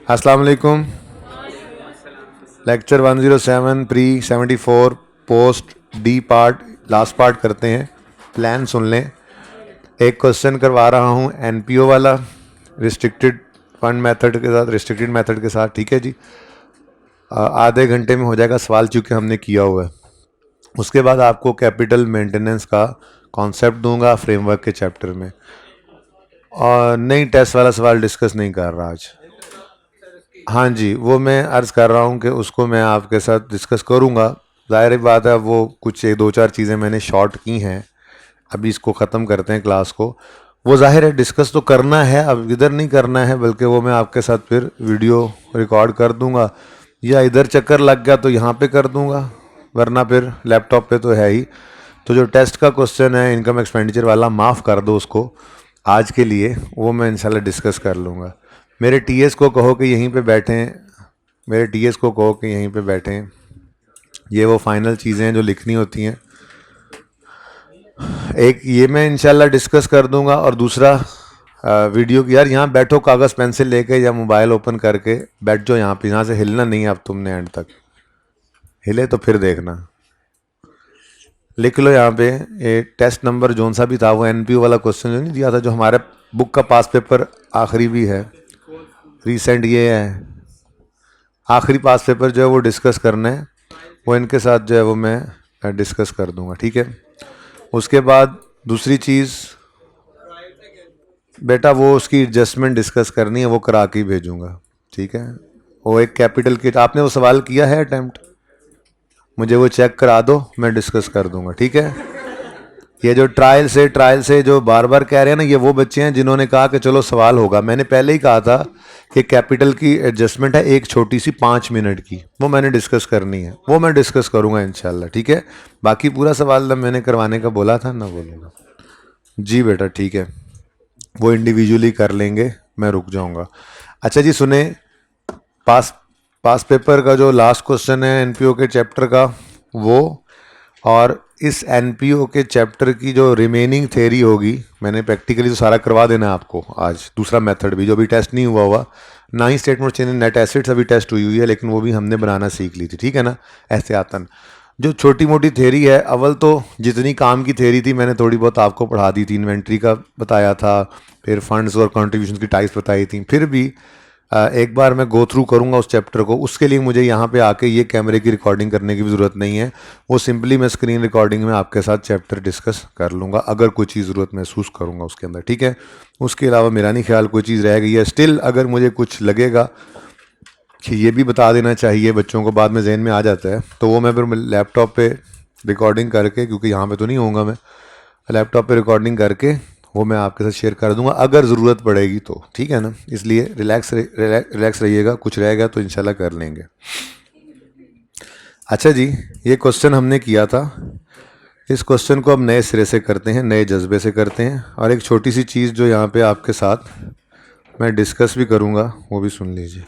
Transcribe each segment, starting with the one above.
अस्सलाम वालेकुम। Lecture 107 pre 74 post D part last part करते हैं। प्लान सुन लें। एक क्वेश्चन करवा रहा हूँ एनपीओ वाला रिस्ट्रिक्टेड फंड मेथड के साथ, रिस्ट्रिक्टेड मेथड के साथ। ठीक है जी। आधे घंटे में हो जाएगा सवाल, चूँकि हमने किया हुआ है। उसके बाद आपको कैपिटल मेंटेनेंस का कॉन्सेप्ट दूंगा फ्रेमवर्क के चैप्टर में। और नहीं, टेस्ट वाला सवाल डिस्कस नहीं कर रहा आज। हाँ जी, वो मैं अर्ज़ कर रहा हूँ कि उसको मैं आपके साथ डिस्कस करूँगा। ज़ाहिर बात है, वो कुछ एक दो चार चीज़ें मैंने शॉर्ट की हैं। अभी इसको ख़त्म करते हैं क्लास को। वो ज़ाहिर है डिस्कस तो करना है, अब इधर नहीं करना है, बल्कि वो मैं आपके साथ फिर वीडियो रिकॉर्ड कर दूँगा, या इधर चक्कर लग गया तो यहाँ पे कर दूँगा, वरना फिर लैपटॉप पे तो है ही। तो जो टेस्ट का क्वेश्चन है इनकम एक्सपेंडिचर वाला, माफ़ कर दो उसको आज के लिए, वो मैं इंशाल्लाह डिस्कस कर लूँगा। मेरे टीएस को कहो कि यहीं पे बैठें, मेरे टीएस को कहो कि यहीं पे बैठें। ये वो फाइनल चीज़ें हैं जो लिखनी होती हैं। एक ये मैं इंशाल्लाह डिस्कस कर दूंगा, और दूसरा वीडियो की, यार यहाँ बैठो, कागज़ पेंसिल लेके या मोबाइल ओपन करके बैठ जाओ यहाँ पे। यहाँ से हिलना नहीं है अब तुमने, एंड तक हिले तो फिर देखना। लिख लो यहाँ पे, ये टेस्ट नंबर जोन सा भी था, वो एनपीओ वाला क्वेश्चन जो नहीं दिया था, जो हमारे बुक का पास पेपर आखिरी भी है, रिसेंट ये है। आखिरी पास पेपर जो है वो डिस्कस करना है, वो इनके साथ जो है वो मैं डिस्कस कर दूंगा। ठीक है। उसके बाद दूसरी चीज़ बेटा, वो उसकी एडजस्टमेंट डिस्कस करनी है, वो करा के ही भेजूंगा। ठीक है। वो एक कैपिटल किट, आपने वो सवाल किया है अटैम्प्ट, मुझे वो चेक करा दो, मैं डिस्कस कर दूंगा। ठीक है। ये जो ट्रायल से जो बार बार कह रहे हैं ना, ये वो बच्चे हैं जिन्होंने कहा कि चलो सवाल होगा। मैंने पहले ही कहा था कि कैपिटल की एडजस्टमेंट है एक छोटी सी 5 मिनट की, वो मैंने डिस्कस करनी है, वो मैं डिस्कस करूंगा इंशाल्लाह। ठीक है। बाकी पूरा सवाल जब मैंने करवाने का बोला था ना, बोलूँगा जी बेटा। ठीक है, वो इंडिविजुअली कर लेंगे, मैं रुक जाऊंगा। अच्छा जी, सुने, पास पास पेपर का जो लास्ट क्वेश्चन है एनपीओ के चैप्टर का, वो, और इस एनपीओ के चैप्टर की जो रिमेनिंग थ्योरी होगी, मैंने प्रैक्टिकली तो सारा करवा देना है आपको आज। दूसरा मेथड भी जो अभी टेस्ट नहीं हुआ हुआ, ना ही स्टेटमेंट चेंज नेट एसिड्स अभी टेस्ट हुई है, लेकिन वो भी हमने बनाना सीख ली थी। ठीक है ना, एहतियातन। जो छोटी मोटी थ्योरी है, अव्वल तो जितनी काम की थ्योरी थी मैंने थोड़ी बहुत आपको पढ़ा दी थी। इन्वेंट्री का बताया था, फिर फंड्स और कॉन्ट्रीब्यूशन की टाइप्स बताई थी। फिर भी एक बार मैं गो थ्रू करूंगा उस चैप्टर को। उसके लिए मुझे यहाँ पे आके ये कैमरे की रिकॉर्डिंग करने की भी ज़रूरत नहीं है, वो सिंपली मैं स्क्रीन रिकॉर्डिंग में आपके साथ चैप्टर डिस्कस कर लूँगा, अगर कोई चीज़ ज़रूरत महसूस करूँगा उसके अंदर। ठीक है। उसके अलावा मेरा नहीं ख्याल कोई चीज़ रह गई है। स्टिल अगर मुझे कुछ लगेगा कि ये भी बता देना चाहिए, बच्चों को बाद में जहन में आ जाता है, तो वो मैं फिर लैपटॉप पे रिकॉर्डिंग करके, क्योंकि यहाँ पे तो नहीं होऊंगा मैं, लैपटॉप पे रिकॉर्डिंग करके वो मैं आपके साथ शेयर कर दूंगा अगर ज़रूरत पड़ेगी तो। ठीक है ना, इसलिए रिलैक्स रहिएगा, कुछ रहेगा तो इंशाल्लाह कर लेंगे। अच्छा जी, ये क्वेश्चन हमने किया था, इस क्वेश्चन को अब नए सिरे से करते हैं, नए जज्बे से करते हैं। और एक छोटी सी चीज़ जो यहाँ पे आपके साथ मैं डिस्कस भी करूँगा, वो भी सुन लीजिए।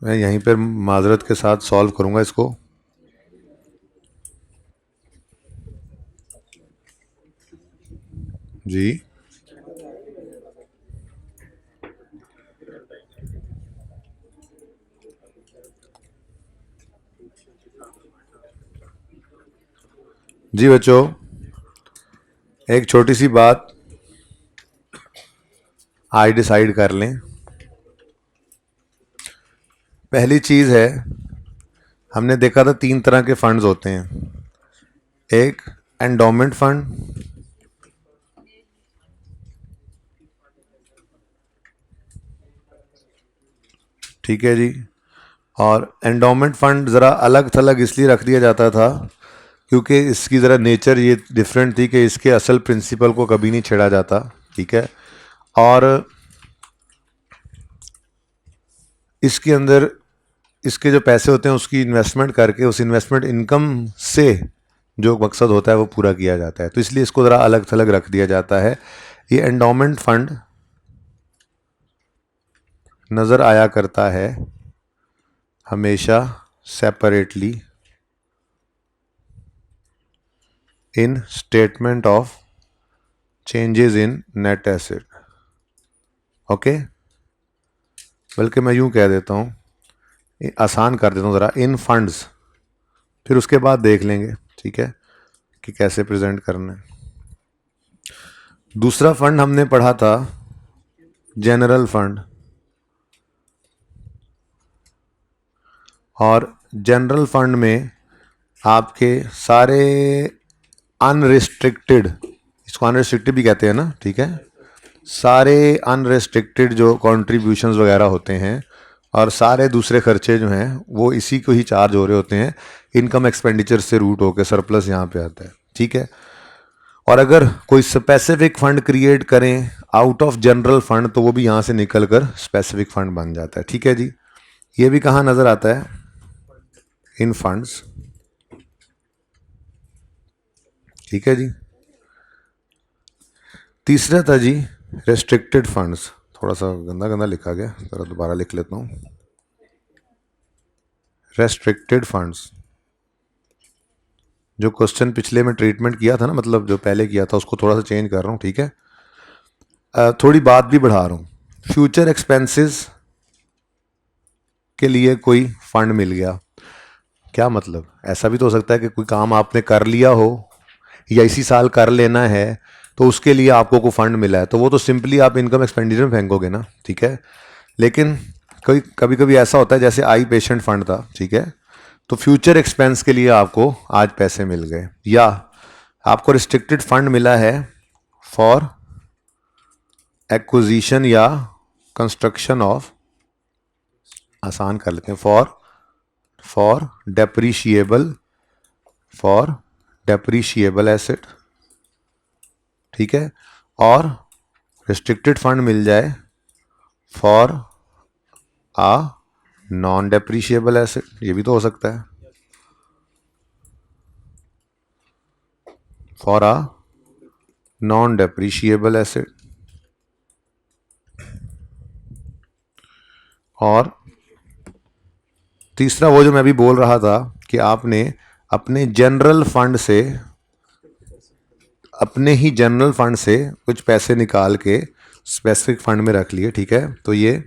मैं यहीं पर माजरत के साथ सॉल्व करूँगा इसको। जी जी बच्चों, एक छोटी सी बात आज डिसाइड कर लें। पहली चीज़ है, हमने देखा था 3 तरह के फंड्स होते हैं। एक एंडोमेंट फंड, ठीक है जी। और एंडोमेंट फंड ज़रा अलग थलग इसलिए रख दिया जाता था क्योंकि इसकी ज़रा नेचर ये डिफरेंट थी कि इसके असल प्रिंसिपल को कभी नहीं छेड़ा जाता। ठीक है। और इसके अंदर इसके जो पैसे होते हैं उसकी इन्वेस्टमेंट करके उस इन्वेस्टमेंट इनकम से जो मकसद होता है वो पूरा किया जाता है, तो इसलिए इसको ज़रा अलग थलग रख दिया जाता है। ये एंडोमेंट फंड नज़र आया करता है हमेशा separately in statement of changes in net asset. Okay, बल्कि मैं यूं कह देता हूं, आसान कर देता हूं ज़रा, इन फंड्स, फिर उसके बाद देख लेंगे, ठीक है, कि कैसे प्रेजेंट करना है। दूसरा फंड हमने पढ़ा था जनरल फंड, और जनरल फंड में आपके सारे अनरिस्ट्रिक्टेड, इसको अनरिस्ट्रिक्टेड भी कहते हैं ना, ठीक है, सारे अनरिस्ट्रिक्टेड जो कॉन्ट्रीब्यूशंस वगैरह होते हैं और सारे दूसरे खर्चे जो हैं वो इसी को ही चार्ज हो रहे होते हैं, इनकम एक्सपेंडिचर से रूट होकर सरप्लस यहाँ पे आता है, ठीक है। और अगर कोई स्पेसिफिक फंड क्रिएट करें आउट ऑफ जनरल फंड तो वो भी यहाँ से निकल कर स्पेसिफिक फंड बन जाता है, ठीक है जी। ये भी कहाँ नज़र आता है, इन फंड्स, ठीक है जी। तीसरा था जी रेस्ट्रिक्टेड फंड्स, थोड़ा सा गंदा गंदा लिखा गया, जरा दोबारा लिख लेता हूँ। रेस्ट्रिक्टेड फंड्स, जो क्वेश्चन पिछले में ट्रीटमेंट किया था ना, मतलब जो पहले किया था उसको थोड़ा सा चेंज कर रहा हूँ, ठीक है। थोड़ी बात भी बढ़ा रहा हूँ। फ्यूचर एक्सपेंसेस के लिए कोई फंड मिल गया, क्या मतलब, ऐसा भी तो हो सकता है कि कोई काम आपने कर लिया हो या इसी साल कर लेना है तो उसके लिए आपको कोई फंड मिला है, तो वो तो सिंपली आप इनकम एक्सपेंडिचर में फेंकोगे ना, ठीक है। लेकिन कोई कभी कभी ऐसा होता है, जैसे आई पेशेंट फंड था, ठीक है, तो फ्यूचर एक्सपेंस के लिए आपको आज पैसे मिल गए, या आपको रिस्ट्रिक्टेड फंड मिला है फॉर एक्विजिशन या कंस्ट्रक्शन ऑफ, आसान कर लेते हैं, फॉर डेप्रीशिएबल एसेट, ठीक है। और रिस्ट्रिक्टेड फंड मिल जाए for uh non depreciable asset, ये भी तो हो सकता है, for uh non depreciable asset. और तीसरा वो जो मैं अभी बोल रहा था कि आपने अपने जनरल फंड से, अपने ही जनरल फंड से कुछ पैसे निकाल के स्पेसिफिक फंड में रख लिए, ठीक है, तो ये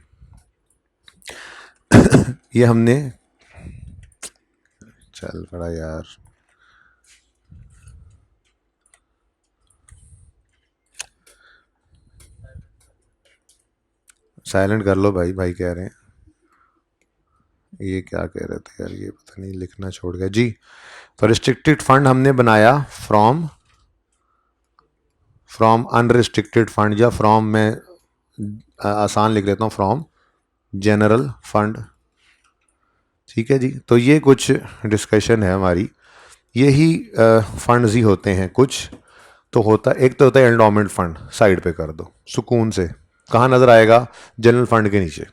ये हमने, चल पड़ा यार, साइलेंट कर लो भाई, भाई कह रहे हैं, ये क्या कह रहे थे यार, ये पता नहीं, लिखना छोड़ गया जी। तो रिस्ट्रिक्टेड फंड हमने बनाया फ्रॉम अनरिस्ट्रिक्टेड फंड, या फ्रॉम, मैं आसान लिख लेता हूँ, फ्रॉम जनरल फंड, ठीक है जी। तो ये कुछ डिस्कशन है हमारी, यही फंड्स ही होते हैं कुछ, तो होता एक तो होता है एंडोमेंट फंड, साइड पे कर दो सुकून से, कहाँ नज़र आएगा, जनरल फंड के नीचे,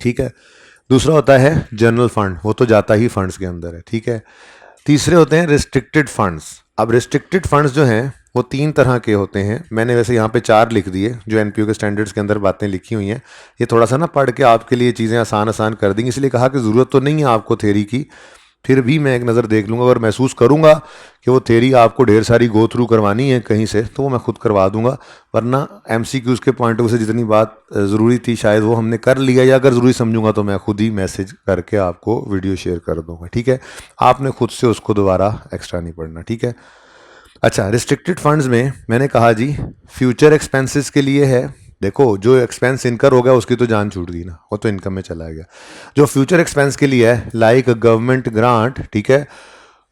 ठीक है। दूसरा होता है जनरल फंड, वो तो जाता ही फंड्स के अंदर है, ठीक है। तीसरे होते हैं रिस्ट्रिक्टेड फंड्स। अब रिस्ट्रिक्टेड फंड्स जो हैं वो 3 तरह के होते हैं, मैंने वैसे यहाँ पे 4 लिख दिए जो एनपीओ के स्टैंडर्ड्स के अंदर बातें लिखी हुई हैं, ये थोड़ा सा ना पढ़ के आपके लिए चीज़ें आसान आसान कर देंगी, इसलिए कहा कि ज़रूरत तो नहीं है आपको थ्योरी की, फिर भी मैं एक नज़र देख लूँगा, अगर महसूस करूँगा कि वो थ्योरी आपको ढेर सारी गो थ्रू करवानी है कहीं से, तो वो मैं खुद करवा दूंगा, वरना एमसीक्यूज़ के पॉइंट ऑफ व्यू से जितनी बात ज़रूरी थी शायद वो हमने कर लिया, या अगर ज़रूरी समझूंगा तो मैं खुद ही मैसेज करके आपको वीडियो शेयर कर दूंगा, ठीक है। आपने खुद से उसको दोबारा एक्स्ट्रा नहीं पढ़ना, ठीक है। अच्छा, रिस्ट्रिक्टेड फंड्स में मैंने कहा जी फ्यूचर एक्सपेंसेस के लिए है, देखो जो एक्सपेंस इनकर हो गया उसकी तो जान छूट गई ना, वो तो इनकम में चला गया। जो फ्यूचर एक्सपेंस के लिए है लाइक गवर्नमेंट ग्रांट, ठीक है,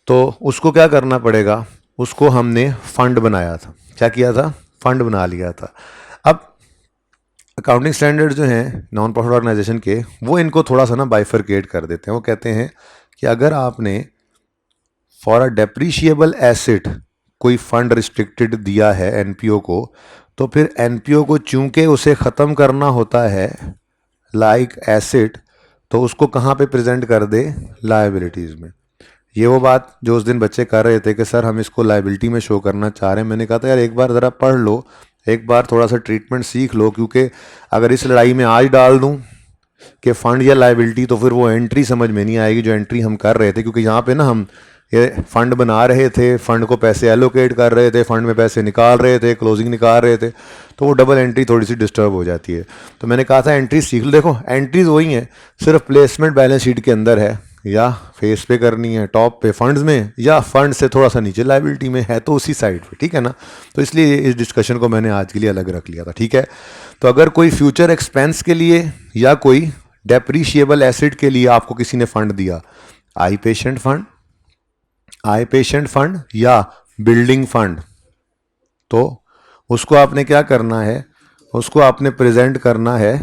तो उसको क्या करना पड़ेगा, उसको हमने फंड बनाया था, क्या किया था, फंड बना लिया था। अब अकाउंटिंग स्टैंडर्ड जो हैं नॉन प्रॉफिट ऑर्गेनाइजेशन के, वो इनको थोड़ा सा ना बाइफरकेट कर देते हैं, वो कहते हैं कि अगर आपने फॉर अ डेप्रीशिएबल एसेट कोई फंड रिस्ट्रिक्टेड दिया है एनपीओ को, तो फिर एनपीओ को चूंकि उसे ख़त्म करना होता है लाइक एसेट, तो उसको कहाँ पे प्रेजेंट कर दे, लायबिलिटीज़ में। ये वो बात जो उस दिन बच्चे कर रहे थे कि सर हम इसको लायबिलिटी में शो करना चाह रहे हैं, मैंने कहा था यार एक बार ज़रा पढ़ लो, एक बार थोड़ा सा ट्रीटमेंट सीख लो, क्योंकि अगर इस लड़ाई में आज डाल दूँ कि फ़ंड या लाइबिलिटी, तो फिर वो एंट्री समझ में नहीं आएगी जो एंट्री हम कर रहे थे, क्योंकि यहाँ पे ना हम ये फ़ंड बना रहे थे, फ़ंड को पैसे एलोकेट कर रहे थे, फ़ंड में पैसे निकाल रहे थे, क्लोजिंग निकाल रहे थे, तो वो डबल एंट्री थोड़ी सी डिस्टर्ब हो जाती है। तो मैंने कहा था एंट्री सीख लो। देखो एंट्रीज वही हैं, सिर्फ प्लेसमेंट बैलेंस शीट के अंदर है, या फेस पे करनी है टॉप पे फंड्स में, या फंड से थोड़ा सा नीचे लाइबिलिटी में है, तो उसी साइड पे, ठीक है ना। तो इसलिए इस डिस्कशन को मैंने आज के लिए अलग रख लिया था, ठीक है। तो अगर कोई फ्यूचर एक्सपेंस के लिए या कोई डेप्रीशिएबल एसेट के लिए आपको किसी ने फंड दिया, आई पेशेंट फंड या बिल्डिंग फंड, तो उसको आपने क्या करना है, उसको आपने प्रेजेंट करना है,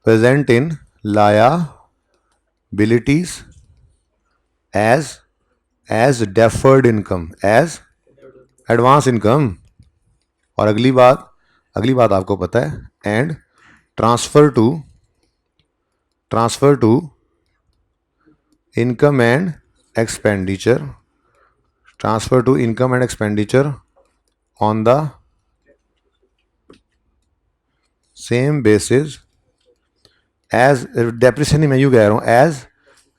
present in liabilities as deferred income, as advance income. और अगली बात आपको पता है, and transfer to income and expenditure, on the same basis as, depreciation मैं यूँ कह रहा हूँ, एज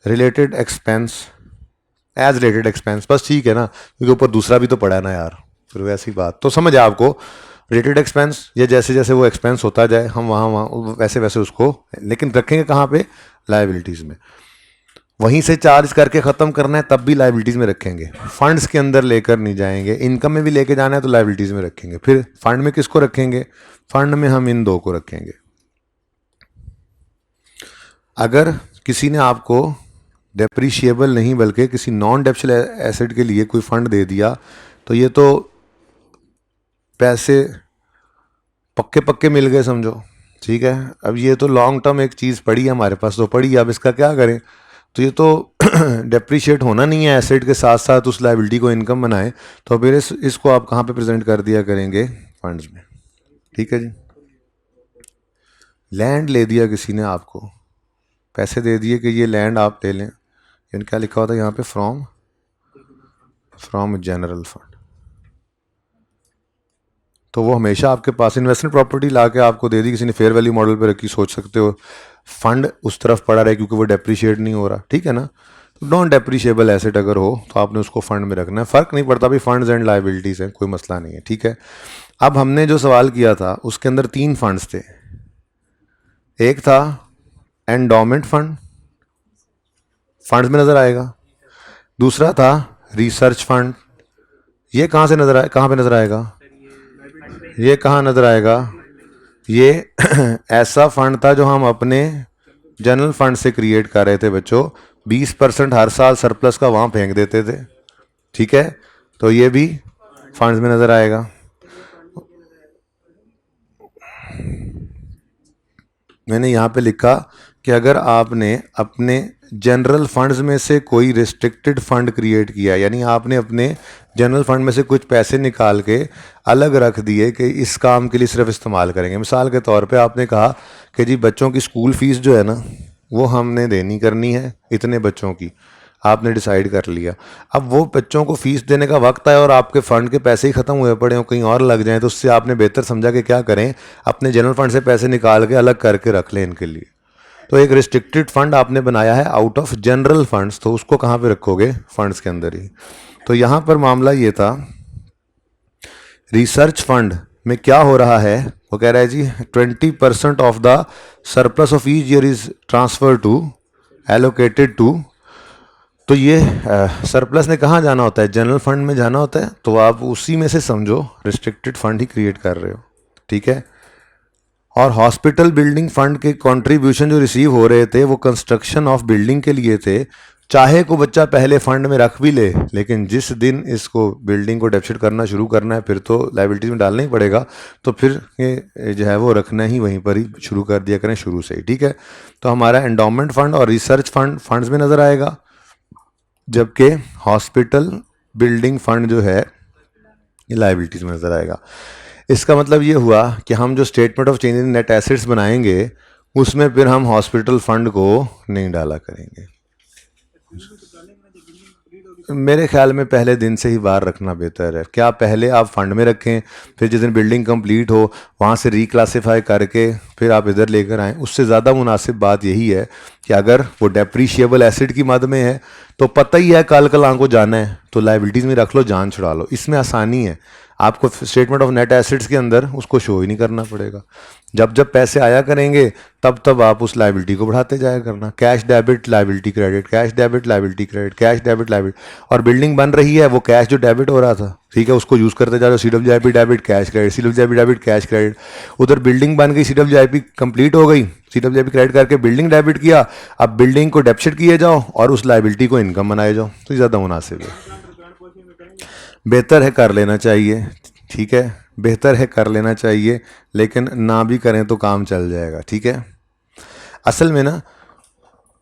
रिलेटेड एक्सपेंस, बस ठीक है ना, क्योंकि ऊपर दूसरा भी तो पड़ा है ना यार, फिर वैसी बात तो समझ है आपको। रिलेटेड एक्सपेंस, या जैसे जैसे वो एक्सपेंस होता जाए हम वहाँ वैसे वैसे उसको, लेकिन रखेंगे कहाँ पे, लाइबिलिटीज़ में। वहीं से चार्ज करके ख़त्म करना है तब भी लाइबिलिटीज़ में रखेंगे, फंड्स के अंदर लेकर नहीं जाएंगे। इनकम में भी लेके जाना है तो लाइबिलिटीज़ में रखेंगे। फिर फंड में किसको रखेंगे, फंड में हम इन दो को रखेंगे। अगर किसी ने आपको डेप्रीशिएबल नहीं बल्कि किसी नॉन डेप्रिशिएबल एसेट के लिए कोई फंड दे दिया, तो ये तो पैसे पक्के पक्के मिल गए समझो, ठीक है। अब ये तो लॉन्ग टर्म एक चीज़ पड़ी है हमारे पास, तो पड़ी, अब इसका क्या करें। तो ये तो डेप्रीशिएट होना नहीं है, एसेट के साथ साथ उस लाइबिलिटी को इनकम बनाए, तो फिर इसको आप कहाँ पे प्रेजेंट कर दिया करेंगे, फंड्स में, ठीक है जी। लैंड ले दिया किसी ने आपको, पैसे दे दिए कि ये लैंड आप ले लें, यानी क्या लिखा होता है यहाँ पे, फ्रॉम जनरल फंड, तो वो हमेशा आपके पास इन्वेस्टमेंट प्रॉपर्टी ला के आपको दे दी, किसी ने फेयर वैल्यू मॉडल पे रखी, सोच सकते हो फंड उस तरफ पड़ा रहे क्योंकि वो डेप्रीशिएट नहीं हो रहा, ठीक है ना। तो नॉन डेप्रीशिएबल एसेट अगर हो तो आपने उसको फंड में रखना है, फ़र्क नहीं पड़ता भाई, फंड्स एंड लाइबिलिटीज़ हैं, कोई मसला नहीं है, ठीक है। अब हमने जो सवाल किया था उसके अंदर 3 फंड्स थे, एक था एंडोमेंट फंड, फंड्स में नज़र आएगा, दूसरा था रिसर्च फंड, ये कहाँ से नज़र आए, कहाँ पे नज़र आएगा, ये कहाँ नज़र आएगा, ये ऐसा फंड था जो हम अपने जनरल फंड से क्रिएट कर रहे थे बच्चों, 20% हर साल सरप्लस का वहाँ फेंक देते थे, ठीक है। तो ये भी फंड्स में नज़र आएगा। मैंने यहाँ पे लिखा कि अगर आपने अपने जनरल फंड्स में से कोई रिस्ट्रिक्टेड फंड क्रिएट किया, यानी आपने अपने जनरल फंड में से कुछ पैसे निकाल के अलग रख दिए कि इस काम के लिए सिर्फ इस्तेमाल करेंगे। मिसाल के तौर पे आपने कहा कि जी बच्चों की स्कूल फ़ीस जो है ना वो हमने देनी करनी है, इतने बच्चों की आपने डिसाइड कर लिया। अब वो बच्चों को फ़ीस देने का वक्त आया और आपके फ़ंड के पैसे ही ख़त्म हुए पड़े हो, कहीं और लग जाएं, तो उससे आपने बेहतर समझा कि क्या करें, अपने जनरल फंड से पैसे निकाल के अलग करके रख लें इनके लिए। तो एक रिस्ट्रिक्टेड फंड आपने बनाया है आउट ऑफ जनरल फंड्स, तो उसको कहाँ पे रखोगे, फंड्स के अंदर ही। तो यहाँ पर मामला ये था, रिसर्च फंड में क्या हो रहा है, वो कह रहा है जी 20% of the surplus of each year is transfer to allocated to, तो ये सरप्लस ने कहाँ जाना होता है, जनरल फंड में जाना होता है, तो आप उसी में से समझो रिस्ट्रिक्टेड फंड ही क्रिएट कर रहे हो, ठीक है। और हॉस्पिटल बिल्डिंग फंड के कंट्रीब्यूशन जो रिसीव हो रहे थे वो कंस्ट्रक्शन ऑफ बिल्डिंग के लिए थे, चाहे को बच्चा पहले फंड में रख भी ले, लेकिन जिस दिन इसको बिल्डिंग को डेप्सिट करना शुरू करना है फिर तो लाइबिलिटीज में डालना ही पड़ेगा, तो फिर ये जो है वो रखना ही वहीं पर ही शुरू कर दिया करें शुरू से ही, ठीक है। तो हमारा एंडोमेंट फंड और रिसर्च फंड फंड्स में नज़र आएगा, जबकि हॉस्पिटल बिल्डिंग फंड जो है ये लाइबिलिटीज़ में नज़र आएगा। इसका मतलब ये हुआ कि हम जो statement of change in net assets बनाएंगे उसमें फिर हम हॉस्पिटल फंड को नहीं डाला करेंगे। मेरे ख्याल में पहले दिन से ही बाहर रखना बेहतर है। क्या पहले आप फंड में रखें, फिर जिस दिन बिल्डिंग कंप्लीट हो वहाँ से रिक्लासीफाई करके फिर आप इधर लेकर आएँ, उससे ज़्यादा मुनासिब बात यही है कि अगर वो डेप्रीशिएबल एसेट की मद में है तो पता ही है कल कल को जाना है, तो लाइबिलिटीज़ में रख लो, जान छुड़ा लो। इसमें आसानी है, आपको स्टेटमेंट ऑफ नेट एसेट्स के अंदर उसको शो ही नहीं करना पड़ेगा। जब जब पैसे आया करेंगे तब तब आप उस लाइबिलिटी को बढ़ाते जाया करना, cash debit liability credit, cash debit liability credit, cash debit liability. और बिल्डिंग बन रही है, वो कैश जो डेबिट हो रहा था, ठीक है, उसको यूज़ करते जा रहे हो, CWIP debit cash credit, CWIP debit cash credit. उधर बिल्डिंग बन गई, CWIP कंप्लीट हो गई, CWIP क्रेडिट करके बिल्डिंग डेबिट किया, अब बिल्डिंग को डेबिट किए जाओ और उस लाइबिलिटी को इनकम बनाए जाओ, तो ज़्यादा मुनासिब है। बेहतर है कर लेना चाहिए, ठीक है, बेहतर है कर लेना चाहिए, लेकिन ना भी करें तो काम चल जाएगा, ठीक है। असल में ना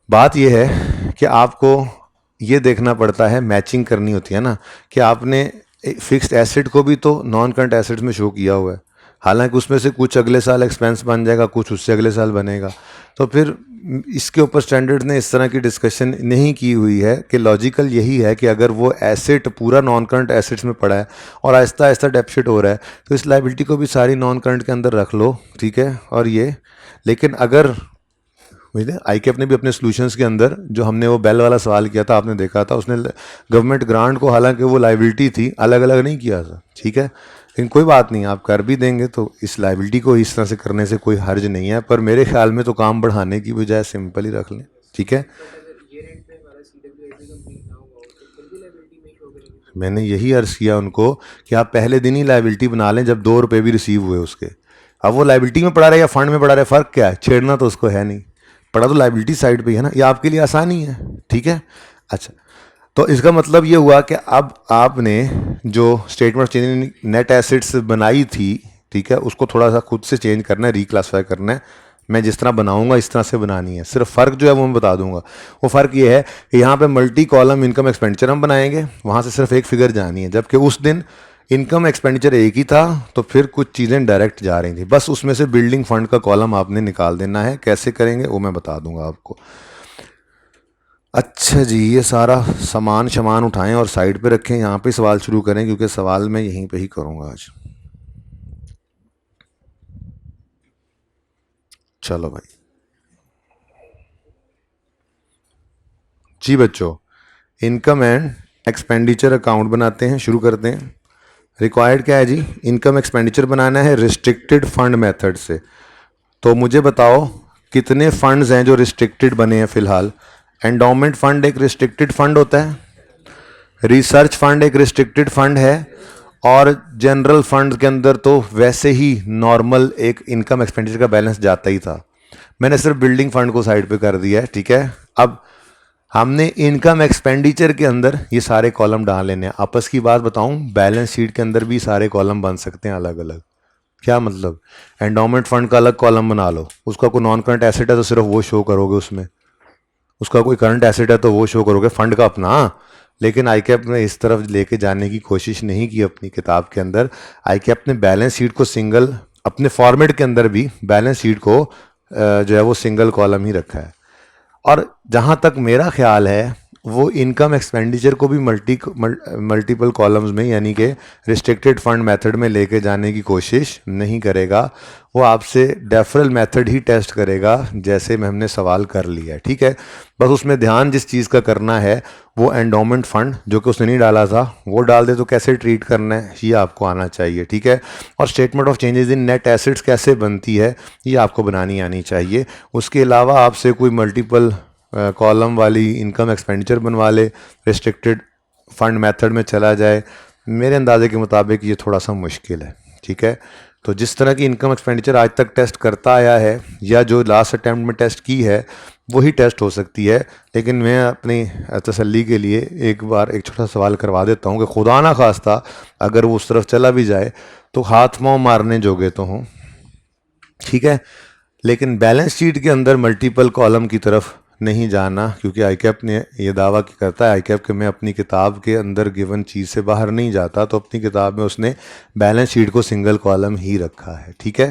बात यह है कि आपको ये देखना पड़ता है, मैचिंग करनी होती है ना, कि आपने फिक्स्ड एसेट को भी तो नॉन करंट एसेट्स में शो किया हुआ है, हालांकि उसमें से कुछ अगले साल एक्सपेंस बन जाएगा, कुछ उससे अगले साल बनेगा। तो फिर इसके ऊपर स्टैंडर्ड ने इस तरह की डिस्कशन नहीं की हुई है कि लॉजिकल यही है कि अगर वो एसेट पूरा नॉन करंट एसेट्स में पड़ा है और आहिस्ता आहिस्ता डेफिसिट हो रहा है, तो इस लाइबिलिटी को भी सारी नॉन करंट के अंदर रख लो, ठीक है। और ये लेकिन अगर ICAP ने भी अपने सॉल्यूशंस के अंदर, जो हमने वो बेल वाला सवाल किया था, आपने देखा था, उसने गवर्नमेंट ग्रांट को, हालांकि वो लाइबिलिटी थी, अलग अलग नहीं किया था, ठीक है। लेकिन कोई बात नहीं, आप कर भी देंगे तो इस लाइबिलिटी को इस तरह से करने से कोई हर्ज नहीं है, पर मेरे ख्याल में तो काम बढ़ाने की बजाय सिंपल ही रख लें, ठीक है। मैंने यही अर्ज़ किया उनको कि आप पहले दिन ही लाइबिलिटी बना लें जब 2 रुपये भी रिसीव हुए उसके। अब वो लाइबिलिटी में पड़ा रहे या फंड में पड़ा रहे, फ़र्क क्या है, छेड़ना तो उसको है नहीं, पड़ा तो लाइबिलिटी साइड पे है ना, ये आपके लिए आसानी है, ठीक है। अच्छा, तो इसका मतलब ये हुआ कि अब आपने जो statement of change net assets बनाई थी, ठीक है, उसको थोड़ा सा खुद से चेंज करना है, रिक्लासीफाई करना है। मैं जिस तरह बनाऊंगा इस तरह से बनानी है, सिर्फ फ़र्क जो है वो मैं बता दूंगा। वो फ़र्क ये है कि यहाँ पे मल्टी कॉलम इनकम एक्सपेंडिचर हम बनाएंगे, वहाँ से सिर्फ एक फिगर जानी है, जबकि उस दिन इनकम एक्सपेंडिचर एक ही था, तो फिर कुछ चीज़ें डायरेक्ट जा रही थी, बस उसमें से बिल्डिंग फंड का कॉलम आपने निकाल देना है। कैसे करेंगे वो मैं बता दूंगा आपको। अच्छा जी, ये सारा सामान उठाएं और साइड पे रखें, यहाँ पे सवाल शुरू करें, क्योंकि सवाल मैं यहीं पे ही करूँगा आज। चलो भाई जी बच्चों, इनकम एंड एक्सपेंडिचर अकाउंट बनाते हैं, शुरू करते हैं। रिक्वायर्ड क्या है जी, इनकम एक्सपेंडिचर बनाना है रिस्ट्रिक्टेड फंड मेथड से। तो मुझे बताओ कितने फंड्स हैं जो रिस्ट्रिक्टेड बने हैं फ़िलहाल। एंडोमेंट फंड एक रिस्ट्रिक्टेड फंड होता है, रिसर्च फंड एक रिस्ट्रिक्टेड फंड है, और जनरल फंड के अंदर तो वैसे ही नॉर्मल एक इनकम एक्सपेंडिचर का बैलेंस जाता ही था। मैंने सिर्फ बिल्डिंग फंड को साइड पे कर दिया है, ठीक है। अब हमने इनकम एक्सपेंडिचर के अंदर ये सारे कॉलम डाल लेने हैं। आपस की बात बताऊं, बैलेंस शीट के अंदर भी सारे कॉलम बन सकते हैं अलग अलग। क्या मतलब, एंडोमेंट फंड का अलग कॉलम बना लो, उसका कोई नॉन करंट एसेट है तो सिर्फ वो शो करोगे उसमें, उसका कोई करंट एसेट है तो वो शो करोगे, फंड का अपना। लेकिन ICAP ने इस तरफ लेके जाने की कोशिश नहीं की अपनी किताब के अंदर। ICAP ने बैलेंस शीट को सिंगल, अपने फॉर्मेट के अंदर भी बैलेंस शीट को जो है वो सिंगल कॉलम ही रखा है। और जहाँ तक मेरा ख्याल है, वो इनकम एक्सपेंडिचर को भी मल्टीपल कॉलम्स में, यानी कि रिस्ट्रिक्टेड फंड मेथड में लेके जाने की कोशिश नहीं करेगा। वो आपसे डेफरल मेथड ही टेस्ट करेगा, जैसे में हमने सवाल कर लिया है, ठीक है। बस उसमें ध्यान जिस चीज़ का करना है, वो एंडोमेंट फंड जो कि उसने नहीं डाला था वो डाल दे, तो कैसे ट्रीट करना है ये आपको आना चाहिए, ठीक है। और statement of changes in net assets कैसे बनती है ये आपको बनानी आनी चाहिए। उसके अलावा आपसे कोई मल्टीपल कॉलम वाली इनकम एक्सपेंडिचर बनवा ले, रिस्ट्रिक्टेड फंड मेथड में चला जाए, मेरे अंदाजे के मुताबिक ये थोड़ा सा मुश्किल है, ठीक है। तो जिस तरह की इनकम एक्सपेंडिचर आज तक टेस्ट करता आया है, या जो लास्ट अटैम्प्ट में टेस्ट की है, वही टेस्ट हो सकती है। लेकिन मैं अपनी तसल्ली के लिए एक बार एक छोटा सवाल करवा देता हूँ कि खुदा ना खास्ता अगर वो उस तरफ चला भी जाए तो हाथ पाँव मारने जोगे तो हों, ठीक है। लेकिन बैलेंस शीट के अंदर मल्टीपल कॉलम की तरफ नहीं जाना, क्योंकि ICAP ने ये दावा करता है ICAP कि मैं अपनी किताब के अंदर गिवन चीज़ से बाहर नहीं जाता, तो अपनी किताब में उसने बैलेंस शीट को सिंगल कॉलम ही रखा है, ठीक है।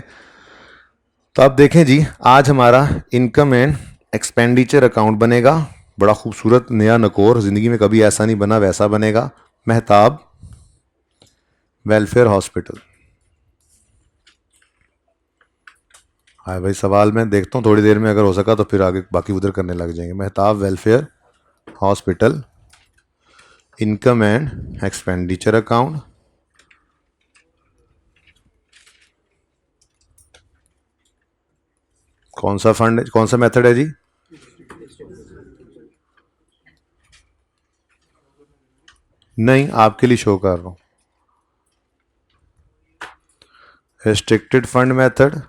तो अब देखें जी, आज हमारा इनकम एंड एक्सपेंडिचर अकाउंट बनेगा। बड़ा खूबसूरत नया नकोर, ज़िंदगी में कभी ऐसा नहीं बना वैसा बनेगा। Mehtab welfare hospital. हाँ भाई, सवाल मैं देखता हूँ थोड़ी देर में, अगर हो सका तो फिर आगे बाकी उधर करने लग जाएंगे। Mehtab welfare hospital, income and expenditure account, कौन सा फंड, कौन सा मेथड है जी? नहीं, आपके लिए शो कर रहा हूँ। Restricted fund method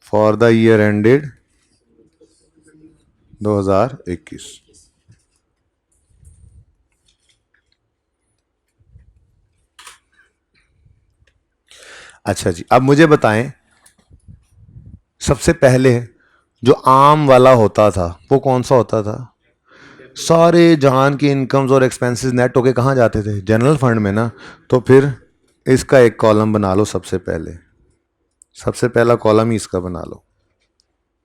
for the year ended 2021। अच्छा जी, अब मुझे बताएं, सबसे पहले जो आम वाला होता था वो कौन सा होता था? सारे जहान की इनकम्स और एक्सपेंसेस नेट होके कहाँ जाते थे? जनरल फंड में ना। तो फिर इसका एक कॉलम बना लो सबसे पहले, सबसे पहला कॉलम ही इसका बना लो,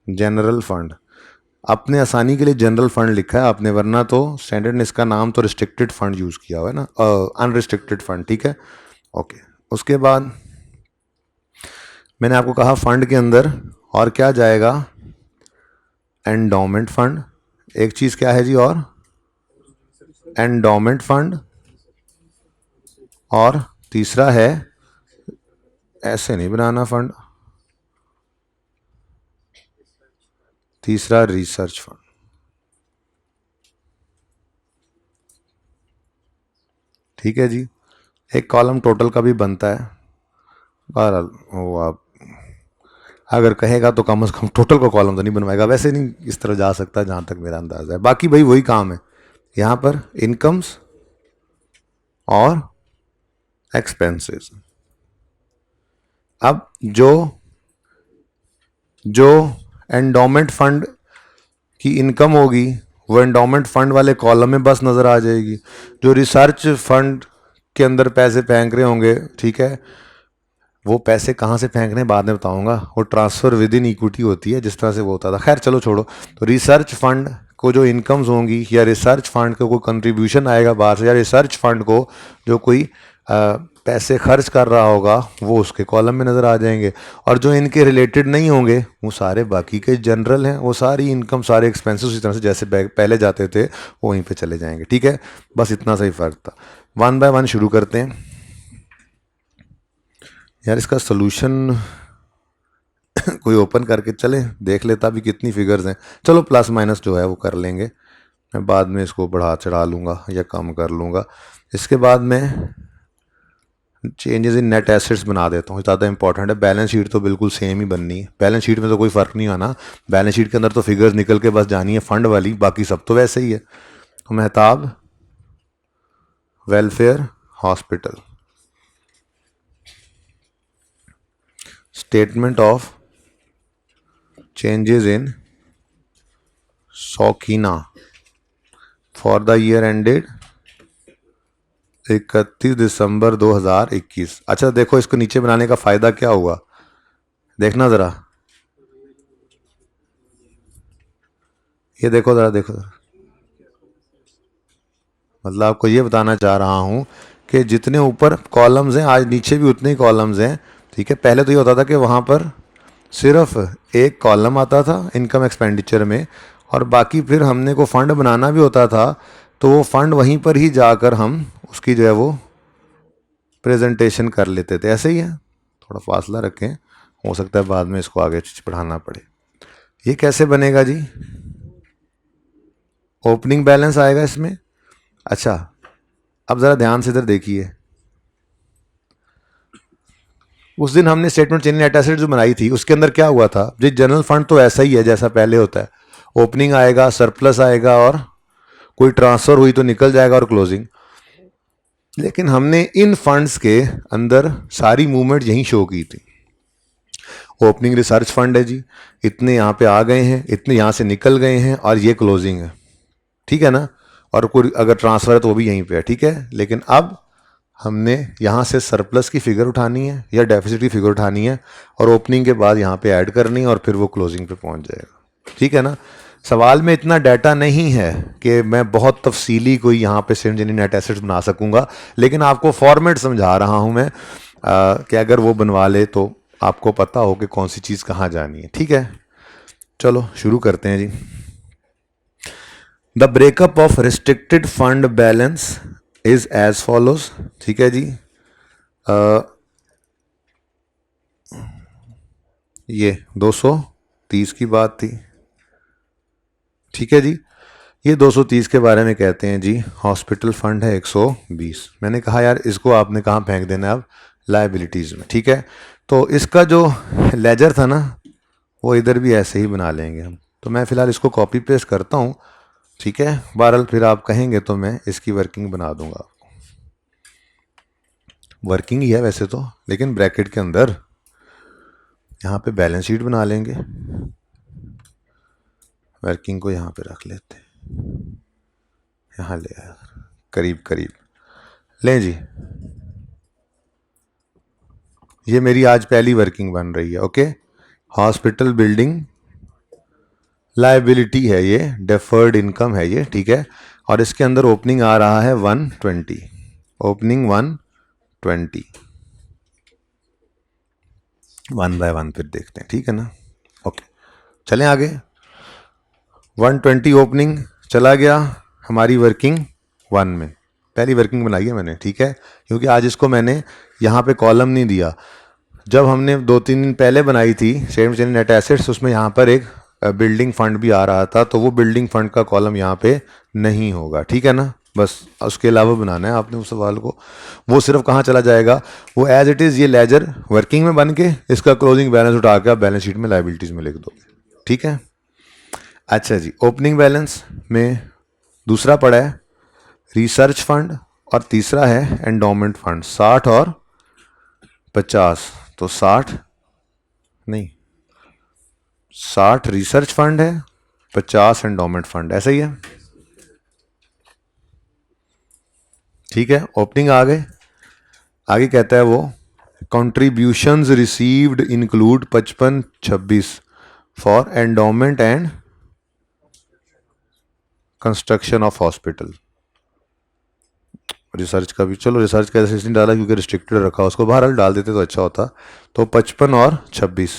जनरल फंड। अपने आसानी के लिए जनरल फंड लिखा है आपने, वरना तो स्टैंडर्ड ने इसका नाम तो रिस्ट्रिक्टेड फंड यूज़ किया हुआ है ना, अनरिस्ट्रिक्टेड फंड, ठीक है। ओके, उसके बाद मैंने आपको कहा फंड के अंदर और क्या जाएगा? Endowment fund. एक चीज़ क्या है जी और? Endowment fund. और तीसरा है, ऐसे नहीं बनाना फंड, तीसरा रिसर्च फंड। ठीक है जी, एक कॉलम टोटल का भी बनता है। बहरहाल वो आप अगर कहेगा तो कम से कम टोटल का कॉलम तो नहीं बनवाएगा, वैसे नहीं इस तरह जा सकता जहाँ तक मेरा अंदाज़ा है। बाकी भाई वही काम है यहाँ पर, इनकम्स और एक्सपेंसेस। अब जो जो एंडोमेंट फंड की इनकम होगी वो एंडोमेंट फंड वाले कॉलम में बस नज़र आ जाएगी। जो रिसर्च फंड के अंदर पैसे फेंक रहे होंगे, ठीक है, वो पैसे कहाँ से फेंक रहे हैं बाद में बताऊंगा, वो ट्रांसफ़र विद इन इक्विटी होती है जिस तरह से वो होता था। खैर चलो छोड़ो। तो रिसर्च फंड को जो इनकम्स होंगी, या रिसर्च फंड को कोई कंट्रीब्यूशन आएगा बाहर से, या रिसर्च फंड को जो कोई पैसे खर्च कर रहा होगा, वो उसके कॉलम में नज़र आ जाएंगे। और जो इनके रिलेटेड नहीं होंगे वो सारे बाकी के जनरल हैं, वो सारी इनकम सारे एक्सपेंसेस उसी तरह से जैसे पहले जाते थे वो वहीं पे चले जाएंगे। ठीक है, बस इतना सा ही फ़र्क था। वन बाय वन शुरू करते हैं। यार इसका सोल्यूशन कोई ओपन करके चले देख लेता भी कितनी फिगर्स हैं। चलो प्लस माइनस जो है वो कर लेंगे, मैं बाद में इसको बढ़ा चढ़ा लूँगा या कम कर लूँगा। इसके बाद मैं चेंजेस इन नेट एसेट्स बना देता हूँ, ज़्यादा इंपॉर्टेंट है। बैलेंस शीट तो बिल्कुल सेम ही बननी है, बैलेंस शीट में तो कोई फ़र्क नहीं आना। बैलेंस शीट के अंदर तो फिगर्स निकल के बस जानी है फंड वाली, बाकी सब तो वैसे ही है। तो Mehtab welfare hospital, statement of changes in शौकीना for the year ended 31 December 2021। अच्छा देखो, इसको नीचे बनाने का फ़ायदा क्या हुआ, देखना ज़रा, ये देखो ज़रा, देखो ज़रा। मतलब आपको ये बताना चाह रहा हूँ कि जितने ऊपर कॉलम्स हैं आज नीचे भी उतने ही कॉलम्स हैं। ठीक है, पहले तो ये होता था कि वहाँ पर सिर्फ एक कॉलम आता था इनकम एक्सपेंडिचर में, और बाकी फिर हमने को फ़ंड बनाना भी होता था, तो वो फ़ंड वहीं पर ही जाकर हम उसकी जो है वो प्रेजेंटेशन कर लेते थे। ऐसे ही है, थोड़ा फासला रखें, हो सकता है बाद में इसको आगे पढ़ाना पड़े। ये कैसे बनेगा जी? ओपनिंग बैलेंस आएगा इसमें। अच्छा, अब ज़रा ध्यान से इधर देखिए, उस दिन हमने स्टेटमेंट चेंज नेट एसेट जो बनाई थी उसके अंदर क्या हुआ था जी? जनरल फंड तो ऐसा ही है जैसा पहले होता है, ओपनिंग आएगा, सरप्लस आएगा, और कोई ट्रांसफ़र हुई तो निकल जाएगा, और क्लोजिंग। लेकिन हमने इन फंड्स के अंदर सारी मूवमेंट यहीं शो की थी। ओपनिंग रिसर्च फंड है जी, इतने यहाँ पे आ गए हैं, इतने यहाँ से निकल गए हैं, और ये क्लोजिंग है। ठीक है ना, और कोई अगर ट्रांसफ़र है तो वो भी यहीं पे है। ठीक है, लेकिन अब हमने यहाँ से सरप्लस की फिगर उठानी है या डेफिसिट की फिगर उठानी है, और ओपनिंग के बाद यहाँ पे ऐड करनी है, और फिर वो क्लोजिंग पे पहुँच जाएगा। ठीक है ना, सवाल में इतना डाटा नहीं है कि मैं बहुत तफसीली कोई यहाँ पे सेम जेन्युइन नेट एसेट्स बना सकूंगा, लेकिन आपको फॉर्मेट समझा रहा हूँ मैं कि अगर वो बनवा ले तो आपको पता हो कि कौन सी चीज़ कहाँ जानी है। ठीक है, चलो शुरू करते हैं जी। The breakup of restricted fund balance is as follows. ठीक है जी, ये 230 की बात थी। ठीक है जी, ये 230 के बारे में कहते हैं जी, हॉस्पिटल फंड है 120। मैंने कहा यार इसको आपने कहाँ फेंक देना है अब, लाइबिलिटीज़ में। ठीक है, तो इसका जो लेजर था ना वो इधर भी ऐसे ही बना लेंगे हम। तो मैं फ़िलहाल इसको कॉपी पेस्ट करता हूँ। ठीक है, बहरहाल फिर आप कहेंगे तो मैं इसकी वर्किंग बना दूंगा। वर्किंग ही है वैसे तो, लेकिन ब्रैकेट के अंदर यहाँ पे बैलेंस शीट बना लेंगे। वर्किंग को यहाँ पे रख लेते, यहाँ ले आया करीब करीब। लें जी, ये मेरी आज पहली वर्किंग बन रही है। ओके, हॉस्पिटल बिल्डिंग लाइबिलिटी है ये, डेफर्ड इनकम है ये। ठीक है, और इसके अंदर ओपनिंग आ रहा है 120, ओपनिंग 120, 1 बाय 1 फिर देखते हैं। ठीक है ना, ओके चलें आगे। 120 ओपनिंग चला गया हमारी वर्किंग 1 में, पहली वर्किंग बनाई है मैंने। ठीक है, क्योंकि आज इसको मैंने यहाँ पे कॉलम नहीं दिया। जब हमने 2-3 दिन पहले बनाई थी शेयर चेन नेट एसेट्स, उसमें यहाँ पर एक बिल्डिंग फंड भी आ रहा था, तो वो बिल्डिंग फंड का कॉलम यहाँ पे नहीं होगा। ठीक है ना, बस उसके अलावा बनाना है आपने उस सवाल को। वो सिर्फ कहाँ चला जाएगा, वो एज इट इज़ ये लेजर वर्किंग में बन के इसका क्लोजिंग बैलेंस उठा के आप बैलेंस शीट में लाइबिलिटीज़ में लिख दोगे। ठीक है, अच्छा जी, ओपनिंग बैलेंस में दूसरा पड़ा है रिसर्च फंड और तीसरा है एंडोमेंट फंड, 60 और 50। तो 60 नहीं, 60 रिसर्च फंड है, 50 एंडोमेंट फंड, ऐसा ही है। ठीक है, ओपनिंग आ गए। आगे कहता है वो contributions received include 55-26 for endowment and construction of hospital. Research का भी चलो, रिसर्च का ऐसे नहीं डाला क्योंकि रिस्ट्रिक्टेड रखा, उसको बहरहाल डाल देते तो अच्छा होता। तो 55 और 26,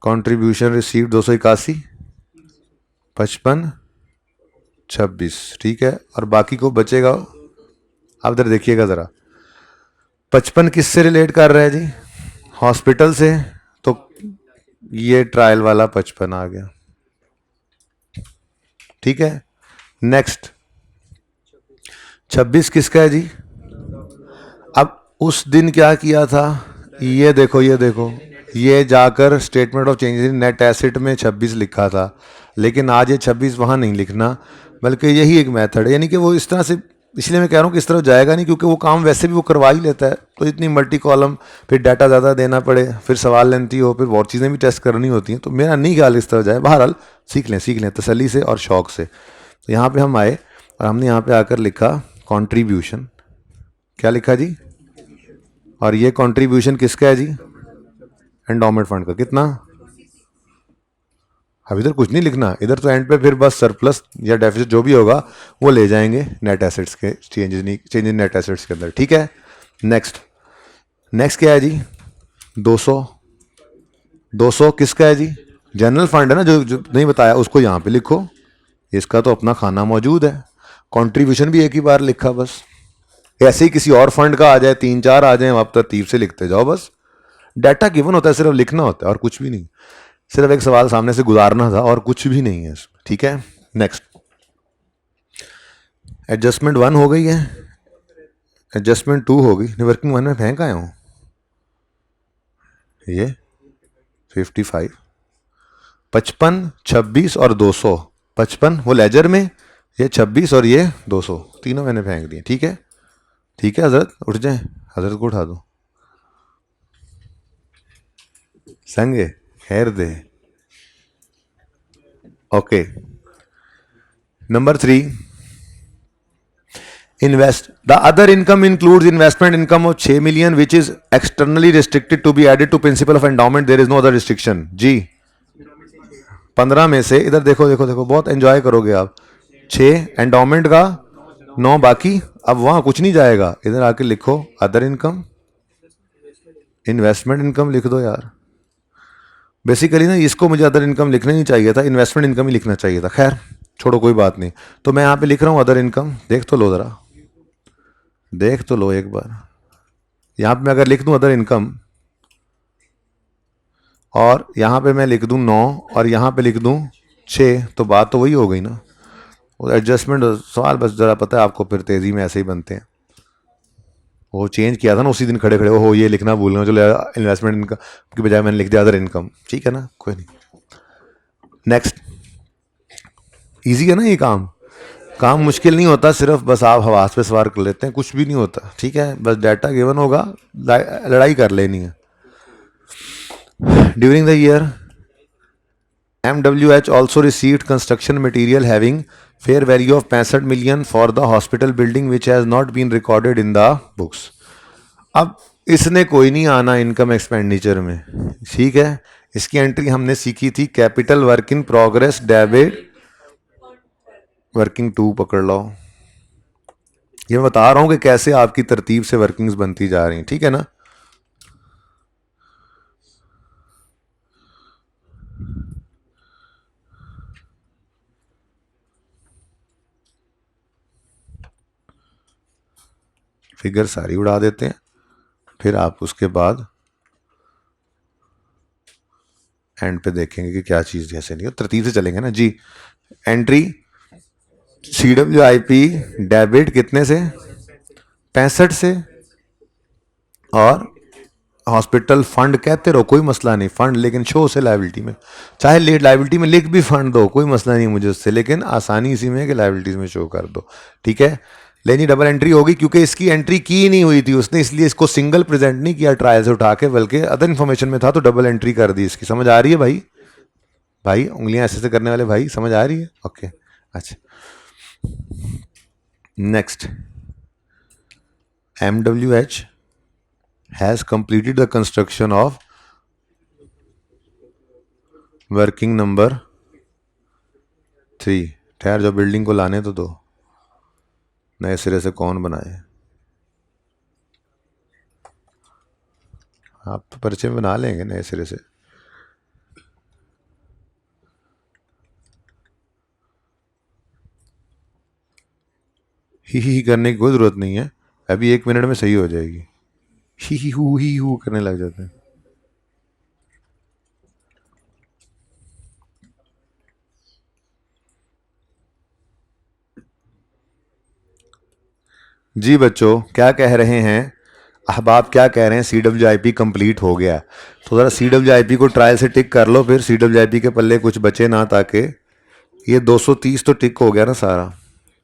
कंट्रीब्यूशन रिसीव्ड 281, 55-26। ठीक है, और बाकी को बचेगा, आप इधर देखिएगा ज़रा, 55 किससे रिलेट कर रहा है जी, हॉस्पिटल से, तो ये ट्रायल वाला 55 आ गया। ठीक है, नेक्स्ट 26 किसका है जी। अब उस दिन क्या किया था, ये देखो ये देखो, ये जाकर statement of changes in net asset में 26 लिखा था, लेकिन आज ये 26 वहाँ नहीं लिखना, बल्कि यही एक मेथड है। यानी कि वो इस तरह से, इसलिए मैं कह रहा हूँ कि इस तरह जाएगा नहीं, क्योंकि वो काम वैसे भी वो करवा ही लेता है। तो इतनी मल्टी कॉलम, फिर डाटा ज़्यादा देना पड़े, फिर सवाल लेंथी हो, फिर और चीज़ें भी टेस्ट करनी होती हैं। तो मेरा नहीं ख्याल इस तरह जाए। बहरहाल सीख लें तसल्ली से और शौक से। तो यहाँ पे हम आए और हमने यहाँ पे आकर लिखा कंट्रीब्यूशन, क्या लिखा जी, और ये कंट्रीब्यूशन किसका है जी, एंडोमेंट फंड का। कितना, अब इधर कुछ नहीं लिखना, इधर तो एंड पे फिर बस सरप्लस या डेफिसिट जो भी होगा वो ले जाएंगे नेट एसेट्स के चेंज इन नेट एसेट्स के अंदर। ठीक है, नेक्स्ट क्या है जी, 200 किसका है जी, जनरल फंड है ना, जो नहीं बताया उसको यहाँ पे लिखो, इसका तो अपना खाना मौजूद है। कंट्रीब्यूशन भी एक ही बार लिखा, बस ऐसे ही किसी और फंड का आ जाए, 3-4 आ जाए, आप तरतीब से लिखते जाओ। बस डाटा गिवन होता है, सिर्फ लिखना होता है और कुछ भी नहीं, सिर्फ एक सवाल सामने से गुजारना था और कुछ भी नहीं है इसमें। ठीक है, नेक्स्ट एडजस्टमेंट 1 हो गई है, एडजस्टमेंट 2 हो गई। वर्किंग 1 में फेंक आया हूँ, ये 55, 55-26 और 200। 55 वो लेजर में, ये 26 और ये 200, तीनों मैंने फेंक दिए। ठीक है, ठीक है हजरत, उठ जाए, हजरत को उठा दो, संगे खैर दे। Okay, number 3, invest the other income includes investment income of 6 million which is externally restricted to be added to principal of endowment, there is no other restriction. जी 15 में से इधर देखो देखो देखो, बहुत एंजॉय करोगे आप। 6 एंडोमेंट का, 9 बाकी। अब वहाँ कुछ नहीं जाएगा, इधर आके लिखो अदर इनकम, इन्वेस्टमेंट इनकम लिख दो यार। बेसिकली ना इसको मुझे अदर इनकम लिखना नहीं चाहिए था, इन्वेस्टमेंट इनकम ही लिखना चाहिए था। खैर छोड़ो, कोई बात नहीं। तो मैं यहाँ पे लिख रहा हूँ अदर इनकम। देख तो लो ज़रा, देख तो लो एक बार। यहाँ पे मैं अगर लिख दूँ अदर इनकम, और यहाँ पे मैं लिख दूँ 9, और यहाँ पे लिख दूँ 6, तो बात तो वही हो गई ना। वो एडजस्टमेंट सवाल बस ज़रा पता है आपको, फिर तेज़ी में ऐसे ही बनते हैं। वो चेंज किया था ना उसी दिन खड़े खड़े, हो ये लिखना भूल गया, चलो इन्वेस्टमेंट इनकम की बजाय मैंने लिख दिया अदर इनकम। ठीक है ना, कोई नहीं। नेक्स्ट। इजी है ना ये काम, काम मुश्किल नहीं होता, सिर्फ बस आप हवास पे सवार कर लेते हैं, कुछ भी नहीं होता। ठीक है, बस डाटा गिवन होगा, लड़ाई कर लेनी है। During the year MWH also received construction material having fair value of 65 million for the hospital building which has not been recorded in the books. अब इसने कोई नहीं आना इनकम एक्सपेंडिचर में। ठीक है, इसकी एंट्री हमने सीखी थी capital work in progress debit working 2 पकड़ लो। ये मैं बता रहा हूं कि कैसे आपकी तरतीब से वर्किंग्स बनती जा रही हैं। ठीक है ना, फिगर सारी उड़ा देते हैं, फिर आप उसके बाद एंड पे देखेंगे कि क्या चीज़ जैसे नहीं हो, तरतीब से चलेंगे ना जी। एंट्री CWIP डेबिट कितने से, 65 से, और हॉस्पिटल फंड कहते रहो कोई मसला नहीं, फंड लेकिन शो से लाइबिलिटी में, चाहे लेट लाइबिलिटी में लिख भी फंड दो, कोई मसला नहीं मुझे उससे, लेकिन आसानी इसी में है कि लाइबिलिटीज में शो कर दो। ठीक है, लेनी डबल एंट्री होगी क्योंकि इसकी एंट्री की नहीं हुई थी उसने, इसलिए इसको सिंगल प्रेजेंट नहीं किया ट्रायल से उठा के, बल्कि अदर इन्फॉर्मेशन में था तो डबल एंट्री कर दी इसकी। समझ आ रही है भाई? भाई उंगलियां ऐसे से करने वाले भाई, समझ आ रही है? ओके अच्छा। Next, MWH has completed the construction of working number 3। ठहर जो बिल्डिंग को लाने तो दो, नए सिरे से कौन बनाए। आप तो परिचय बना लेंगे नए सिरे से। ही करने की कोई ज़रूरत नहीं है, अभी 1 मिनट में सही हो जाएगी। ही हू करने लग जाते हैं। जी बच्चों क्या कह रहे हैं अहबाब, क्या कह रहे हैं? CWIP कंप्लीट हो गया, तो ज़रा CWIP को ट्रायल से टिक कर लो, फिर CWIP के पल्ले कुछ बचे ना, ताकि ये 230 तो टिक हो गया ना सारा,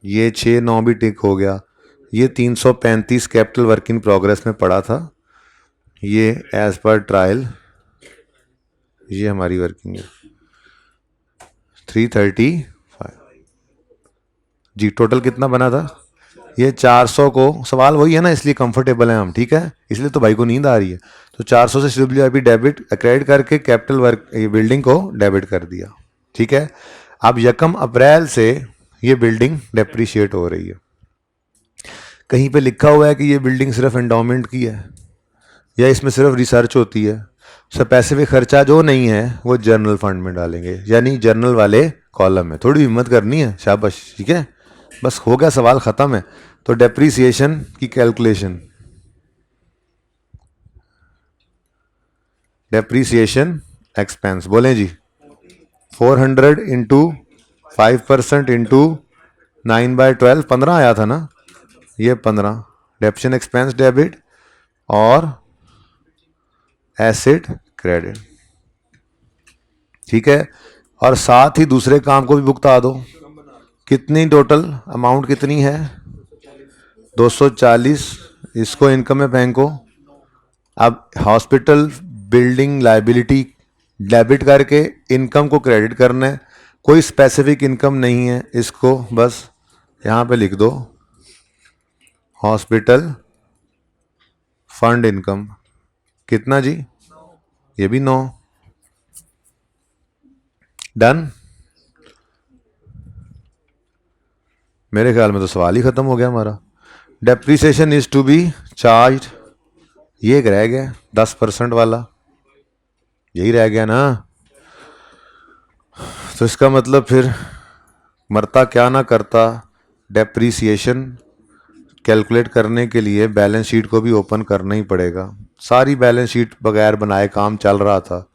ये 6-9 भी टिक हो गया, ये 335 कैपिटल वर्क इन प्रोग्रेस में पड़ा था, ये एज पर ट्रायल, ये हमारी वर्किंग है 335 जी। टोटल कितना बना था? ये 400 को, सवाल वही है ना, इसलिए कंफर्टेबल है हम। ठीक है, इसलिए तो भाई को नींद आ रही है। तो 400 से CWIP डेबिट क्रेडिट करके कैपिटल वर्क ये बिल्डिंग को डेबिट कर दिया। ठीक है, अब 1 अप्रैल से ये बिल्डिंग डेप्रीशिएट हो रही है। कहीं पे लिखा हुआ है कि ये बिल्डिंग सिर्फ एंडोमेंट की है या इसमें सिर्फ रिसर्च होती है? स्पेसिफिक खर्चा जो नहीं है वो जर्नल फंड में डालेंगे, यानी जर्नल वाले कॉलम में। थोड़ी हिम्मत करनी है, शाबाश। ठीक है, बस हो गया, सवाल ख़त्म है। तो डेप्रीसिएशन की कैलकुलेशन, डेप्रीसिएशन एक्सपेंस बोलें जी, 400 इंटू 5% इंटू 9/12, 15 आया था ना, ये 15 डेप्शन एक्सपेंस डेबिट और एसिड क्रेडिट। ठीक है, और साथ ही दूसरे काम को भी भुगता दो। कितनी टोटल अमाउंट कितनी है? 240, इसको इनकम में फेंको। अब हॉस्पिटल बिल्डिंग लाइबिलिटी डेबिट करके इनकम को क्रेडिट करना है, कोई स्पेसिफिक इनकम नहीं है, इसको बस यहाँ पे लिख दो हॉस्पिटल फंड इनकम। कितना जी? ये भी 9। डन। मेरे ख्याल में तो सवाल ही खत्म हो गया हमारा। Depreciation is to be charge, ये एक रह गया 10% वाला, यही रह गया ना। तो इसका मतलब फिर मरता क्या ना करता, डेप्रीसिएशन कैलकुलेट करने के लिए बैलेंस शीट को भी ओपन करना ही पड़ेगा। सारी बैलेंस शीट बगैर बनाए काम चल रहा था,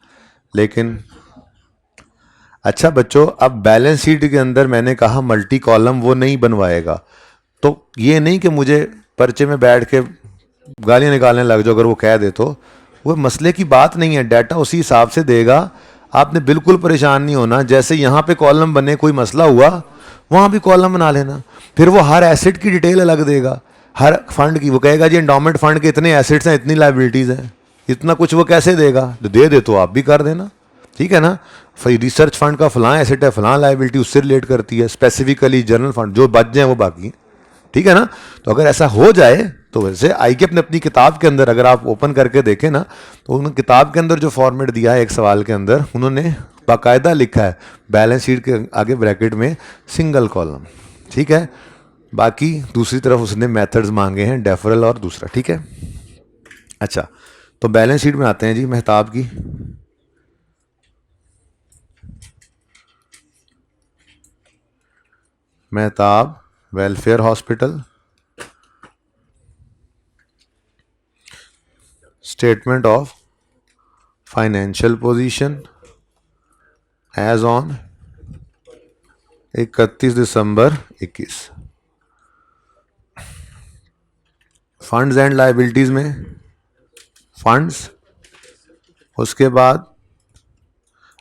लेकिन अच्छा बच्चों, अब बैलेंस शीट के अंदर मैंने कहा मल्टी कॉलम वो नहीं बनवाएगा, तो ये नहीं कि मुझे पर्चे में बैठ के गालियाँ निकालने लग जाओ अगर वो कह दे, तो वो मसले की बात नहीं है, डाटा उसी हिसाब से देगा। आपने बिल्कुल परेशान नहीं होना, जैसे यहाँ पे कॉलम बने कोई मसला हुआ वहाँ भी कॉलम बना लेना। फिर वो हर एसेट की डिटेल अलग देगा, हर फंड की। वो कहेगा जी एंडोमेंट फंड के इतने एसेट्स हैं, इतनी लाइबिलिटीज़ हैं, इतना कुछ वो कैसे देगा, तो दे दे तो आप भी कर देना, ठीक है ना। रिसर्च फंड का फलां एसेट है, फलां लाइबिलिटी उससे रिलेट करती है, स्पेसिफिकली जनरल फंड जो बच जाए वो बाकी, ठीक है ना। तो अगर ऐसा हो जाए तो वैसे आईकेप ने अपनी किताब के अंदर अगर आप ओपन करके देखें ना, तो उन्होंने किताब के अंदर जो फॉर्मेट दिया है एक सवाल के अंदर, उन्होंने बाकायदा लिखा है बैलेंस शीट के आगे ब्रैकेट में सिंगल कॉलम, ठीक है। बाकी दूसरी तरफ उसने मेथड्स मांगे हैं, डेफरल और दूसरा, ठीक है। अच्छा, तो बैलेंस शीट में आते हैं जी मेहताब की। Mehtab welfare hospital, statement of financial position as on 31 December 21। Funds and liabilities में फंड्स, उसके बाद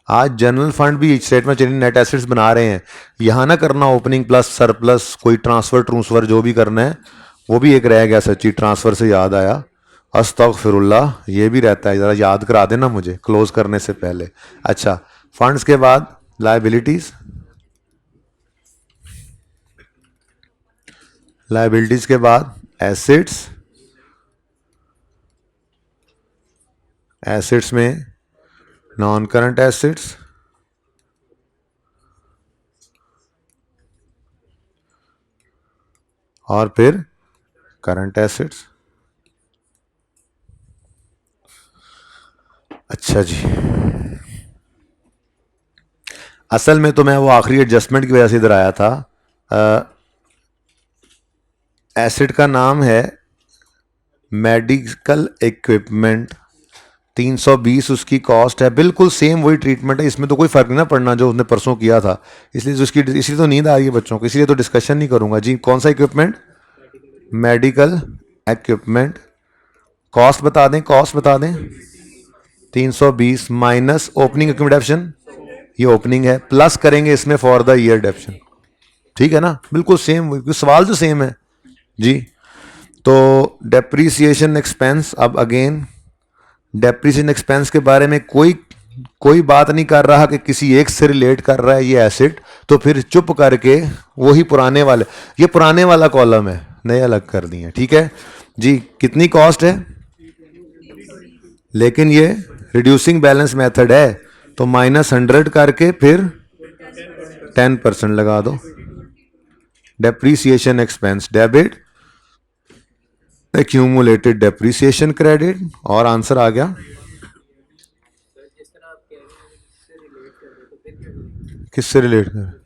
आज जनरल फंड भी स्टेटमेंट नेट एसेट्स बना रहे हैं, यहाँ ना करना ओपनिंग प्लस सरप्लस, कोई ट्रांसफर ट्रूंसफर जो भी करना है वो भी एक रह गया। सच्ची ट्रांसफर से याद आया, अस्तगफिरुल्लाह, ये भी रहता है, ज़रा याद करा देना मुझे क्लोज करने से पहले। अच्छा, फंड्स के बाद लाइबिलिटीज, लाइबिलिटीज के बाद एसेट्स, एसेट्स में नॉन करंट एसेट्स, और फिर करंट एसेट्स। अच्छा जी, असल में तो मैं वो आखिरी एडजस्टमेंट की वजह से इधर आया था। एसेट का नाम है मेडिकल इक्विपमेंट, 320 उसकी कॉस्ट है, बिल्कुल सेम वही ट्रीटमेंट है, इसमें तो कोई फ़र्क नहीं ना पड़ना जो उसने परसों किया था। इसलिए तो नींद आ रही है बच्चों को, इसलिए तो डिस्कशन नहीं करूंगा जी। कौन सा इक्विपमेंट? Medical equipment. कॉस्ट बता दें, कॉस्ट बता दें। 320 माइनस ओपनिंग इक्विपमेंट डेप्शन, ये ओपनिंग है, प्लस करेंगे इसमें फॉर द ईयर डेप्शन, ठीक है ना, बिल्कुल सेम, सवाल तो सेम है जी। तो डेप्रीसिएशन एक्सपेंस, अब अगेन डेप्रीसिएशन एक्सपेंस के बारे में कोई बात नहीं कर रहा कि किसी एक से रिलेट कर रहा है ये एसेट, तो फिर चुप करके वही पुराने वाले, ये पुराने वाला कॉलम है, नए अलग कर दिए, ठीक है जी। कितनी कॉस्ट है, लेकिन ये रिड्यूसिंग बैलेंस मेथड है, तो -100 करके फिर 10% लगा दो। Depreciation expense debit, accumulated depreciation credit, और आंसर आ गया। किससे रिलेट कर?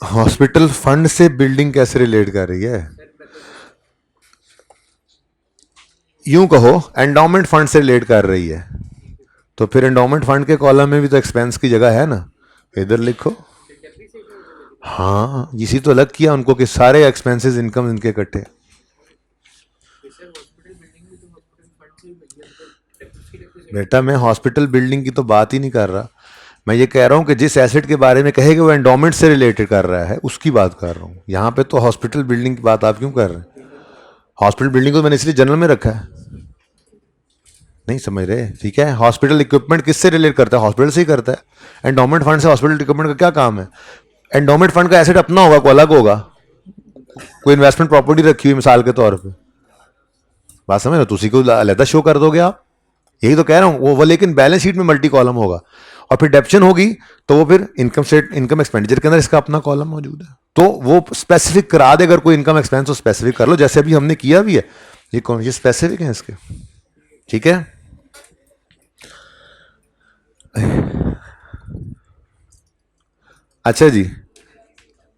हॉस्पिटल फंड से बिल्डिंग कैसे रिलेट कर रही है? यूं कहो एंडोमेंट फंड से रिलेट कर रही है, तो फिर एंडोमेंट फंड के कॉलम में भी तो एक्सपेंस की जगह है ना, इधर लिखो। हाँ, इसी तो अलग किया उनको कि सारे एक्सपेंसेस इनकम इनके इकट्ठे। बेटा मैं हॉस्पिटल बिल्डिंग की तो बात ही नहीं कर रहा, मैं ये कह रहा हूँ कि जिस एसेट के बारे में कहेगा वो एंडोमेंट से रिलेटेड कर रहा है उसकी बात कर रहा हूँ। यहाँ पे तो हॉस्पिटल बिल्डिंग की बात आप क्यों कर रहे हैं? हॉस्पिटल बिल्डिंग को मैंने इसलिए जनरल में रखा है, नहीं समझ रहे, ठीक है। हॉस्पिटल इक्विपमेंट किससे रिलेट करता है? हॉस्पिटल से ही करता है। एंडोमेंट फंड से हॉस्पिटल इक्विपमेंट का क्या काम है? एंडोमेंट फंड का एसेट अपना होगा, को अलग होगा, कोई इन्वेस्टमेंट प्रॉपर्टी रखी हुई मिसाल के तौर पे, बात समझ रहे हो, तो उसी को अलहदा शो कर दोगे आप, यही तो कह रहा हूँ वो लेकिन बैलेंस शीट में मल्टी कॉलम होगा, और फिर डेप्शन होगी तो वो फिर इनकम एक्सपेंडिचर के अंदर इसका अपना कॉलम मौजूद है, तो वो स्पेसिफिक करा दे। अगर कोई इनकम एक्सपेंस तो स्पेसिफिक कर लो, जैसे अभी हमने किया भी है। ये स्पेसिफिक है इसके, ठीक है। अच्छा जी,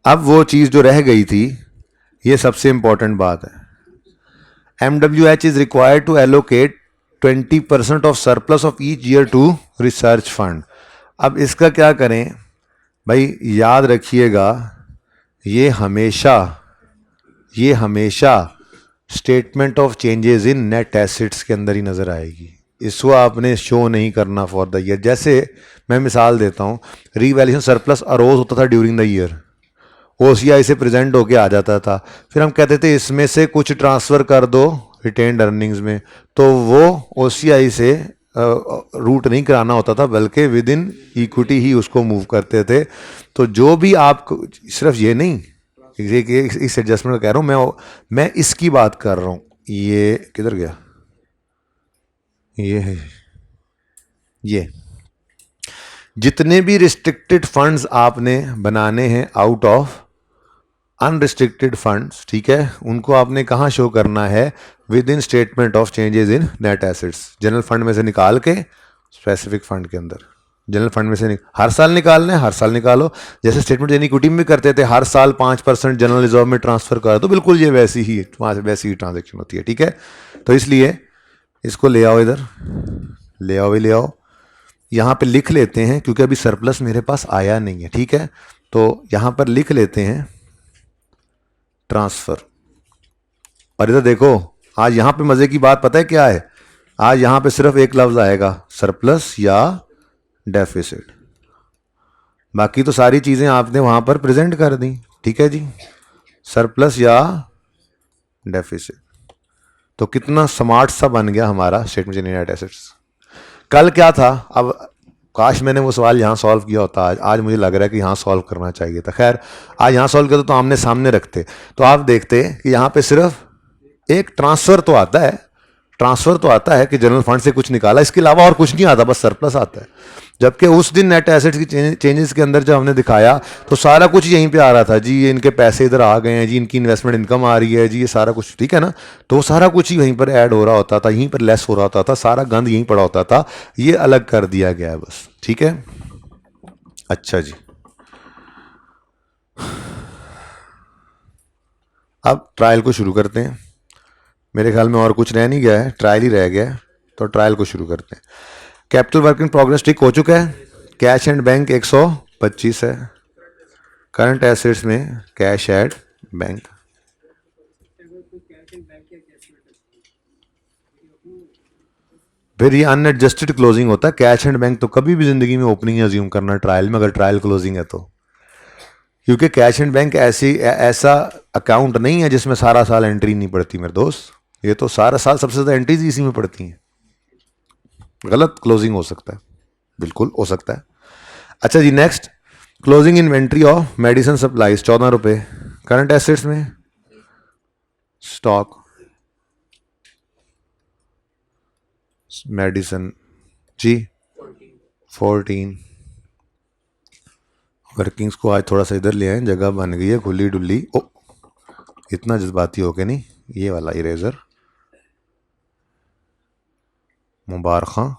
अब वो चीज जो रह गई थी, ये सबसे इंपॉर्टेंट बात है। MWH is required to allocate 20% of surplus of each year to research fund। अब इसका क्या करें भाई, याद रखिएगा, ये हमेशा statement of changes in net assets के अंदर ही नजर आएगी। इसको आपने शो नहीं करना फॉर द ईयर। जैसे मैं मिसाल देता हूँ, रीवैल्यूएशन सरप्लस अरोज होता था ड्यूरिंग द ईयर, OCI से प्रेजेंट होके आ जाता था, फिर हम कहते थे इसमें से कुछ ट्रांसफ़र कर दो रिटेन्ड अर्निंग्स में, तो वो OCI से रूट नहीं कराना होता था, बल्कि विद इन इक्विटी ही उसको मूव करते थे। तो जो भी आप, सिर्फ ये नहीं, इस एडजस्टमेंट का कह रहा हूँ मैं इसकी बात कर रहा हूँ। ये किधर गया, ये है, ये जितने भी रिस्ट्रिक्टेड फंड्स आपने बनाने हैं आउट ऑफ अनरिस्ट्रिक्टेड फंड्स, ठीक है, उनको आपने कहाँ शो करना है, with in statement of changes in net assets. General fund में से निकाल के स्पेसिफिक फंड के अंदर, जनरल फंड में से हर साल निकालना है, हर साल निकालो। जैसे स्टेटमेंट यानी इक्विटी में करते थे, हर साल 5% जनरल रिजर्व में ट्रांसफर करा, तो बिल्कुल ये वैसी ही ट्रांजेक्शन होती है, ठीक है। तो इसलिए इसको ले आओ, इधर ले आओ, ले आओ, यहाँ पे लिख लेते हैं, क्योंकि अभी सरप्लस मेरे पास आया नहीं है, ठीक है। तो यहाँ पर लिख लेते हैं ट्रांसफर। और इधर देखो, आज यहाँ पे मजे की बात पता है क्या है, आज यहाँ पे सिर्फ एक लफ्ज आएगा, सरप्लस या डेफिसिट। बाकी तो सारी चीजें आपने वहां पर प्रेजेंट कर दी, ठीक है जी, सरप्लस या डेफिसिट। तो कितना स्मार्ट सा बन गया हमारा स्टेटमेंट ऑफ नेट एसेट्स। कल क्या था, अब काश मैंने वो सवाल यहाँ सॉल्व किया होता, आज मुझे लग रहा है कि यहाँ सॉल्व करना चाहिए था। खैर, आज यहाँ सॉल्व किया तो आमने सामने रखते, तो आप देखते कि यहाँ पे सिर्फ एक ट्रांसफर तो आता है, कि जनरल फंड से कुछ निकाला, इसके अलावा और कुछ नहीं आता, बस सरप्लस आता है। जबकि उस दिन नेट एसेट्स की चेंजेस के अंदर जब हमने दिखाया तो सारा कुछ यहीं पे आ रहा था जी, ये इनके पैसे इधर आ गए हैं जी, इनकी इन्वेस्टमेंट इनकम आ रही है जी, ये सारा कुछ, ठीक है ना। तो सारा कुछ ही वहीं पर ऐड हो रहा होता था, यहीं पर लेस हो रहा होता था, सारा गंद यहीं पड़ा होता था, ये अलग कर दिया गया है बस, ठीक है। अच्छा जी, अब ट्रायल को शुरू करते हैं। मेरे ख्याल में और कुछ रह नहीं गया है, ट्रायल ही रह गया है, तो ट्रायल को शुरू करते हैं। कैपिटल वर्क इन प्रोग्रेस टिक हो चुका है, कैश एंड बैंक 125 है, करंट एसेट्स में कैश एट बैंक, फिर ये अनएडजस्टेड क्लोजिंग होता है। कैश एंड बैंक तो कभी भी जिंदगी में ओपनिंग अज्यूम करना ट्रायल में, अगर ट्रायल क्लोजिंग है तो, क्योंकि कैश एंड बैंक ऐसा अकाउंट नहीं है जिसमें सारा साल एंट्री नहीं पड़ती मेरे दोस्त, ये तो सारा साल सबसे ज़्यादा एंट्रीज इसी में पड़ती हैं। गलत क्लोजिंग हो सकता है, बिल्कुल हो सकता है। अच्छा जी, next, closing inventory of medicine supplies 14 रुपये, करंट एसेट्स में स्टॉक मेडिसिन जी 14। वर्किंग्स को आज थोड़ा सा इधर ले आए, जगह बन गई है खुली डुल्ली। ओ, इतना जज्बाती हो के नहीं, ये वाला इरेजर मुबारक।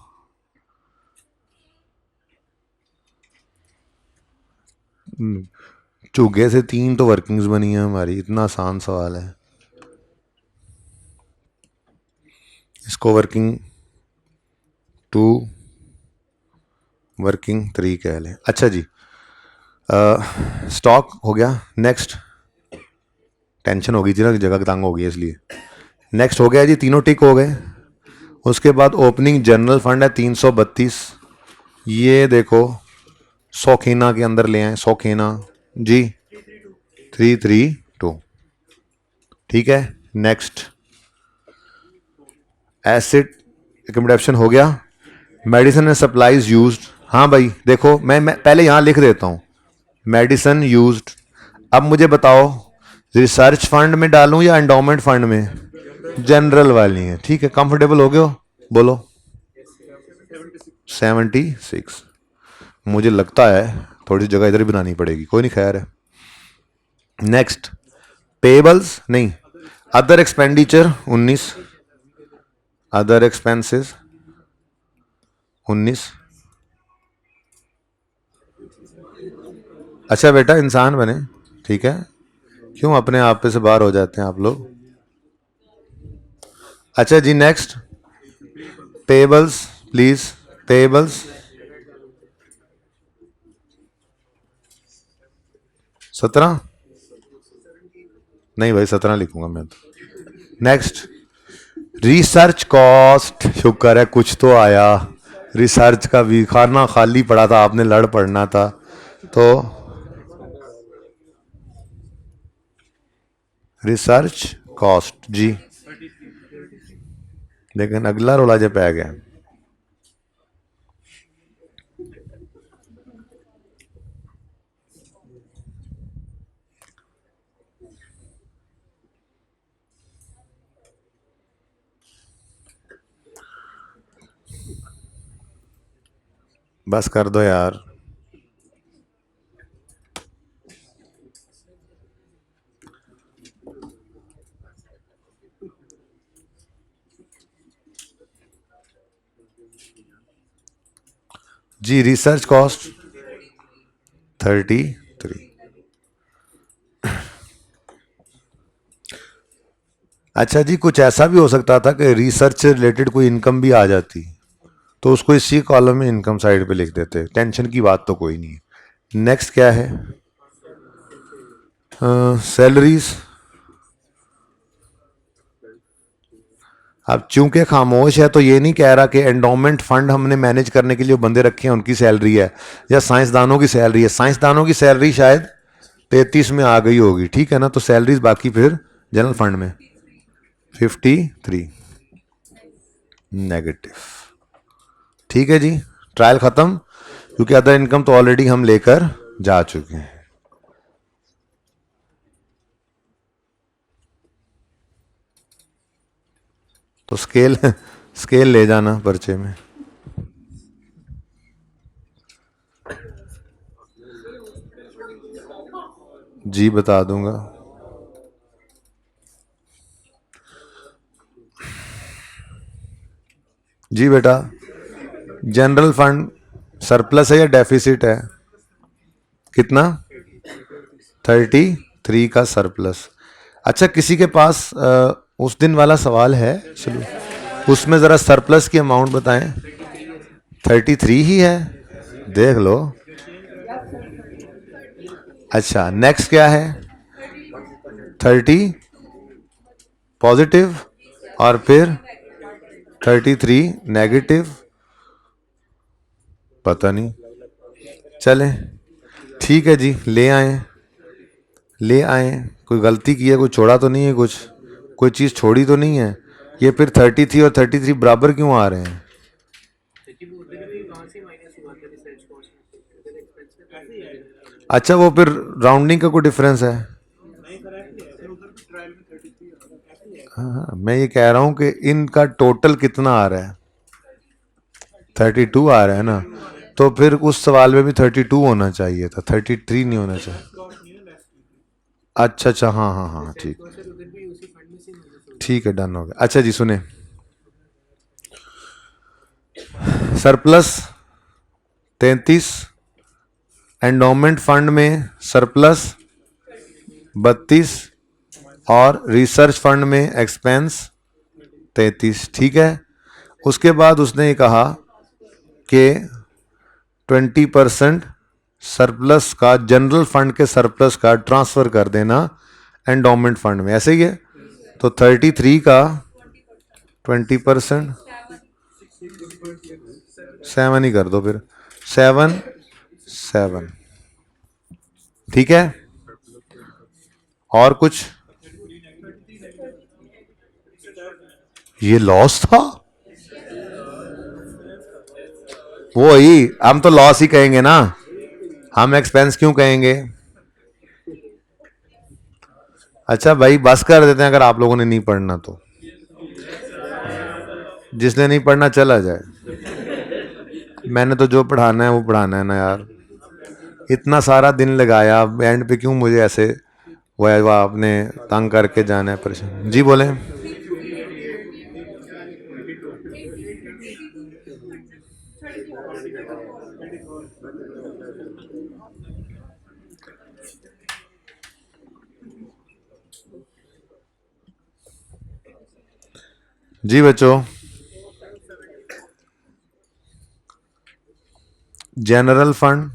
चुगे से 3 तो वर्किंग्स बनी है हमारी, इतना आसान सवाल है। इसको वर्किंग 2 वर्किंग 3 कह लें। अच्छा जी, स्टॉक हो गया। नेक्स्ट, टेंशन हो गई थी ना, जगह तंग हो गई इसलिए। नेक्स्ट हो गया जी, तीनों टिक हो गए। उसके बाद ओपनिंग जनरल फंड है 332, ये देखो सौखेना के अंदर ले आए, सौखेना जी 332, ठीक है। नेक्स्ट, एसिड एकोमोडेशन हो गया। मेडिसिन एंड सप्लाईज यूज्ड, हाँ भाई देखो, मैं पहले यहाँ लिख देता हूँ मेडिसिन यूज्ड। अब मुझे बताओ रिसर्च फंड में डालूं या एंडोमेंट फंड में, जनरल वाली है, ठीक है। कंफर्टेबल हो गए हो, बोलो 76। मुझे लगता है थोड़ी जगह इधर ही बनानी पड़ेगी, कोई नहीं, खैर है। नेक्स्ट, पेबल्स नहीं, अदर एक्सपेंडिचर 19, अदर एक्सपेंसेस 19। अच्छा बेटा इंसान बने, ठीक है, क्यों अपने आप पे से बाहर हो जाते हैं आप लोग। अच्छा जी नेक्स्ट, पेबल्स प्लीज, पेबल्स 17, नहीं भाई 17 लिखूंगा मैं तो। नेक्स्ट, रिसर्च कॉस्ट, शुक्र है कुछ तो आया, रिसर्च का भी खाना खाली पड़ा था, आपने लड़ पड़ना था। तो रिसर्च कॉस्ट जी, लेकिन अगला रोला जो पै गया। बस कर दो यार। जी रिसर्च कॉस्ट 33। अच्छा जी, कुछ ऐसा भी हो सकता था कि रिसर्च से रिलेटेड कोई इनकम भी आ जाती, तो उसको इसी कॉलम में इनकम साइड पे लिख देते, टेंशन की बात तो कोई नहीं है। नेक्स्ट क्या है, सैलरीज। अब चूंकि खामोश है तो ये नहीं कह रहा कि एंडोमेंट फंड हमने मैनेज करने के लिए बंदे रखे हैं उनकी सैलरी है, या साइंसदानों की सैलरी है। साइंसदानों की सैलरी शायद 33 में आ गई होगी, ठीक है ना, तो सैलरीज बाकी फिर जनरल फंड में 53 नेगेटिव। ठीक है जी, ट्रायल खत्म, क्योंकि अदर इनकम तो ऑलरेडी हम लेकर जा चुके हैं। तो स्केल स्केल ले जाना पर्चे में। जी बता दूंगा। जी बेटा, जनरल फंड सरप्लस है या डेफिसिट है? कितना? 33 का सरप्लस। अच्छा किसी के पास उस दिन वाला सवाल है, चलो उसमें ज़रा सरप्लस की अमाउंट बताएं। 33 ही है, देख लो। अच्छा नेक्स्ट क्या है? 30 पॉजिटिव और फिर 33 नेगेटिव, पता नहीं, चलें ठीक है जी, ले आए ले आए। कोई गलती की है, कोई छोड़ा तो नहीं है, कुछ कोई चीज़ छोड़ी तो नहीं है। ये फिर 33 और 33 बराबर क्यों आ रहे हैं? अच्छा वो फिर राउंडिंग का कोई डिफरेंस है? हाँ मैं ये कह रहा हूँ कि इनका टोटल कितना आ रहा है? 32 आ रहा है ना, तो फिर उस सवाल में भी 32 होना चाहिए था, 33 नहीं होना चाहिए। अच्छा अच्छा, हाँ हाँ हाँ ठीक, ठीक है डन हो गया। अच्छा जी सुने, सरप्लस 33, एंडोमेंट फंड में सरप्लस 32 और रिसर्च फंड में एक्सपेंस 33, ठीक है। उसके बाद उसने ये कहा कि 20% सरप्लस का, जनरल फंड के सरप्लस का ट्रांसफर कर देना एंडोमेंट फंड में, ऐसे ही है। तो 33 का 20%, 7 ही कर दो फिर, 7 7, ठीक है। और कुछ? ये लॉस था, वो ही हम तो लॉस ही कहेंगे ना, हम एक्सपेंस क्यों कहेंगे? अच्छा भाई बस कर देते हैं, अगर आप लोगों ने नहीं पढ़ना तो, जिसने नहीं पढ़ना चला जाए। मैंने तो जो पढ़ाना है वो पढ़ाना है ना यार, इतना सारा दिन लगाया, एंड पे क्यों मुझे ऐसे वो आपने तंग करके जाना है, परेशान। जी बोले। जी बच्चों, जनरल फंड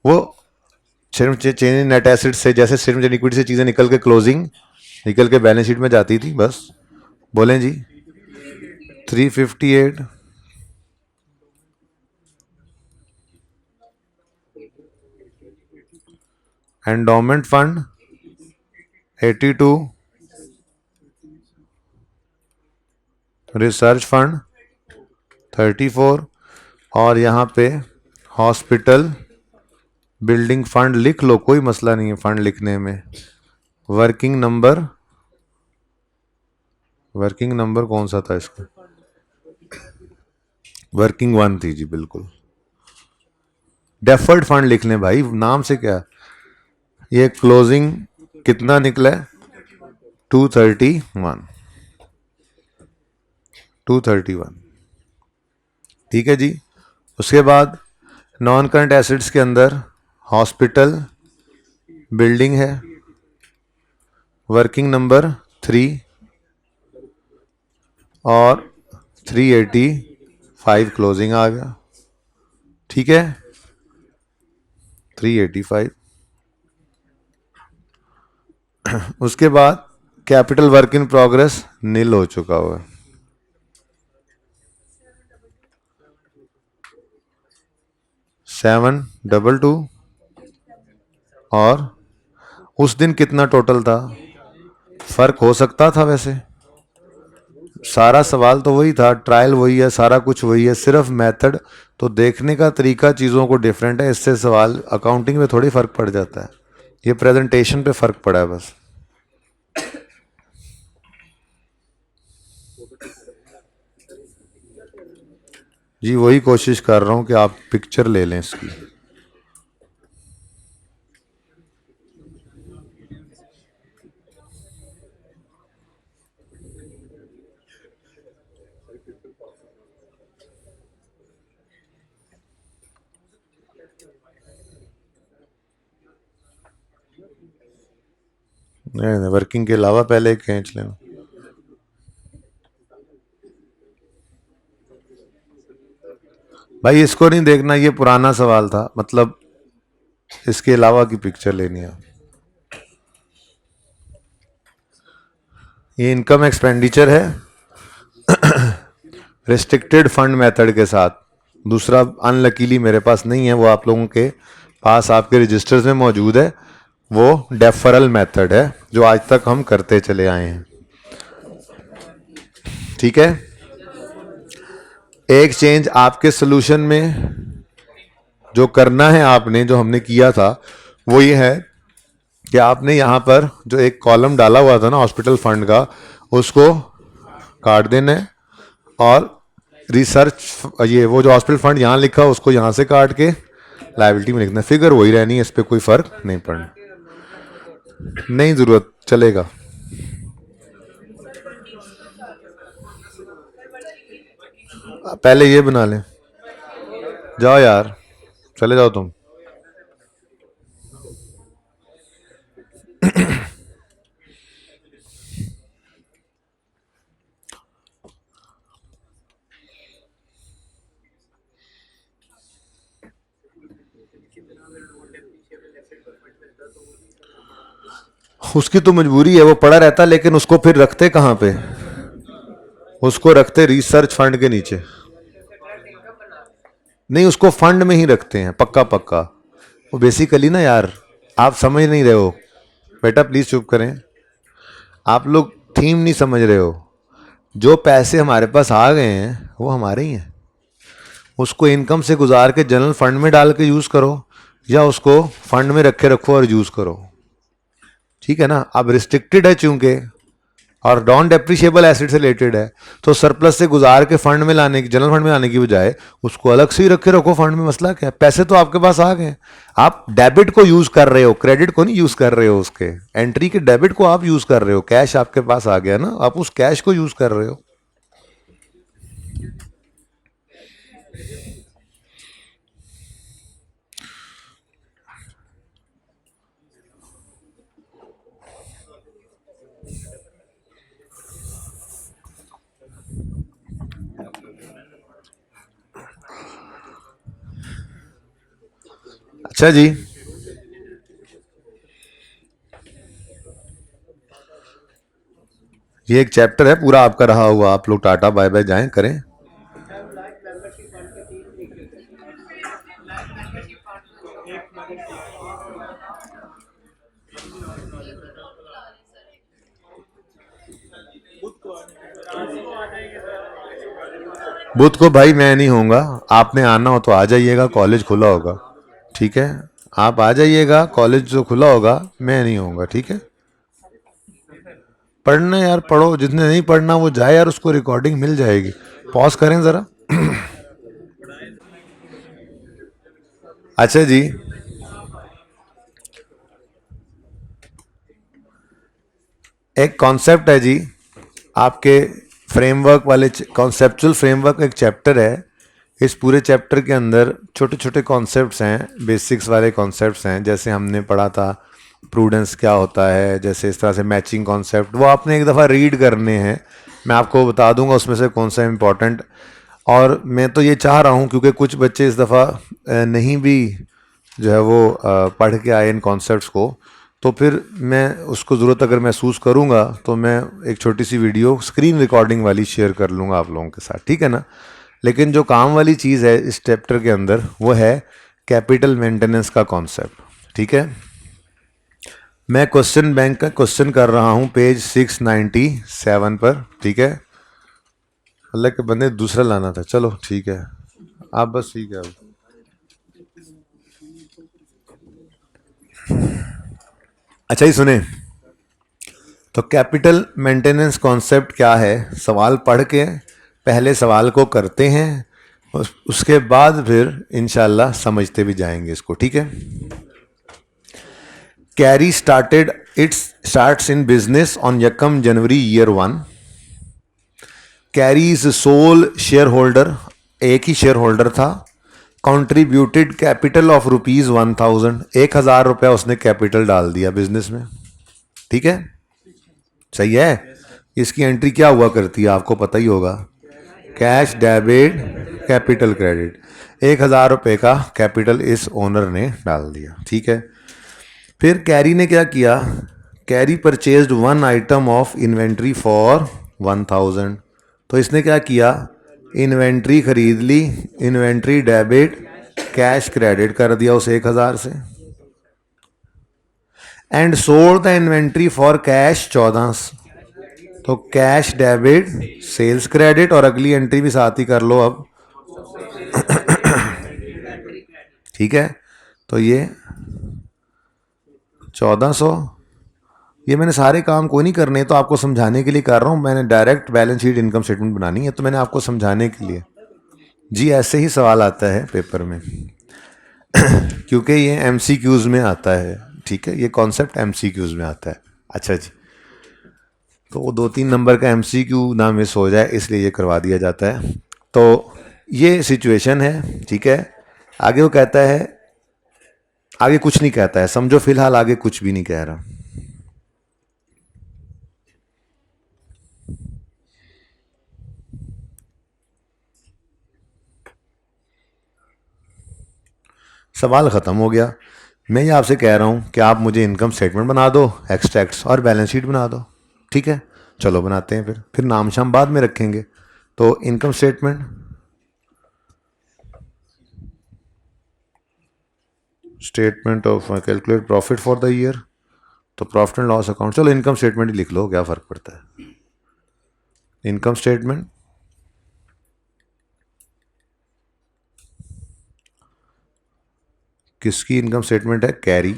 वो चेंज इन नेट एसिड से, जैसे सिर्फ इक्विटी से चीजें निकल के क्लोजिंग, निकल के बैलेंस शीट में जाती थी बस। बोलें जी। 358। Endowment fund 82। Research fund 34। और यहाँ पे हॉस्पिटल बिल्डिंग फंड लिख लो, कोई मसला नहीं है फंड लिखने में। वर्किंग नंबर, वर्किंग नंबर कौन सा था इसका? वर्किंग 1 थी जी, बिल्कुल। डेफर्ड फंड लिख लें भाई, नाम से क्या। ये क्लोजिंग कितना निकला है? 231। 231, ठीक है जी। उसके बाद नॉन करंट एसेट्स के अंदर हॉस्पिटल बिल्डिंग है, वर्किंग नंबर 3 और 385 क्लोजिंग आ गया, ठीक है। 385। उसके बाद कैपिटल वर्क इन प्रोग्रेस नील हो चुका हुआ है। 722। और उस दिन कितना टोटल था? फर्क हो सकता था वैसे, सारा सवाल तो वही था, ट्रायल वही है, सारा कुछ वही है, सिर्फ मेथड तो देखने का तरीका चीज़ों को डिफरेंट है। इससे सवाल अकाउंटिंग में थोड़ी फर्क पड़ जाता है, ये प्रेजेंटेशन पे फर्क पड़ा है बस। जी वही कोशिश कर रहा हूँ कि आप पिक्चर ले लें इसकी। नहीं, वर्किंग के अलावा पहले एक खींच लेना। भाई इसको नहीं देखना, ये पुराना सवाल था, मतलब इसके अलावा की पिक्चर लेनी है। ये इनकम एक्सपेंडिचर है रिस्ट्रिक्टेड फंड मेथड के साथ। दूसरा अनलकीली मेरे पास नहीं है, वो आप लोगों के पास आपके रजिस्टर्स में मौजूद है। वो डेफरल मेथड है जो आज तक हम करते चले आए हैं, ठीक है। एक चेंज आपके सोल्यूशन में जो करना है आपने, जो हमने किया था, वो ये है कि आपने यहाँ पर जो एक कॉलम डाला हुआ था ना हॉस्पिटल फंड का, उसको काट देना है। और रिसर्च, ये वो जो हॉस्पिटल फंड यहाँ लिखा उसको यहाँ से काट के लायबिलिटी में लिखना है। फिगर वही रहनी है, इस पर कोई फर्क नहीं पड़ना, नहीं जरूरत, चलेगा। पहले ये बना लें, जाओ यार, चले जाओ तुम। उसकी तो मजबूरी है, वो पड़ा रहता, लेकिन उसको फिर रखते कहाँ पे? उसको रखते रिसर्च फंड के नीचे। नहीं, उसको फंड में ही रखते हैं पक्का पक्का। वो बेसिकली ना यार, आप समझ नहीं रहे हो। बेटा प्लीज चुप करें, आप लोग थीम नहीं समझ रहे हो। जो पैसे हमारे पास आ गए हैं वो हमारे ही हैं, उसको इनकम से गुजार के जनरल फंड में डाल के यूज करो, या उसको फंड में रखे रखो और यूज करो, ठीक है ना। अब रिस्ट्रिक्टेड है चूंकि, और नॉन डेप्रिशिएबल एसेट से रिलेटेड है, तो सरप्लस से गुजार के फंड में लाने की, जनरल फंड में लाने की बजाय उसको अलग से ही रखे रखो फंड में। मसला क्या है? पैसे तो आपके पास आ गए, आप डेबिट को यूज कर रहे हो, क्रेडिट को नहीं यूज कर रहे हो। उसके एंट्री के डेबिट को आप यूज कर रहे हो, कैश आपके पास आ गया ना, आप उस कैश को यूज कर रहे हो। अच्छा जी, ये एक चैप्टर है पूरा आपका रहा हुआ, आप लोग टाटा बाय बाय जाएं करें। बुध को भाई मैं नहीं होऊंगा, आपने आना हो तो आ जाइएगा, कॉलेज खुला होगा। ठीक है, आप आ जाइएगा, कॉलेज जो खुला होगा, मैं नहीं होऊंगा। ठीक है, पढ़ना यार पढ़ो, जितने नहीं पढ़ना वो जाए यार, उसको रिकॉर्डिंग मिल जाएगी। पॉज करें ज़रा। अच्छा जी, एक कॉन्सेप्ट है जी आपके फ्रेमवर्क वाले, कॉन्सेप्चुअल फ्रेमवर्क एक चैप्टर है। इस पूरे चैप्टर के अंदर छोटे छोटे कॉन्सेप्ट्स हैं, बेसिक्स वाले कॉन्सेप्ट्स हैं। जैसे हमने पढ़ा था प्रूडेंस क्या होता है, जैसे इस तरह से मैचिंग कॉन्सेप्ट, वो आपने एक दफ़ा रीड करने हैं। मैं आपको बता दूंगा उसमें से कौन सा इम्पोर्टेंट। और मैं तो ये चाह रहा हूँ, क्योंकि कुछ बच्चे इस दफ़ा नहीं भी जो है वो पढ़ के आए इन कॉन्सेप्ट्स को, तो फिर मैं उसको ज़रूरत अगर महसूस करूँगा तो मैं एक छोटी सी वीडियो स्क्रीन रिकॉर्डिंग वाली शेयर कर लूँगा आप लोगों के साथ, ठीक है ना। लेकिन जो काम वाली चीज़ है इस चैप्टर के अंदर वो है कैपिटल मेंटेनेंस का कॉन्सेप्ट। ठीक है, मैं क्वेश्चन बैंक का क्वेश्चन कर रहा हूँ पेज 697 पर। ठीक है, अल्लाह के बंदे दूसरा लाना था, चलो ठीक है, आप बस ठीक है अब। अच्छा ही सुने, तो कैपिटल मेंटेनेंस कॉन्सेप्ट क्या है, सवाल पढ़ के पहले सवाल को करते हैं, उसके बाद फिर इंशाल्लाह समझते भी जाएंगे इसको। ठीक है, Carrie started its starts in business on यकम January year 1। Carrie is sole share holder, एक ही शेयर होल्डर था। कॉन्ट्रीब्यूटेड कैपिटल ऑफ ₹1000, 1000 रुपया उसने कैपिटल डाल दिया बिजनेस में। ठीक है, सही है। इसकी एंट्री क्या हुआ करती है आपको पता ही होगा, कैश डेबिट कैपिटल क्रेडिट। 1000 रुपये का कैपिटल इस ओनर ने डाल दिया। ठीक है, फिर कैरी ने क्या किया, carry purchased one item of inventory for 1000। तो इसने क्या किया, इन्वेंट्री खरीद ली, इन्वेंट्री डेबिट कैश क्रेडिट कर दिया उस 1000 से। And sold the inventory for cash 14। तो कैश डेबिट सेल्स क्रेडिट, और अगली एंट्री भी साथ ही कर लो अब। ठीक है, तो ये 1400, ये मैंने सारे काम कोई नहीं करने, तो आपको समझाने के लिए कर रहा हूँ। मैंने direct balance sheet income statement बनानी है, तो मैंने आपको समझाने के लिए जी, ऐसे ही सवाल आता है पेपर में क्योंकि ये एमसीक्यूज में आता है। ठीक है, ये कॉन्सेप्ट एमसीक्यूज में आता है। अच्छा जी, तो वो 2-3 नंबर का एमसीक्यू ना मिस हो जाए इसलिए ये करवा दिया जाता है। तो ये सिचुएशन है। ठीक है, आगे वो कहता है, आगे कुछ नहीं कहता है, समझो फिलहाल आगे कुछ भी नहीं कह रहा। सवाल ख़त्म हो गया। मैं ये आपसे कह रहा हूँ कि आप मुझे इनकम स्टेटमेंट बना दो, एक्सट्रैक्ट्स और बैलेंस शीट बना दो। ठीक है, चलो बनाते हैं। फिर नाम शाम बाद में रखेंगे। तो income statement, statement of calculate profit for the year, तो प्रॉफिट एंड लॉस अकाउंट, चलो इनकम स्टेटमेंट ही लिख लो, क्या फ़र्क पड़ता है। इनकम स्टेटमेंट, किसकी इनकम स्टेटमेंट है, carry,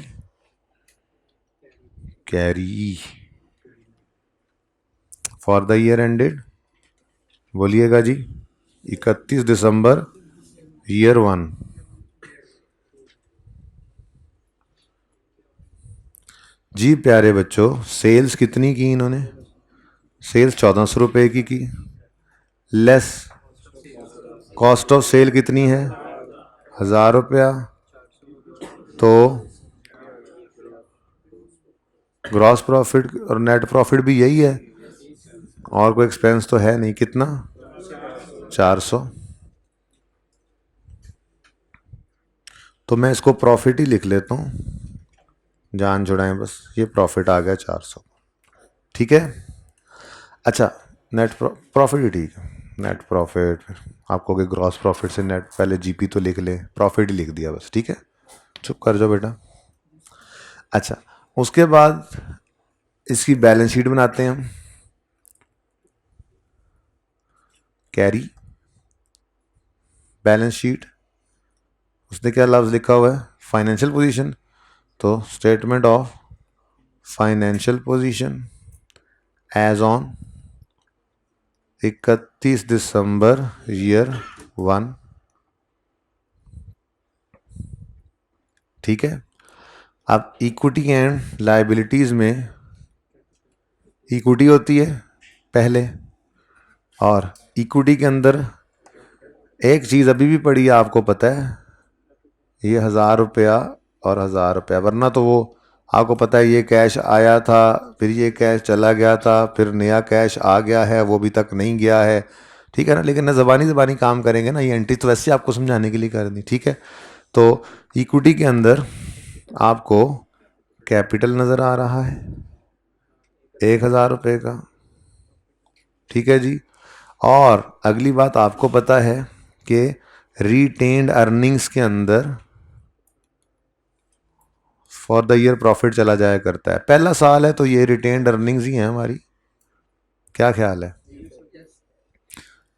carry for the year ended, बोलिएगा जी, 31 दिसंबर ईयर 1। जी प्यारे बच्चों, सेल्स कितनी की इन्होंने? सेल्स 1400 रुपये की। लेस कॉस्ट ऑफ सेल कितनी है? 1000 रुपया। तो ग्रॉस प्रॉफिट और नेट प्रॉफिट भी यही है, और कोई एक्सपेंस तो है नहीं। कितना? 400। तो मैं इसको प्रॉफिट ही लिख लेता हूँ, जान छुड़ाएं बस, ये प्रॉफिट आ गया 400। ठीक है। अच्छा, नेट प्रॉफिट ही ठीक है। नेट प्रॉफिट, आपको कि ग्रॉस प्रॉफिट से नेट, पहले जीपी तो लिख ले, प्रॉफिट ही लिख दिया बस। ठीक है, चुप कर जाओ बेटा। अच्छा, उसके बाद इसकी बैलेंस शीट बनाते हैं हम। कैरी बैलेंस शीट, उसने क्या लफ्ज़ लिखा हुआ है? Financial position. तो statement of financial position as on 31 December year 1। ठीक है। अब इक्विटी एंड लाइबिलिटीज़ में इक्विटी होती है पहले, और इक्विटी के अंदर एक चीज़ अभी भी पड़ी है, आपको पता है, ये 1000 रुपया और 1000 रुपया। वरना तो वो आपको पता है, ये कैश आया था, फिर ये कैश चला गया था, फिर नया कैश आ गया है, वो भी तक नहीं गया है। ठीक है ना, लेकिन ना ज़बानी ज़बानी काम करेंगे ना, ये एंट्री तो वैसे आपको समझाने के लिए कर दी। ठीक है, तो इक्विटी के अंदर आपको कैपिटल नज़र आ रहा है 1000 रुपये का। ठीक है जी। और अगली बात आपको पता है कि रिटेन्ड अर्निंग्स के अंदर फॉर द ईयर प्रॉफिट चला जाया करता है। पहला साल है तो ये रिटेन्ड अर्निंग्स ही है हमारी। क्या ख्याल है?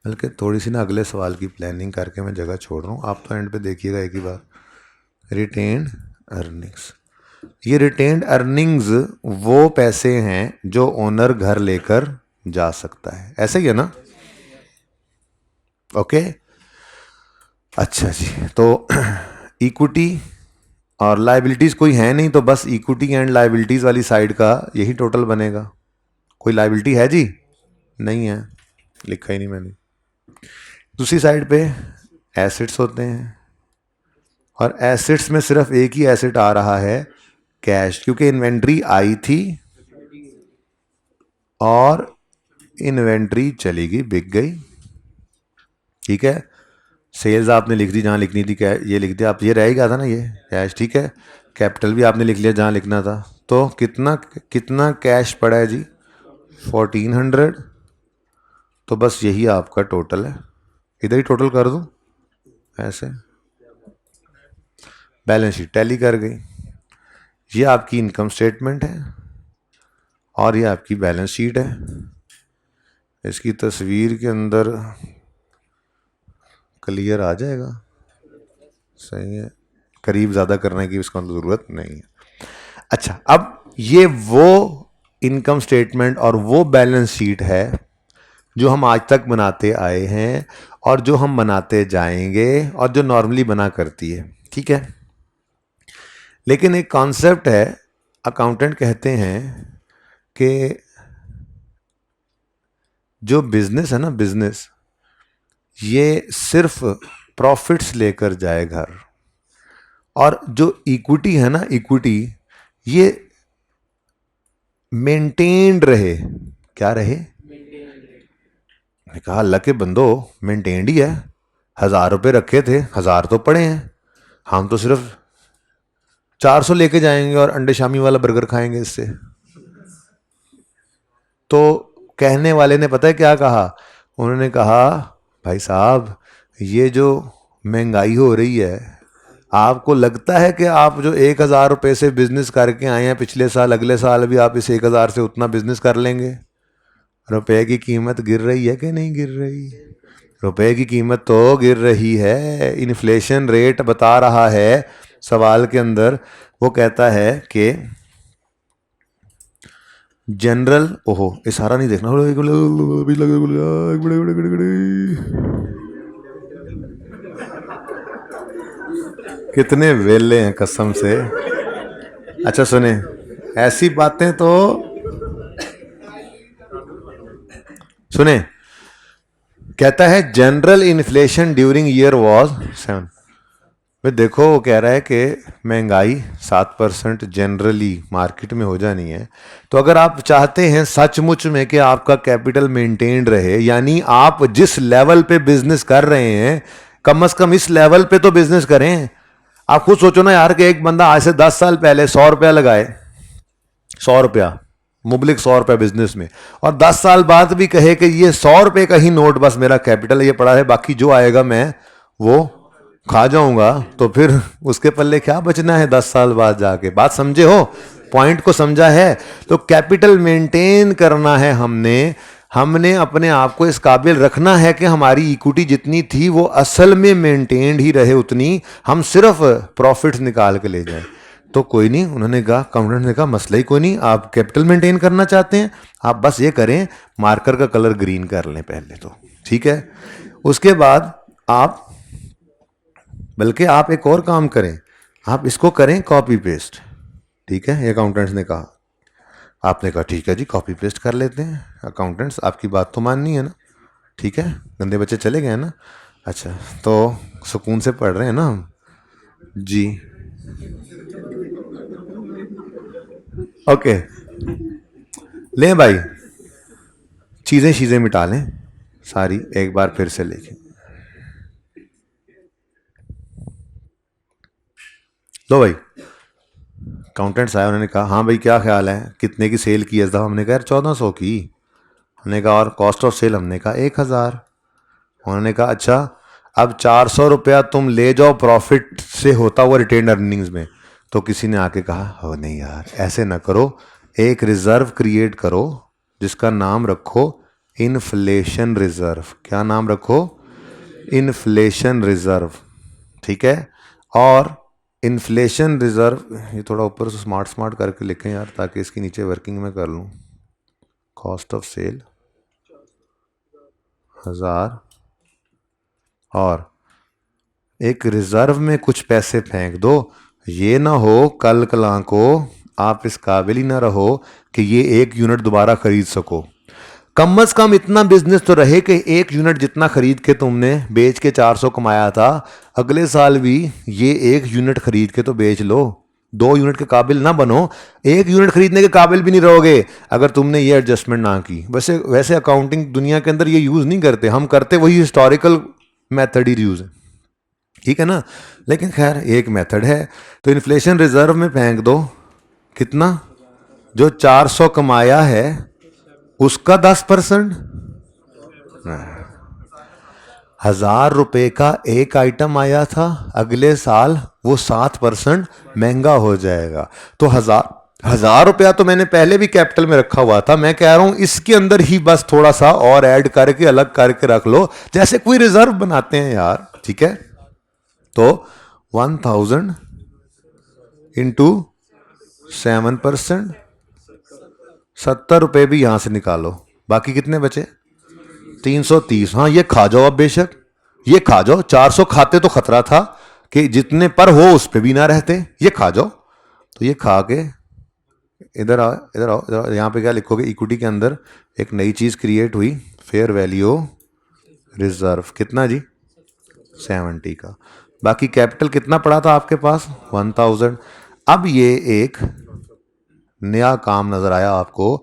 बल्कि थोड़ी सी ना अगले सवाल की प्लानिंग करके मैं जगह छोड़ रहा हूँ, आप तो एंड पे देखिएगा एक ही बार। रिटेन्ड अर्निंग्स, ये रिटेन्ड अर्निंग्स वो पैसे हैं जो ओनर घर लेकर जा सकता है, ऐसे ही है ना? ओके। अच्छा जी, तो इक्विटी और लाइबिलिटीज़ कोई है नहीं, तो बस इक्विटी एंड लाइबिलिटीज़ वाली साइड का यही टोटल बनेगा। कोई लाइबिलिटी है जी? नहीं है, लिखा ही नहीं मैंने। दूसरी साइड पे एसेट्स होते हैं, और एसेट्स में सिर्फ एक ही एसेट आ रहा है, कैश, क्योंकि इन्वेंट्री आई थी और इन्वेंट्री चली गई, बिक गई। ठीक है, सेल्स आपने लिख दी जहाँ लिखनी थी, ये लिख दिया आप, ये रह गया था ना ये कैश। ठीक है, कैपिटल भी आपने लिख लिया जहाँ लिखना था। तो कितना कितना कैश पड़ा है जी? 1400। तो बस यही आपका टोटल है, इधर ही टोटल कर दूँ ऐसे। बैलेंस शीट टैली कर गई। ये आपकी इनकम स्टेटमेंट है और ये आपकी बैलेंस शीट है। इसकी तस्वीर के अंदर क्लियर आ जाएगा, सही है। करीब ज़्यादा करने की इसका ज़रूरत नहीं है। अच्छा, अब ये वो इनकम स्टेटमेंट और वो बैलेंस शीट है जो हम आज तक बनाते आए हैं और जो हम बनाते जाएंगे और जो नॉर्मली बना करती है। ठीक है, लेकिन एक कॉन्सेप्ट है, अकाउंटेंट कहते हैं कि जो बिजनेस है ना, बिजनेस ये सिर्फ प्रॉफिट्स लेकर जाए घर, और जो इक्विटी है ना, इक्विटी ये मेंटेन्ड रहे। क्या रहे? मैंने कहा अल्लाह के बंदो, मेंटेन्ड ही है। 1000 रुपये रखे थे, 1000 तो पड़े हैं, हम तो सिर्फ 400 लेके जाएंगे और अंडे शामी वाला बर्गर खाएंगे इससे। तो कहने वाले ने पता है क्या कहा? उन्होंने कहा भाई साहब, ये जो महंगाई हो रही है, आपको लगता है कि आप जो 1000 रुपये से बिजनेस करके आए हैं पिछले साल, अगले साल भी आप इस 1000 से उतना बिजनेस कर लेंगे? रुपए की कीमत गिर रही है कि नहीं गिर रही? रुपए की कीमत तो गिर रही है। इन्फ्लेशन रेट बता रहा है सवाल के अंदर, वो कहता है कि जनरल, ओहो ये सारा नहीं देखना, कितने वेले हैं कसम से। अच्छा सुने, ऐसी बातें तो सुने। कहता है general inflation during year was 7। भाई देखो वो कह रहा है कि महंगाई 7% जनरली मार्केट में हो जानी है। तो अगर आप चाहते हैं सचमुच में कि आपका कैपिटल मेंटेन रहे, यानी आप जिस लेवल पे बिजनेस कर रहे हैं कम से कम इस लेवल पे तो बिजनेस करें। आप खुद सोचो ना यार कि एक बंदा आज से 10 साल पहले 100 रुपया लगाए, 100 रुपया मुबलिक 100 रुपया बिजनेस में, और 10 साल बाद भी कहे कि ये 100 रुपये का ही नोट बस मेरा कैपिटल ये पड़ा है, बाकी जो आएगा मैं वो खा जाऊंगा, तो फिर उसके पल्ले क्या बचना है 10 साल बाद जाके। बात समझे हो, पॉइंट को समझा है। तो कैपिटल मेंटेन करना है हमने अपने आप को इस काबिल रखना है कि हमारी इक्विटी जितनी थी वो असल में मेंटेन्ड ही रहे उतनी, हम सिर्फ प्रॉफिट्स निकाल के ले जाएं। तो कोई नहीं, उन्होंने कहा, अकाउंटेंट ने कहा मसला ही कोई नहीं, आप कैपिटल मेंटेन करना चाहते हैं, आप बस ये करें मार्कर का कलर ग्रीन कर लें पहले तो, ठीक है। उसके बाद आप, बल्कि आप एक और काम करें, आप इसको करें कॉपी पेस्ट, ठीक है। ये अकाउंटेंट्स ने कहा। आपने कहा ठीक है जी कॉपी पेस्ट कर लेते हैं, अकाउंटेंट्स आपकी बात तो माननी है ना, ठीक है। गंदे बच्चे चले गए हैं ना, अच्छा तो सुकून से पढ़ रहे हैं ना हम जी, ओके। लें भाई, चीज़ें मिटा लें सारी एक बार फिर से लेके। लो भाई, अकाउंटेंट्स आए, उन्होंने कहा हाँ भाई क्या ख्याल है, कितने की सेल की इस दफ़ा। हमने कहा यार 1400 की। हमने कहा और कॉस्ट ऑफ सेल, हमने कहा 1000। उन्होंने कहा अच्छा अब 400 रुपया तुम ले जाओ प्रॉफिट से होता हुआ रिटेन अर्निंग्स में। तो किसी ने आके कहा हो नहीं यार ऐसे ना करो, एक रिजर्व क्रिएट करो जिसका नाम रखो इन्फ्लेशन रिजर्व। क्या नाम रखो? इन्फ्लेशन रिजर्व, ठीक है। और इन्फ्लेशन रिजर्व, ये थोड़ा ऊपर से स्मार्ट स्मार्ट करके लिखें यार ताकि इसकी नीचे वर्किंग में कर लूँ। कॉस्ट ऑफ सेल 1000 और एक रिजर्व में कुछ पैसे फेंक दो। ये ना हो कल कला को आप इस काबिल ही ना रहो कि ये 1 यूनिट दोबारा खरीद सको। कम से कम इतना बिजनेस तो रहे कि 1 यूनिट जितना खरीद के तुमने बेच के 400 कमाया था, अगले साल भी ये 1 यूनिट खरीद के तो बेच लो। 2 यूनिट के काबिल ना बनो, 1 यूनिट खरीदने के काबिल भी नहीं रहोगे अगर तुमने ये एडजस्टमेंट ना की। वैसे अकाउंटिंग दुनिया के अंदर ये यूज़ नहीं करते, हम करते वही हिस्टोरिकल मेथड ही यूज़ है, ठीक है ना। लेकिन खैर एक मेथड है। तो इन्फ्लेशन रिजर्व में फेंक दो कितना, जो 400 कमाया है उसका 10%। 1000 रुपये का एक आइटम आया था, अगले साल वो 7% महंगा हो जाएगा। तो 1000 रुपया तो मैंने पहले भी कैपिटल में रखा हुआ था, मैं कह रहा हूं इसके अंदर ही बस थोड़ा सा और ऐड करके अलग करके रख लो, जैसे कोई रिजर्व बनाते हैं यार, ठीक है। तो 1000 इंटू 7%, 70 रुपये भी यहां से निकालो, बाकी कितने बचे? 330। हाँ ये खा जाओ, अब बेशक ये खा जाओ। 400 खाते तो खतरा था कि जितने पर हो उस पर भी ना रहते, ये खा जाओ। तो ये खा के इधर आओ इधर आओ इधर आओ। यहाँ पे क्या लिखोगे? इक्विटी के अंदर एक नई चीज़ क्रिएट हुई, फेयर वैल्यू रिजर्व। कितना जी? 70 का। बाकी कैपिटल कितना पड़ा था आपके पास? 1000। अब ये एक नया काम नज़र आया आपको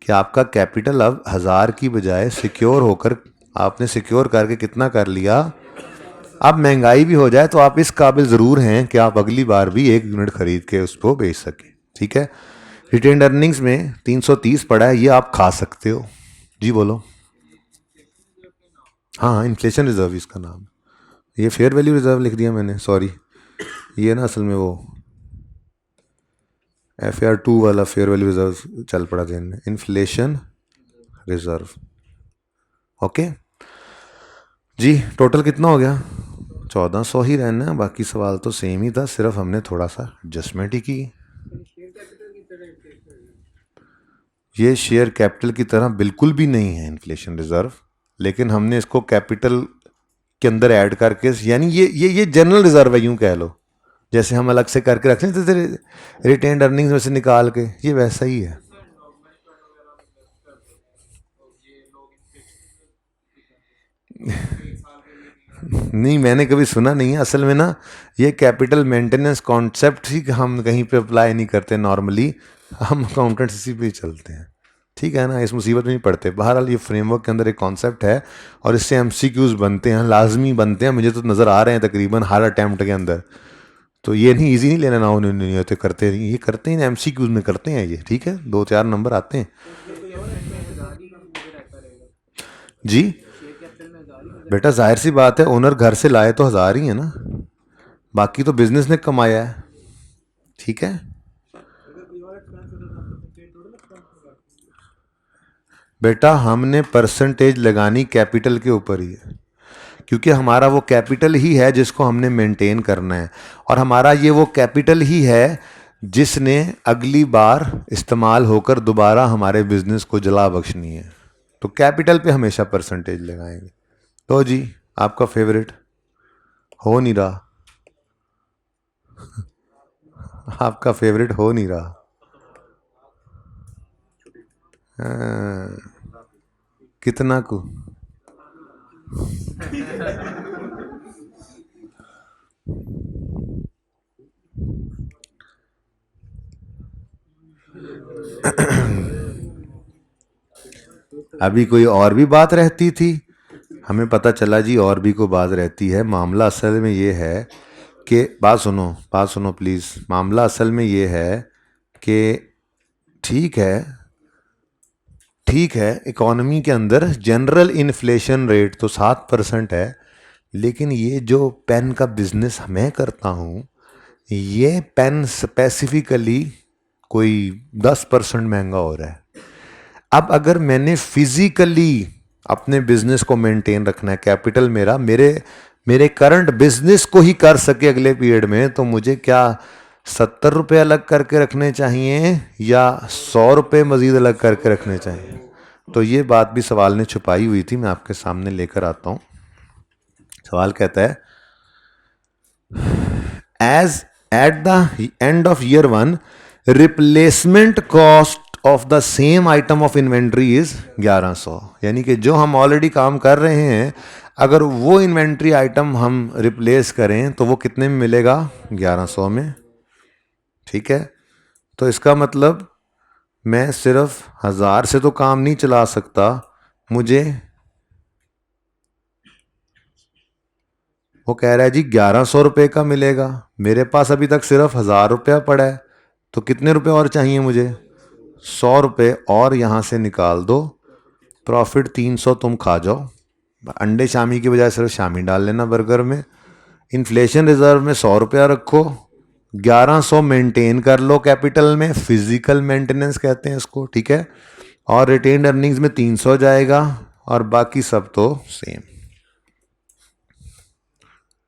कि आपका कैपिटल अब 1000 की बजाय सिक्योर होकर, आपने सिक्योर करके कितना कर लिया, अब महंगाई भी हो जाए तो आप इस काबिल ज़रूर हैं कि आप अगली बार भी 1 यूनिट खरीद के उसको बेच सकें, ठीक है। रिटेन्ड अर्निंग्स में 330 पड़ा है, ये आप खा सकते हो जी। बोलो। हाँ इन्फ्लेशन रिजर्व इसका नाम, ये फेयर वैल्यू रिजर्व लिख दिया मैंने, सॉरी। ये ना असल में वो FR2 वाला फेयर वैल्यू रिजर्व चल पड़ा थे इनमें, इन्फ्लेशन रिजर्व। ओके जी, टोटल कितना हो गया? 1400 ही रहना है, बाकी सवाल तो सेम ही था, सिर्फ हमने थोड़ा सा एडजस्टमेंट ही की। ये शेयर कैपिटल की तरह बिल्कुल भी नहीं है इन्फ्लेशन रिजर्व, लेकिन हमने इसको कैपिटल के अंदर ऐड करके, यानी ये जनरल रिजर्व है, यूं कह लो, जैसे हम अलग से करके रख लेते थे रिटेन्ड अर्निंग्स में से निकाल के, ये वैसा ही है। नहीं, मैंने कभी सुना नहीं है असल में ना, ये कैपिटल मेंटेनेंस कॉन्सेप्ट ही हम कहीं पे अप्लाई नहीं करते नॉर्मली, हम अकाउंटेंट्स इसी पे ही चलते हैं, ठीक है ना, इस मुसीबत में नहीं पड़ते। बहरहाल ये फ्रेमवर्क के अंदर एक कॉन्सेप्ट है और इससे एमसीक्यूज बनते हैं, लाजमी बनते हैं, मुझे तो नज़र आ रहे हैं तकरीबन हर अटैम्प्ट के अंदर। तो ये नहीं, ईजी नहीं लेना, ना उन्होंने नहीं होते, करते नहीं, ये करते हैं एमसीक्यूज में करते हैं ये, ठीक है, 2-4 नंबर आते हैं जी। बेटा जाहिर सी बात है, ओनर घर से लाए तो 1000 ही है ना, बाकी तो बिजनेस ने कमाया है, ठीक है। बेटा हमने परसेंटेज लगानी कैपिटल के ऊपर ही है, क्योंकि हमारा वो कैपिटल ही है जिसको हमने मेंटेन करना है, और हमारा ये वो कैपिटल ही है जिसने अगली बार इस्तेमाल होकर दोबारा हमारे बिजनेस को जला बख्शनी है। तो कैपिटल पे हमेशा परसेंटेज लगाएंगे। तो जी आपका फेवरेट हो नहीं रहा, आपका फेवरेट हो नहीं रहा। कितना को अभी कोई और भी बात रहती थी, हमें पता चला जी और भी कोई बात रहती है। मामला असल में ये है कि, बात सुनो प्लीज़, मामला असल में ये है कि ठीक है इकोनॉमी के अंदर जनरल इन्फ्लेशन रेट तो 7% है, लेकिन ये जो पेन का बिजनेस मैं करता हूँ, ये पेन स्पेसिफिकली कोई 10% महंगा हो रहा है। अब अगर मैंने फिजिकली अपने बिजनेस को मेंटेन रखना है, कैपिटल मेरा मेरे करंट बिजनेस को ही कर सके अगले पीरियड में, तो मुझे क्या 70 रुपये अलग करके रखने चाहिए या 100 रुपये मजीद अलग करके रखने चाहिए? तो ये बात भी सवाल ने छुपाई हुई थी, मैं आपके सामने लेकर आता हूँ। सवाल कहता है, as at the end of year 1 replacement cost of the same item of inventory is 1100, यानी कि जो हम ऑलरेडी काम कर रहे हैं, अगर वो इन्वेंट्री आइटम हम रिप्लेस करें तो वो कितने में मिलेगा? 1100 में, ठीक है। तो इसका मतलब मैं सिर्फ 1000 से तो काम नहीं चला सकता, मुझे, वो कह रहा है जी 1100 रुपये का मिलेगा, मेरे पास अभी तक सिर्फ 1000 रुपया पड़ा है, तो कितने रुपए और चाहिए मुझे? 100 रुपये और यहाँ से निकाल दो, प्रॉफिट 300 तुम खा जाओ, अंडे शामी की बजाय सिर्फ शामी डाल लेना बर्गर में। इन्फ्लेशन रिजर्व में 100 रुपया रखो, 1100 मेंटेन कर लो कैपिटल में, फिजिकल मेंटेनेंस कहते हैं इसको, ठीक है। और रिटेन्ड अर्निंग्स में 300 जाएगा और बाकी सब तो सेम,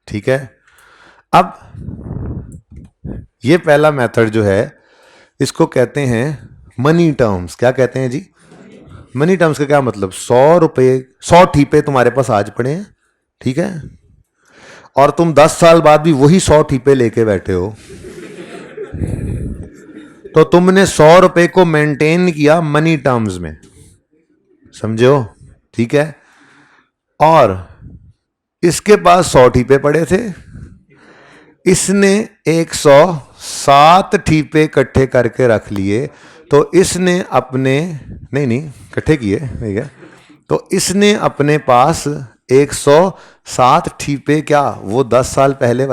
ठीक है। अब ये पहला मेथड जो है इसको कहते हैं मनी टर्म्स। क्या कहते हैं जी? मनी टर्म्स का क्या मतलब? 100 रुपये, 100 ठीपे तुम्हारे पास आज पड़े हैं, ठीक है, और तुम 10 साल बाद भी वही 100 ठीपे लेके बैठे हो, तो तुमने 100 रुपये को मेंटेन किया मनी टर्म्स में, समझो, ठीक है। और इसके पास 100 ठीपे पड़े थे, इसने 107 ठीपे इकट्ठे करके रख लिए, तो इसने अपने, नहीं इकट्ठे किए, ठीक है, तो इसने अपने पास 107 ठीपे, क्या वो 10 साल पहले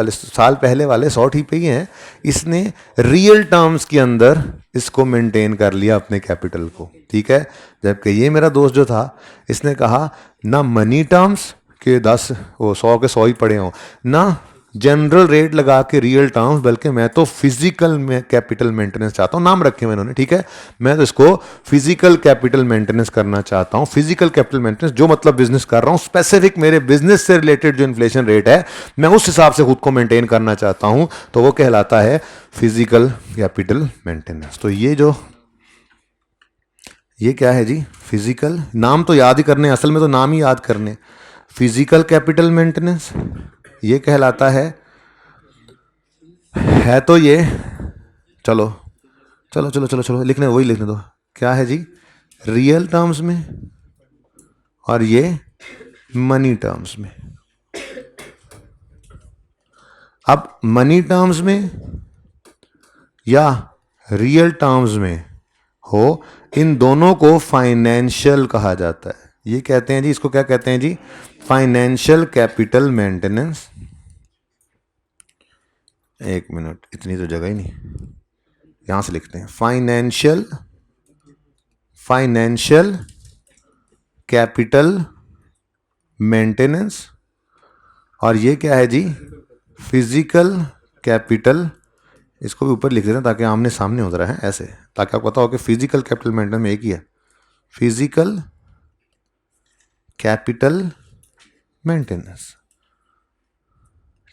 वाले 100 ठीपे ही हैं, इसने रियल टर्म्स के अंदर इसको मेंटेन कर लिया अपने कैपिटल को, ठीक है। जबकि ये मेरा दोस्त जो था, इसने कहा ना मनी टर्म्स के 100 के 100 ही पड़े हों, ना जनरल रेट लगा के रियल टर्म्स, बल्कि मैं तो फिजिकल में कैपिटल मेंटेनेंस चाहता हूँ, नाम रखे हुए इन्होंने, ठीक है, मैं तो इसको फिजिकल कैपिटल मेंटेनेंस करना चाहता हूँ। फिजिकल कैपिटल मेंटेनेंस जो मतलब बिजनेस कर रहा हूँ, स्पेसिफिक मेरे बिजनेस से रिलेटेड जो इन्फ्लेशन रेट है, मैं उस हिसाब से खुद को मेंटेन करना चाहता हूँ, तो वो कहलाता है फिजिकल कैपिटल मेंटेनेंस। तो ये जो ये क्या है जी? फिजिकल, नाम तो याद ही करने, असल में तो नाम ही याद करने। फिजिकल कैपिटल मेंटेनेंस ये कहलाता है तो ये, चलो चलो चलो चलो चलो लिखने, वही लिखने दो। क्या है जी? रियल टर्म्स में, और ये मनी टर्म्स में। अब मनी टर्म्स में या रियल टर्म्स में हो, इन दोनों को फाइनेंशियल कहा जाता है। ये कहते हैं जी, इसको क्या कहते हैं जी? Financial capital maintenance. एक मिनट, इतनी तो जगह ही नहीं, यहां से लिखते हैं फाइनेंशियल कैपिटल मेंटेनेंस। और ये क्या है जी? Physical capital. इसको भी ऊपर लिख देते हैं ताकि आमने सामने हो रहा है ऐसे, ताकि आपको पता हो कि फिजिकल कैपिटल मेंटेनेंस में एक ही है, फिजिकल कैपिटल मेंटेनेंस।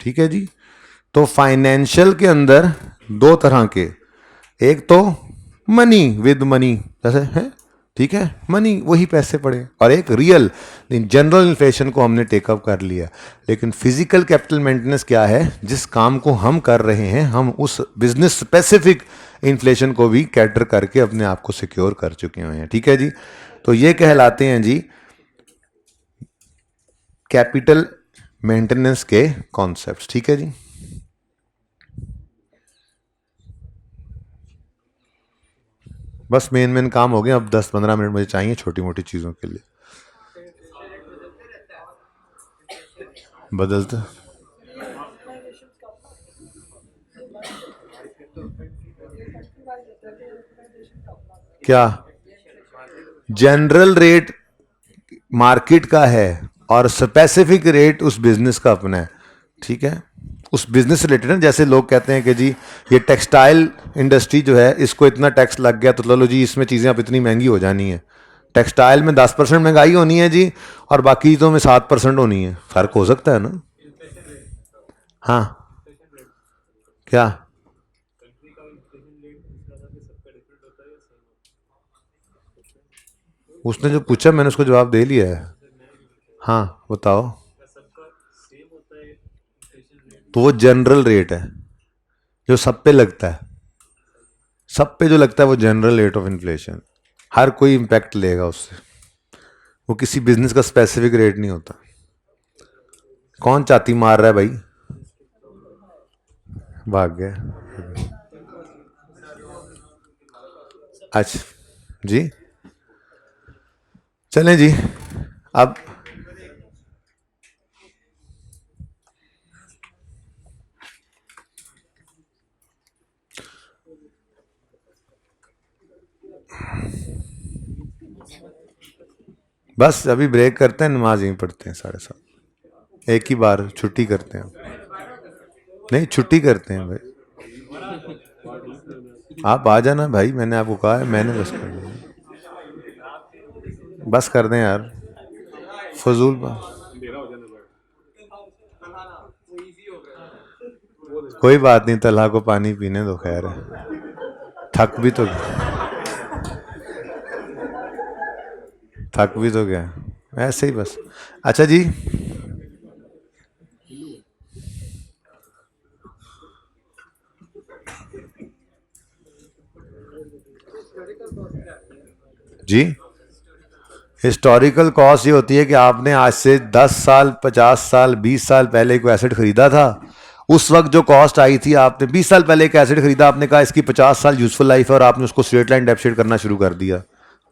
ठीक है जी। तो फाइनेंशियल के अंदर दो तरह के, एक तो मनी विद मनी जैसे है, ठीक है, मनी वही पैसे पड़े, और एक रियल जनरल इन्फ्लेशन को हमने टेकअप कर लिया। लेकिन फिजिकल कैपिटल मेंटेनेंस क्या है? जिस काम को हम कर रहे हैं, हम उस बिजनेस स्पेसिफिक इन्फ्लेशन को भी कैटर करके अपने आप को सिक्योर कर चुके हुए हैं। ठीक है जी। तो ये कहलाते हैं जी कैपिटल मेंटेनेंस के कॉन्सेप्ट्स। ठीक है जी। बस मेन काम हो गया, अब 10-15 मिनट मुझे चाहिए छोटी मोटी चीज़ों के लिए। बदलते क्या? जनरल रेट मार्केट का है और स्पेसिफिक रेट उस बिजनेस का अपना है। ठीक है, उस बिजनेस से रिलेटेड है। जैसे लोग कहते हैं कि जी ये टेक्सटाइल इंडस्ट्री जो है, इसको इतना टैक्स लग गया तो चलो जी इसमें चीज़ें अब इतनी महंगी हो जानी है। टेक्सटाइल में 10% महंगाई होनी है जी, और बाकी तो में 7% होनी है। फर्क हो सकता है ना? हाँ, क्या? उसने जो पूछा मैंने उसको जवाब दे लिया है। हाँ बताओ। तो वो जनरल रेट है जो सब पे लगता है, सब पे जो लगता है वो जनरल रेट ऑफ इन्फ्लेशन। हर कोई इम्पैक्ट लेगा उससे, वो किसी बिजनेस का स्पेसिफिक रेट नहीं होता। कौन चाती मार रहा है भाई? भाग गया। अच्छा जी, चलें जी। अब बस अभी ब्रेक करते हैं, नमाज यहीं पढ़ते हैं 7:30, एक ही बार छुट्टी करते हैं। नहीं छुट्टी करते हैं भाई, आप आ जाना भाई, मैंने आपको कहा है, मैंने बस कर दिया। बस कर दें यार, फजूल बात। कोई बात नहीं, तलहा को पानी पीने दो, खैर है, थक भी तो गया ऐसे ही बस। अच्छा जी, जी हिस्टोरिकल कॉस्ट ये होती है कि आपने आज से 10 साल 50 साल 20 साल पहले कोई एसेट खरीदा था, उस वक्त जो कॉस्ट आई थी, आपने 20 साल पहले एक एसेट खरीदा, आपने कहा इसकी 50 साल यूजफुल लाइफ है, और आपने उसको स्ट्रेट लाइन डेप्रिसिएट करना शुरू कर दिया।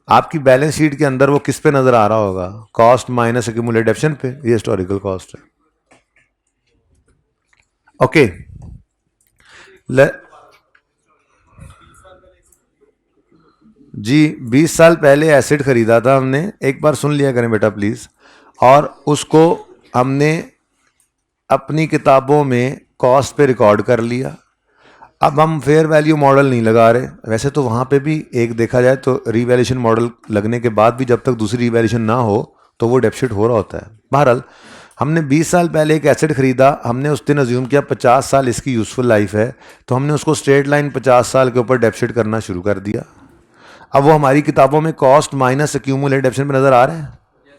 आपकी बैलेंस शीट के अंदर वो किस पे नजर आ रहा होगा? कॉस्ट माइनस एक्यूमुलेटेड डेप्शन पे। ये हिस्टोरिकल कॉस्ट है। ओके, जी 20 साल पहले एसेट खरीदा था हमने, एक बार सुन लिया करें बेटा प्लीज़, और उसको हमने अपनी किताबों में कॉस्ट पे रिकॉर्ड कर लिया। अब हम फेयर वैल्यू मॉडल नहीं लगा रहे। वैसे तो वहाँ पे भी एक देखा जाए तो रीवैल्यूएशन मॉडल लगने के बाद भी जब तक दूसरी रीवैल्यूएशन ना हो तो वो डेप्सिट हो रहा होता है। बहरहाल हमने 20 साल पहले एक एसेट खरीदा, हमने उस दिन अज्यूम किया 50 साल इसकी यूजफुल लाइफ है, तो हमने उसको स्ट्रेट लाइन 50 साल के ऊपर डेप्सिट करना शुरू कर दिया। अब वो हमारी किताबों में कॉस्ट माइनस एक्यूमुलेट डेप्रिसिएशन पे नज़र आ रहा है,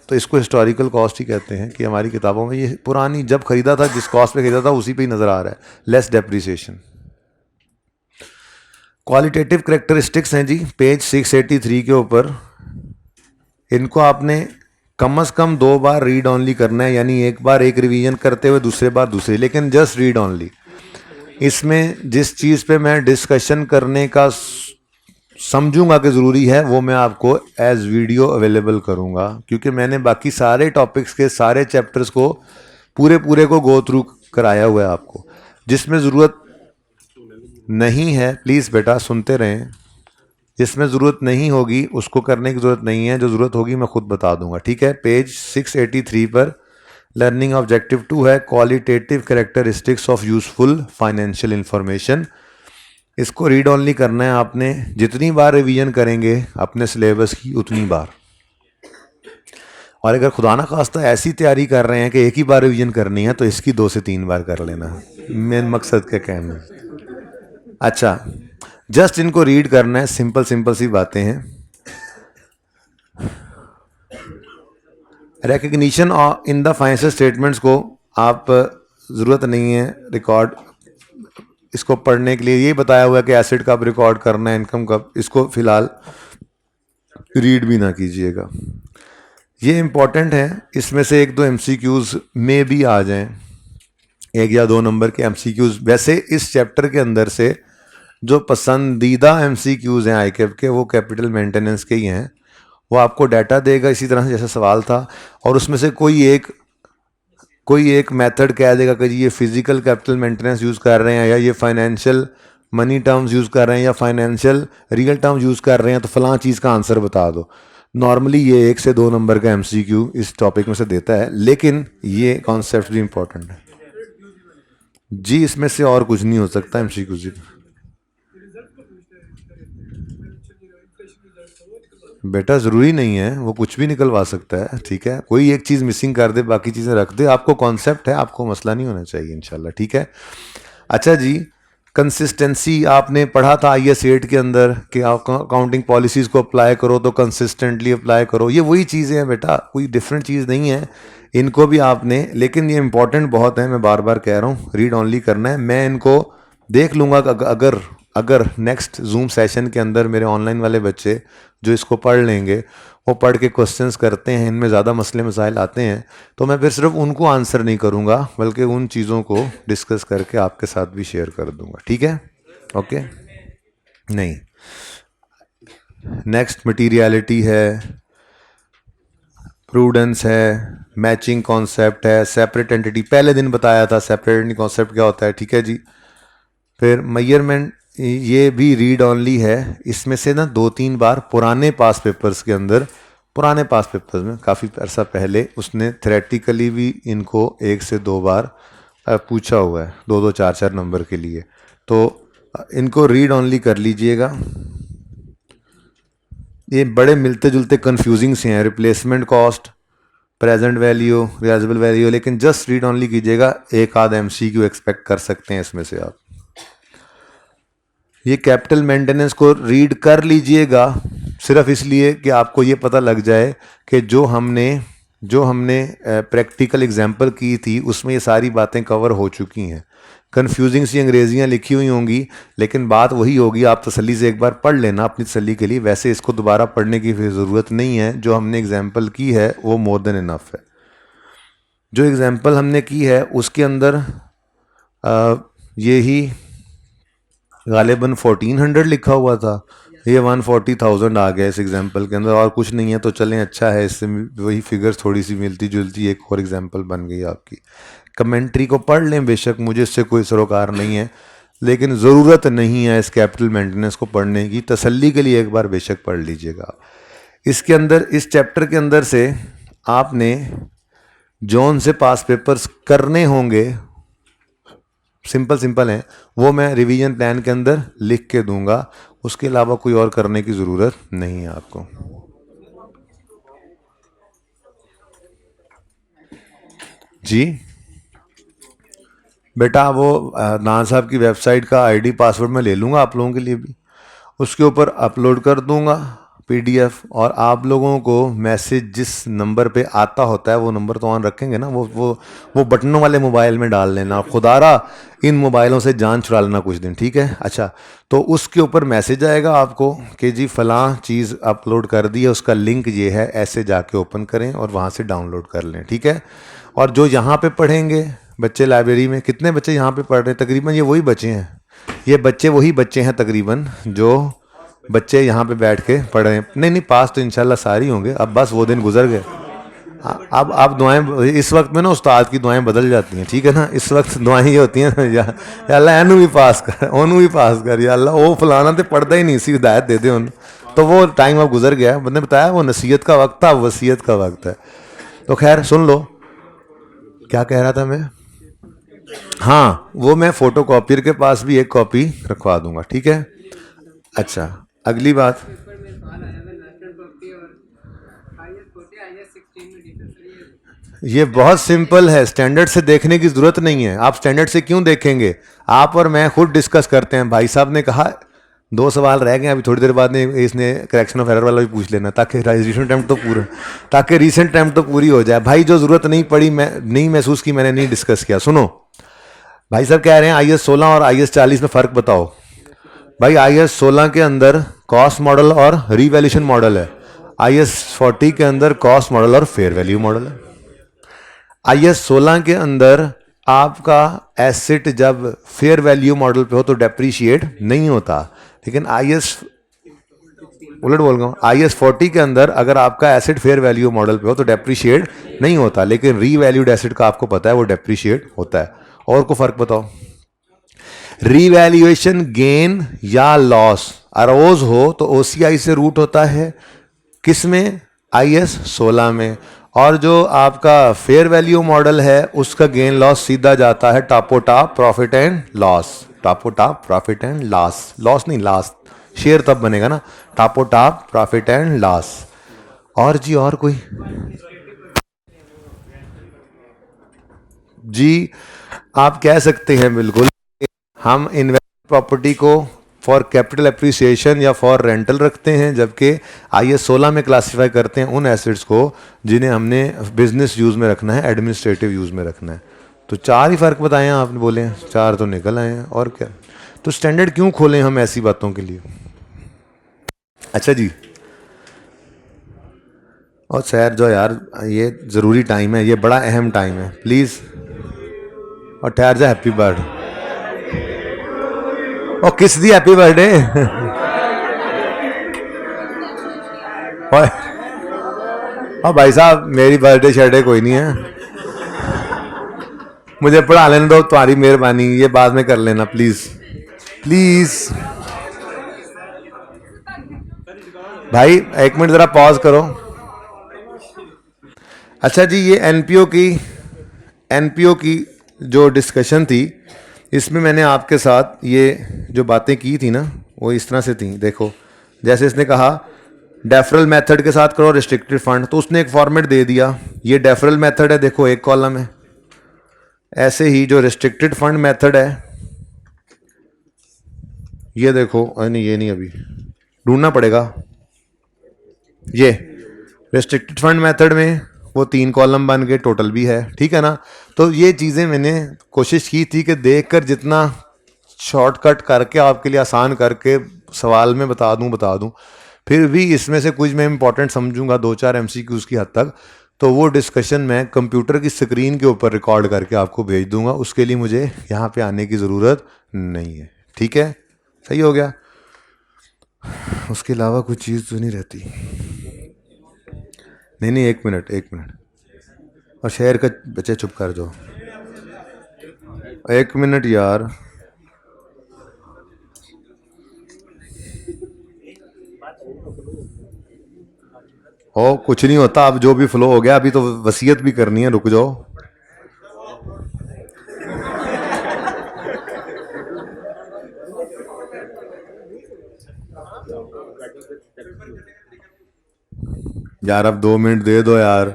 तो इसको हिस्टोरिकल कॉस्ट ही कहते हैं कि हमारी किताबों में ये पुरानी जब खरीदा था, जिस कॉस्ट पे खरीदा था उसी पे ही नज़र आ रहा है, लेस डेप्रिसिएशन। क्वालिटेटिव करेक्टरिस्टिक्स हैं जी पेज 683 के ऊपर। इनको आपने कम से कम 2 बार रीड ऑनली करना है, यानी एक बार एक रिवीजन करते हुए दूसरे बार दूसरी, लेकिन जस्ट रीड ऑनली। इसमें जिस चीज़ पे मैं डिस्कशन करने का समझूंगा कि ज़रूरी है वो मैं आपको एज वीडियो अवेलेबल करूंगा, क्योंकि मैंने बाकी सारे टॉपिक्स के सारे चैप्टर्स को पूरे को गो थ्रू कराया हुआ है आपको। जिसमें ज़रूरत नहीं है प्लीज़ बेटा सुनते रहें, जिसमें ज़रूरत नहीं होगी उसको करने की ज़रूरत नहीं है, जो ज़रूरत होगी मैं खुद बता दूंगा, ठीक है। पेज 683 पर लर्निंग ऑब्जेक्टिव 2 है qualitative characteristics of useful financial information. इसको रीड ऑनली करना है आपने, जितनी बार रिवीजन करेंगे अपने सिलेबस की उतनी बार। और अगर खुदा ना खास्ता ऐसी तैयारी कर रहे हैं कि एक ही बार रिवीजन करनी है तो इसकी 2 से 3 बार कर लेना, मेन मकसद क्या कहना। अच्छा, जस्ट इनको रीड करना है, सिंपल सी बातें हैं। Recognition in the financial statements को आप ज़रूरत नहीं है रिकॉर्ड इसको पढ़ने के लिए, यही बताया हुआ है कि एसेट कब रिकॉर्ड करना है, इनकम कब, इसको फिलहाल रीड भी ना कीजिएगा। ये इम्पॉर्टेंट है, इसमें से 1-2 एमसीक्यूज में भी आ जाएं, 1 या 2 नंबर के एमसीक्यूज। वैसे इस चैप्टर के अंदर से जो पसंदीदा एमसीक्यूज हैं आईकेप के वो कैपिटल मेंटेनेंस के ही हैं। वो आपको डाटा देगा इसी तरह से जैसे सवाल था, और उसमें से कोई एक मेथड कह देगा कि ये फिजिकल कैपिटल मेंटेनेंस यूज़ कर रहे हैं, या ये फाइनेंशियल मनी टर्म्स यूज़ कर रहे हैं, या फाइनेंशियल रियल टर्म्स यूज़ कर रहे हैं, तो फलां चीज़ का आंसर बता दो। नॉर्मली ये 1 से 2 नंबर का एमसीक्यू इस टॉपिक में से देता है, लेकिन ये कॉन्सेप्ट भी इंपॉर्टेंट है जी। इसमें से और कुछ नहीं हो सकता एमसीक्यू जी। बेटा ज़रूरी नहीं है, वो कुछ भी निकलवा सकता है, ठीक है। कोई एक चीज़ मिसिंग कर दे, बाकी चीज़ें रख दे, आपको कॉन्सेप्ट है, आपको मसला नहीं होना चाहिए इंशाल्लाह, ठीक है। अच्छा जी, कंसिस्टेंसी आपने पढ़ा था IAS 8 के अंदर कि आप अकाउंटिंग पॉलिसीज़ को अप्लाई करो तो कंसिस्टेंटली अप्लाई करो। ये वही चीज़ें हैं बेटा, कोई डिफरेंट चीज़ नहीं है, इनको भी आपने, लेकिन ये इंपॉर्टेंट बहुत है, मैं बार बार कह रहा हूँ, रीड ऑनली करना है। मैं इनको देख लूँगा कि अगर नेक्स्ट जूम सेशन के अंदर मेरे ऑनलाइन वाले बच्चे जो इसको पढ़ लेंगे, वो पढ़ के क्वेश्चंस करते हैं, इनमें ज़्यादा मसले मसाइल आते हैं, तो मैं फिर सिर्फ उनको आंसर नहीं करूँगा, बल्कि उन चीज़ों को डिस्कस करके आपके साथ भी शेयर कर दूँगा, ठीक है। ओके, नहीं, नेक्स्ट मटीरियलिटी है, प्रूडेंस है, मैचिंग कॉन्सेप्ट है, सेपरेट एंटिटी पहले दिन बताया था, सेपरेट एंटिटी कॉन्सेप्ट क्या होता है, ठीक है जी। फिर मेजरमेंट, ये भी रीड ऑनली है। इसमें से ना 2-3 बार पुराने पास पेपर्स के अंदर, पुराने पास पेपर्स में काफ़ी अर्सा पहले उसने थ्योरेटिकली भी इनको 1 से 2 बार पूछा हुआ है, 2-2, 4-4 नंबर के लिए, तो इनको रीड ऑनली कर लीजिएगा। ये बड़े मिलते जुलते कन्फ्यूजिंग से हैं, replacement cost, present value, realizable value, लेकिन जस्ट रीड ऑनली कीजिएगा, 1 आध MCQ एक्सपेक्ट कर सकते हैं इसमें से आप। ये कैपिटल मेंटेनेंस को रीड कर लीजिएगा सिर्फ इसलिए कि आपको ये पता लग जाए कि जो हमने प्रैक्टिकल एग्जाम्पल की थी उसमें ये सारी बातें कवर हो चुकी हैं। कन्फ्यूजिंग सी अंग्रेजियाँ लिखी हुई होंगी, लेकिन बात वही होगी, आप तसल्ली से एक बार पढ़ लेना अपनी तसल्ली के लिए। वैसे इसको दोबारा पढ़ने की फिर ज़रूरत नहीं है, जो हमने एग्जाम्पल की है वो मोर देन इनफ है। जो एग्जाम्पल हमने की है उसके अंदर यही गालिबन 1400 लिखा हुआ था, ये 140,000 आ गया इस एग्जाम्पल के अंदर, और कुछ नहीं है, तो चलें, अच्छा है, इससे वही फिगर्स थोड़ी सी मिलती जुलती एक और एग्जाम्पल बन गई आपकी। कमेंट्री को पढ़ लें बेशक, मुझे इससे कोई सरोकार नहीं है, लेकिन ज़रूरत नहीं है इस कैपिटल मेंटेनेंस को पढ़ने की, तसल्ली के लिए एक बार बेशक पढ़ लीजिएगा। इसके अंदर, इस चैप्टर के अंदर से आपने जौन से पास पेपर्स करने होंगे, सिंपल हैं, वो मैं रिवीजन प्लान के अंदर लिख के दूंगा, उसके अलावा कोई और करने की ज़रूरत नहीं है आपको। जी बेटा, वो नान साहब की वेबसाइट का ID पासवर्ड मैं ले लूँगा आप लोगों के लिए भी, उसके ऊपर अपलोड कर दूंगा, PDF, और आप लोगों को मैसेज जिस नंबर पे आता होता है वो नंबर तो ऑन रखेंगे ना, वो बटनों वाले मोबाइल में डाल लेना, और खुदारा इन मोबाइलों से जान छुड़ा लेना कुछ दिन, ठीक है। अच्छा, तो उसके ऊपर मैसेज आएगा आपको कि जी फ़लाँ चीज़ अपलोड कर दी है, उसका लिंक ये है, ऐसे जाके ओपन करें और वहाँ से डाउनलोड कर लें, ठीक है। और जो यहाँ पे पढ़ेंगे बच्चे लाइब्रेरी में, कितने बच्चे यहाँ पे पढ़ रहे हैं? तकरीबन ये वही बच्चे हैं, ये बच्चे वही बच्चे हैं तकरीबन जो बच्चे यहाँ पे बैठ के पढ़ रहे हैं। नहीं नहीं, पास तो इंशाल्लाह सारी होंगे, अब बस वो दिन गुजर गए। अब दुआएं इस वक्त में ना उस्ताद की दुआएं बदल जाती हैं, ठीक है ना। इस वक्त दुआएं ये होती हैं, या अल्लाह एनू भी पास कर, ओनू भी पास कर, या अल्लाह वो फलाना तो पढ़ता ही नहीं सी, हिदायत दे दे उन। तो वो टाइम अब गुजर गया, मैंने बताया वो नसीहत का वक्त था, वसीयत का वक्त है। तो खैर सुन लो, क्या कह रहा था मैं? हाँ, वो मैं फोटो कॉपियर के पास भी एक कॉपी रखवा दूंगा, ठीक है। अच्छा, अगली बात, ये बहुत सिंपल है, स्टैंडर्ड से देखने की जरूरत नहीं है। आप स्टैंडर्ड से क्यों देखेंगे? आप और मैं खुद डिस्कस करते हैं। भाई साहब ने कहा 2 सवाल रह गए, अभी थोड़ी देर बाद में इसने करेक्शन ऑफ एरर वाला भी पूछ लेना, ताकि रिसेंट अटेम्प्ट तो पूरा, ताकि रिसेंट अटेम्प्ट तो पूरी हो जाए। भाई जो जरूरत नहीं पड़ी, मैं नहीं महसूस की, मैंने नहीं डिस्कस किया। सुनो, भाई साहब कह रहे हैं IS 16 और IS 40 में फ़र्क बताओ। भाई IS 16 के अंदर कॉस्ट मॉडल और रीवैल्यूएशन मॉडल है, IS 40 के अंदर कॉस्ट मॉडल और फेयर वैल्यू मॉडल है। IS 16 के अंदर आपका एसेट जब फेयर वैल्यू मॉडल पे हो तो डेप्रीशिएट नहीं होता, लेकिन उलट बोल रहा हूँ, IS 40 के अंदर अगर आपका एसेट फेयर वैल्यू मॉडल पे हो तो डेप्रीशिएट नहीं होता, लेकिन रीवैल्यूड एसेट का आपको पता है वो डेप्रीशिएट होता है। और को फर्क बताओ, रीवैल्यूएशन गेन या लॉस अरोज हो तो OCI से रूट होता है, किसमें? IS 16 में। और जो आपका फेयर वैल्यू मॉडल है उसका गेन लॉस सीधा जाता है टापो टाप प्रॉफिट एंड लॉस, टापो टाप प्रॉफिट एंड लॉस, लॉस नहीं लॉस, शेयर तब बनेगा ना, टापो टाप प्रॉफिट एंड लॉस। और जी और कोई? जी आप कह सकते हैं बिल्कुल, हम इन्वेस्ट प्रॉपर्टी को फॉर कैपिटल एप्रिसिएशन या फॉर रेंटल रखते हैं, जबकि IS 16 में क्लासिफाई करते हैं उन एसेट्स को जिन्हें हमने बिजनेस यूज़ में रखना है, एडमिनिस्ट्रेटिव यूज़ में रखना है। तो 4 ही फ़र्क बताए हैं आपने, बोले हैं 4 तो निकल आए हैं, और क्या। तो स्टैंडर्ड क्यों खोलें हम ऐसी बातों के लिए? अच्छा जी, और सैर जो यार, ये ज़रूरी टाइम है, ये बड़ा अहम टाइम है, प्लीज़। और ठहर जा, हैप्पी बर्थडे। और किस दी हैप्पी बर्थडे? और भाई साहब मेरी बर्थडे शर्डे कोई नहीं है, मुझे पढ़ा लेने दो, तुम्हारी मेहरबानी, ये बाद में कर लेना प्लीज प्लीज। भाई 1 मिनट जरा पॉज करो। अच्छा जी, ये एनपीओ की जो डिस्कशन थी, इसमें मैंने आपके साथ ये जो बातें की थी ना, वो इस तरह से थी। देखो, जैसे इसने कहा डेफरल मेथड के साथ करो रिस्ट्रिक्टेड फंड, तो उसने एक फॉर्मेट दे दिया, ये डेफरल मेथड है, देखो एक कॉलम है। ऐसे ही जो रिस्ट्रिक्टेड फंड मेथड है, ये देखो, नहीं ये नहीं, अभी ढूंढना पड़ेगा। ये रिस्ट्रिक्टेड फंड मेथड में वो 3 कॉलम बन गए, टोटल भी है, ठीक है ना। तो ये चीज़ें मैंने कोशिश की थी कि देखकर जितना शॉर्टकट करके आपके लिए आसान करके सवाल में बता दूं, फिर भी इसमें से कुछ मैं इंपॉर्टेंट समझूंगा, 2-4 MCQs की हद तक, तो वो डिस्कशन मैं कंप्यूटर की स्क्रीन के ऊपर रिकॉर्ड करके आपको भेज दूंगा। उसके लिए मुझे यहाँ पे आने की ज़रूरत नहीं है, ठीक है, सही हो गया। उसके अलावा कुछ चीज़ तो नहीं रहती। नहीं, 1 मिनट, और शहर का बच्चे चुप कर दो, 1 मिनट यार। हो कुछ नहीं होता, अब जो भी फ्लो हो गया, अभी तो वसीयत भी करनी है, रुक जाओ। यार अब 2 मिनट दे दो यार,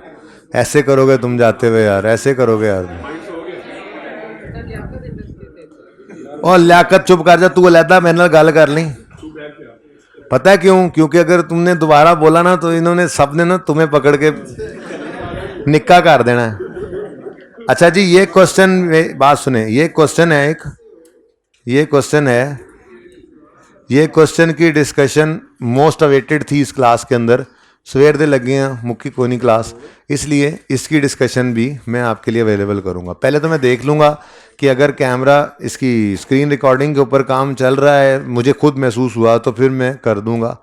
ऐसे करोगे तुम जाते हुए यार, ऐसे करोगे यार। और लियाकत चुप कर जा, तू अलहदा मेरे नाल गल कर ली। पता है क्यों? क्योंकि अगर तुमने दोबारा बोला ना तो इन्होंने सबने ना तुम्हें पकड़ के निक्का कर देना है। अच्छा जी, ये क्वेश्चन, बात सुने, ये क्वेश्चन है एक, ये क्वेश्चन है, ये क्वेश्चन की डिस्कशन मोस्ट अवेटेड थी इस क्लास के अंदर। सवेर दे लगे हैं मुक्की कोई नहीं क्लास, इसलिए इसकी डिस्कशन भी मैं आपके लिए अवेलेबल करूंगा। पहले तो मैं देख लूंगा कि अगर कैमरा इसकी स्क्रीन रिकॉर्डिंग के ऊपर काम चल रहा है, मुझे खुद महसूस हुआ तो फिर मैं कर दूंगा,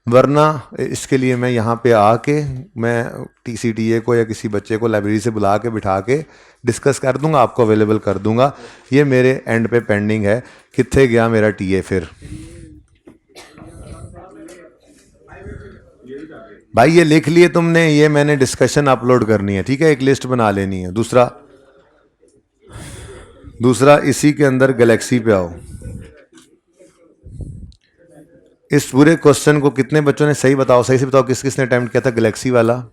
वरना इसके लिए मैं यहाँ पे आके मैं TCTA को या किसी बच्चे को लाइब्रेरी से बुला के बिठा के डिस्कस कर दूंगा, आपको अवेलेबल कर दूंगा। ये मेरे एंड पे पेंडिंग है। कितने गया मेरा TA फिर? भाई ये लिख लिए तुमने, ये मैंने डिस्कशन अपलोड करनी है, ठीक है, एक लिस्ट बना लेनी है। दूसरा इसी के अंदर गैलेक्सी पे आओ। इस पूरे क्वेश्चन को कितने बच्चों ने सही बताओ, सही से बताओ, किस किसने अटेम्प्ट किया था गैलेक्सी वाला?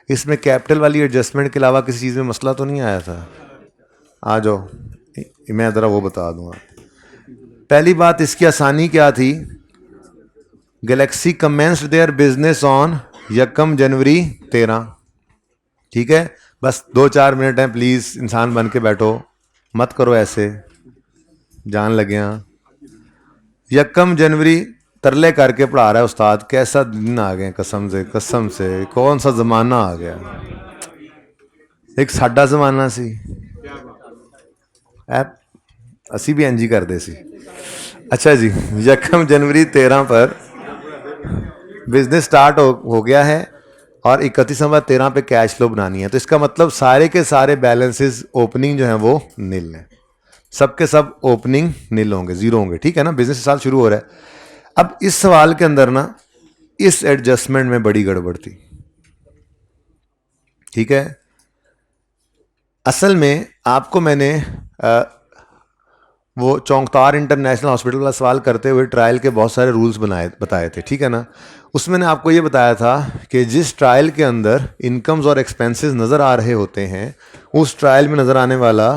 इसमें कैपिटल वाली एडजस्टमेंट के अलावा किसी चीज़ में मसला तो नहीं आया था? आ जाओ, मैं ज़रा वो बता दूंगा। पहली बात, इसकी आसानी क्या थी? Galaxy commenced their business on 1 जनवरी 13, ठीक है। बस 2-4 मिनट हैं, प्लीज़ इंसान बन के बैठो, मत करो ऐसे, जान लगे। हाँ, 1 जनवरी तरले करके पढ़ा रहा है उस्ताद, कैसा दिन आ गए, कसम से कसम से, कौन सा ज़माना आ गया। एक साडा ज़माना सी ऐप असी भी एनजी करते सी। अच्छा जी, 1 जनवरी 13 पर बिजनेस स्टार्ट हो गया है और 31/13 पे कैश फ्लो बनानी है। तो इसका मतलब सारे के सारे बैलेंसेस ओपनिंग जो है वो नील है, सबके सब ओपनिंग नील होंगे, जीरो होंगे, ठीक है ना। बिजनेस साल शुरू हो रहा है। अब इस सवाल के अंदर ना इस एडजस्टमेंट में बड़ी गड़बड़ थी, ठीक है। असल में आपको मैंने वो चौंकतार इंटरनेशनल हॉस्पिटल वाला सवाल करते हुए ट्रायल के बहुत सारे रूल्स बताए थे, ठीक है ना। उसमें मैंने आपको ये बताया था कि जिस ट्रायल के अंदर इनकम्स और एक्सपेंसेस नज़र आ रहे होते हैं, उस ट्रायल में नज़र आने वाला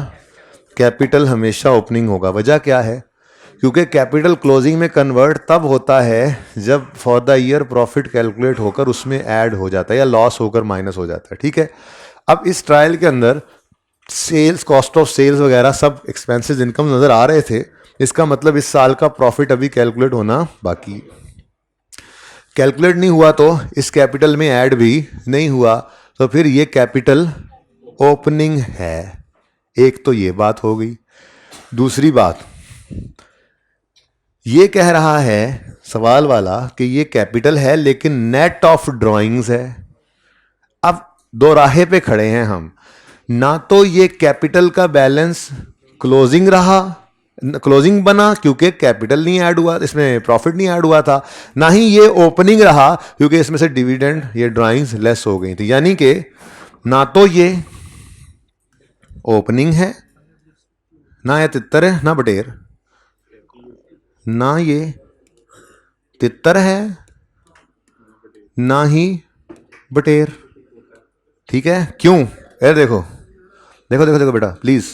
कैपिटल हमेशा ओपनिंग होगा। वजह क्या है? क्योंकि कैपिटल क्लोजिंग में कन्वर्ट तब होता है जब for the year profit calculate होकर उसमें ऐड हो जाता है या लॉस होकर माइनस हो जाता है, ठीक है। अब इस ट्रायल के अंदर सेल्स, कॉस्ट ऑफ सेल्स वगैरह सब एक्सपेंसेस इनकम नज़र आ रहे थे। इसका मतलब इस साल का प्रॉफिट अभी कैलकुलेट होना बाकी, कैलकुलेट नहीं हुआ तो इस कैपिटल में ऐड भी नहीं हुआ, तो फिर ये कैपिटल ओपनिंग है। एक तो ये बात हो गई। दूसरी बात, ये कह रहा है सवाल वाला कि ये कैपिटल है लेकिन नेट ऑफ ड्राइंग्स है। अब दो राहे पे खड़े हैं हम, ना तो ये कैपिटल का बैलेंस क्लोजिंग रहा, क्लोजिंग बना क्योंकि कैपिटल नहीं ऐड हुआ, इसमें प्रॉफिट नहीं ऐड हुआ था, ना ही ये ओपनिंग रहा क्योंकि इसमें से डिविडेंड, ये ड्राइंग्स लेस हो गई थी। यानी कि ना तो ये ओपनिंग है, ना ये तितर है, ना बटेर, ना ये तितर है, ना ही बटेर, ठीक है। क्यों? अरे देखो देखो देखो देखो बेटा प्लीज,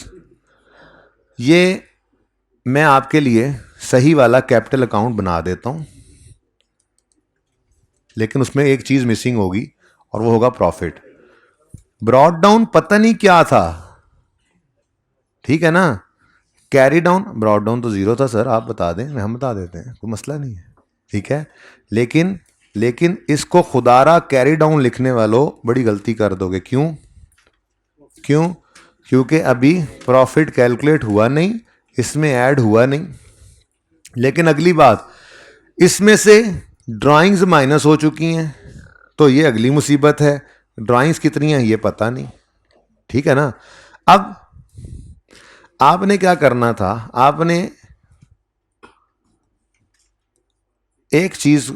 ये मैं आपके लिए सही वाला कैपिटल अकाउंट बना देता हूं, लेकिन उसमें एक चीज मिसिंग होगी और वो होगा प्रॉफिट। ब्रॉड डाउन पता नहीं क्या था, ठीक है ना। कैरी डाउन, ब्रॉड डाउन तो जीरो था सर, आप बता दें, हम बता देते हैं, कोई मसला नहीं है, ठीक है। लेकिन इसको खुदारा कैरी डाउन लिखने वालों बड़ी गलती कर दोगे। क्यों? क्योंकि अभी प्रॉफिट कैलकुलेट हुआ नहीं, इसमें ऐड हुआ नहीं। लेकिन अगली बात, इसमें से ड्राइंग्स माइनस हो चुकी हैं, तो ये अगली मुसीबत है। ड्राइंग्स कितनी हैं ये पता नहीं, ठीक है ना। अब आपने क्या करना था, आपने एक चीज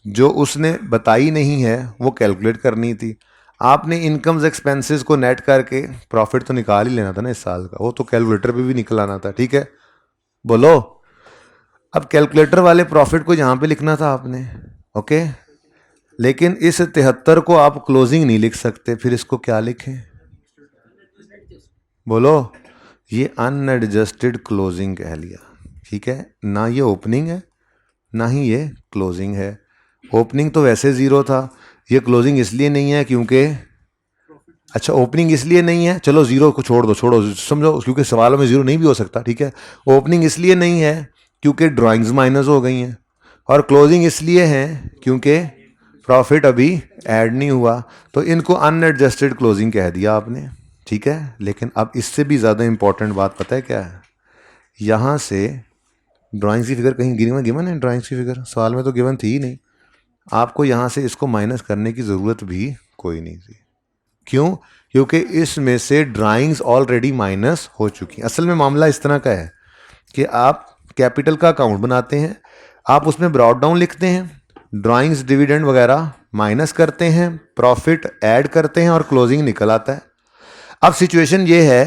जो उसने बताई नहीं है वो कैलकुलेट करनी थी। आपने इनकम्स एक्सपेंसेस को नेट करके प्रॉफिट तो निकाल ही लेना था ना इस साल का, वो तो कैलकुलेटर पे भी निकल आना था, ठीक है। बोलो, अब कैलकुलेटर वाले प्रॉफिट को यहां पे लिखना था आपने, ओके। लेकिन इस 73 को आप क्लोजिंग नहीं लिख सकते, फिर इसको क्या लिखें? बोलो, ये अनएडजस्टेड क्लोजिंग कह लिया, ठीक है। ना ये ओपनिंग है, ना ही ये क्लोजिंग है। ओपनिंग तो वैसे ज़ीरो था, ये क्लोजिंग इसलिए नहीं है क्योंकि, अच्छा ओपनिंग इसलिए नहीं है, चलो ज़ीरो को छोड़ दो, छोड़ो समझो, क्योंकि सवालों में ज़ीरो नहीं भी हो सकता, ठीक है। ओपनिंग इसलिए नहीं है क्योंकि ड्राइंग्स माइनस हो गई हैं, और क्लोजिंग इसलिए है क्योंकि प्रॉफिट अभी ऐड नहीं हुआ, तो इनको अनएडजस्टेड क्लोजिंग कह दिया आपने, ठीक है। लेकिन अब इससे भी ज़्यादा इंपॉर्टेंट बात पता है क्या है, यहाँ से ड्राइंग्स की फिगर कहीं गिवन है, ड्राइंग्स की फिगर सवाल में तो गिवन थी ही नहीं, आपको यहाँ से इसको माइनस करने की ज़रूरत भी कोई नहीं थी। क्यों? क्योंकि इसमें से ड्राइंग्स ऑलरेडी माइनस हो चुकी हैं। असल में मामला इस तरह का है कि आप कैपिटल का अकाउंट बनाते हैं, आप उसमें ब्रॉड डाउन लिखते हैं, ड्राइंग्स डिविडेंड वगैरह माइनस करते हैं, प्रॉफिट ऐड करते हैं और क्लोजिंग निकल आता है। अब सिचुएशन ये है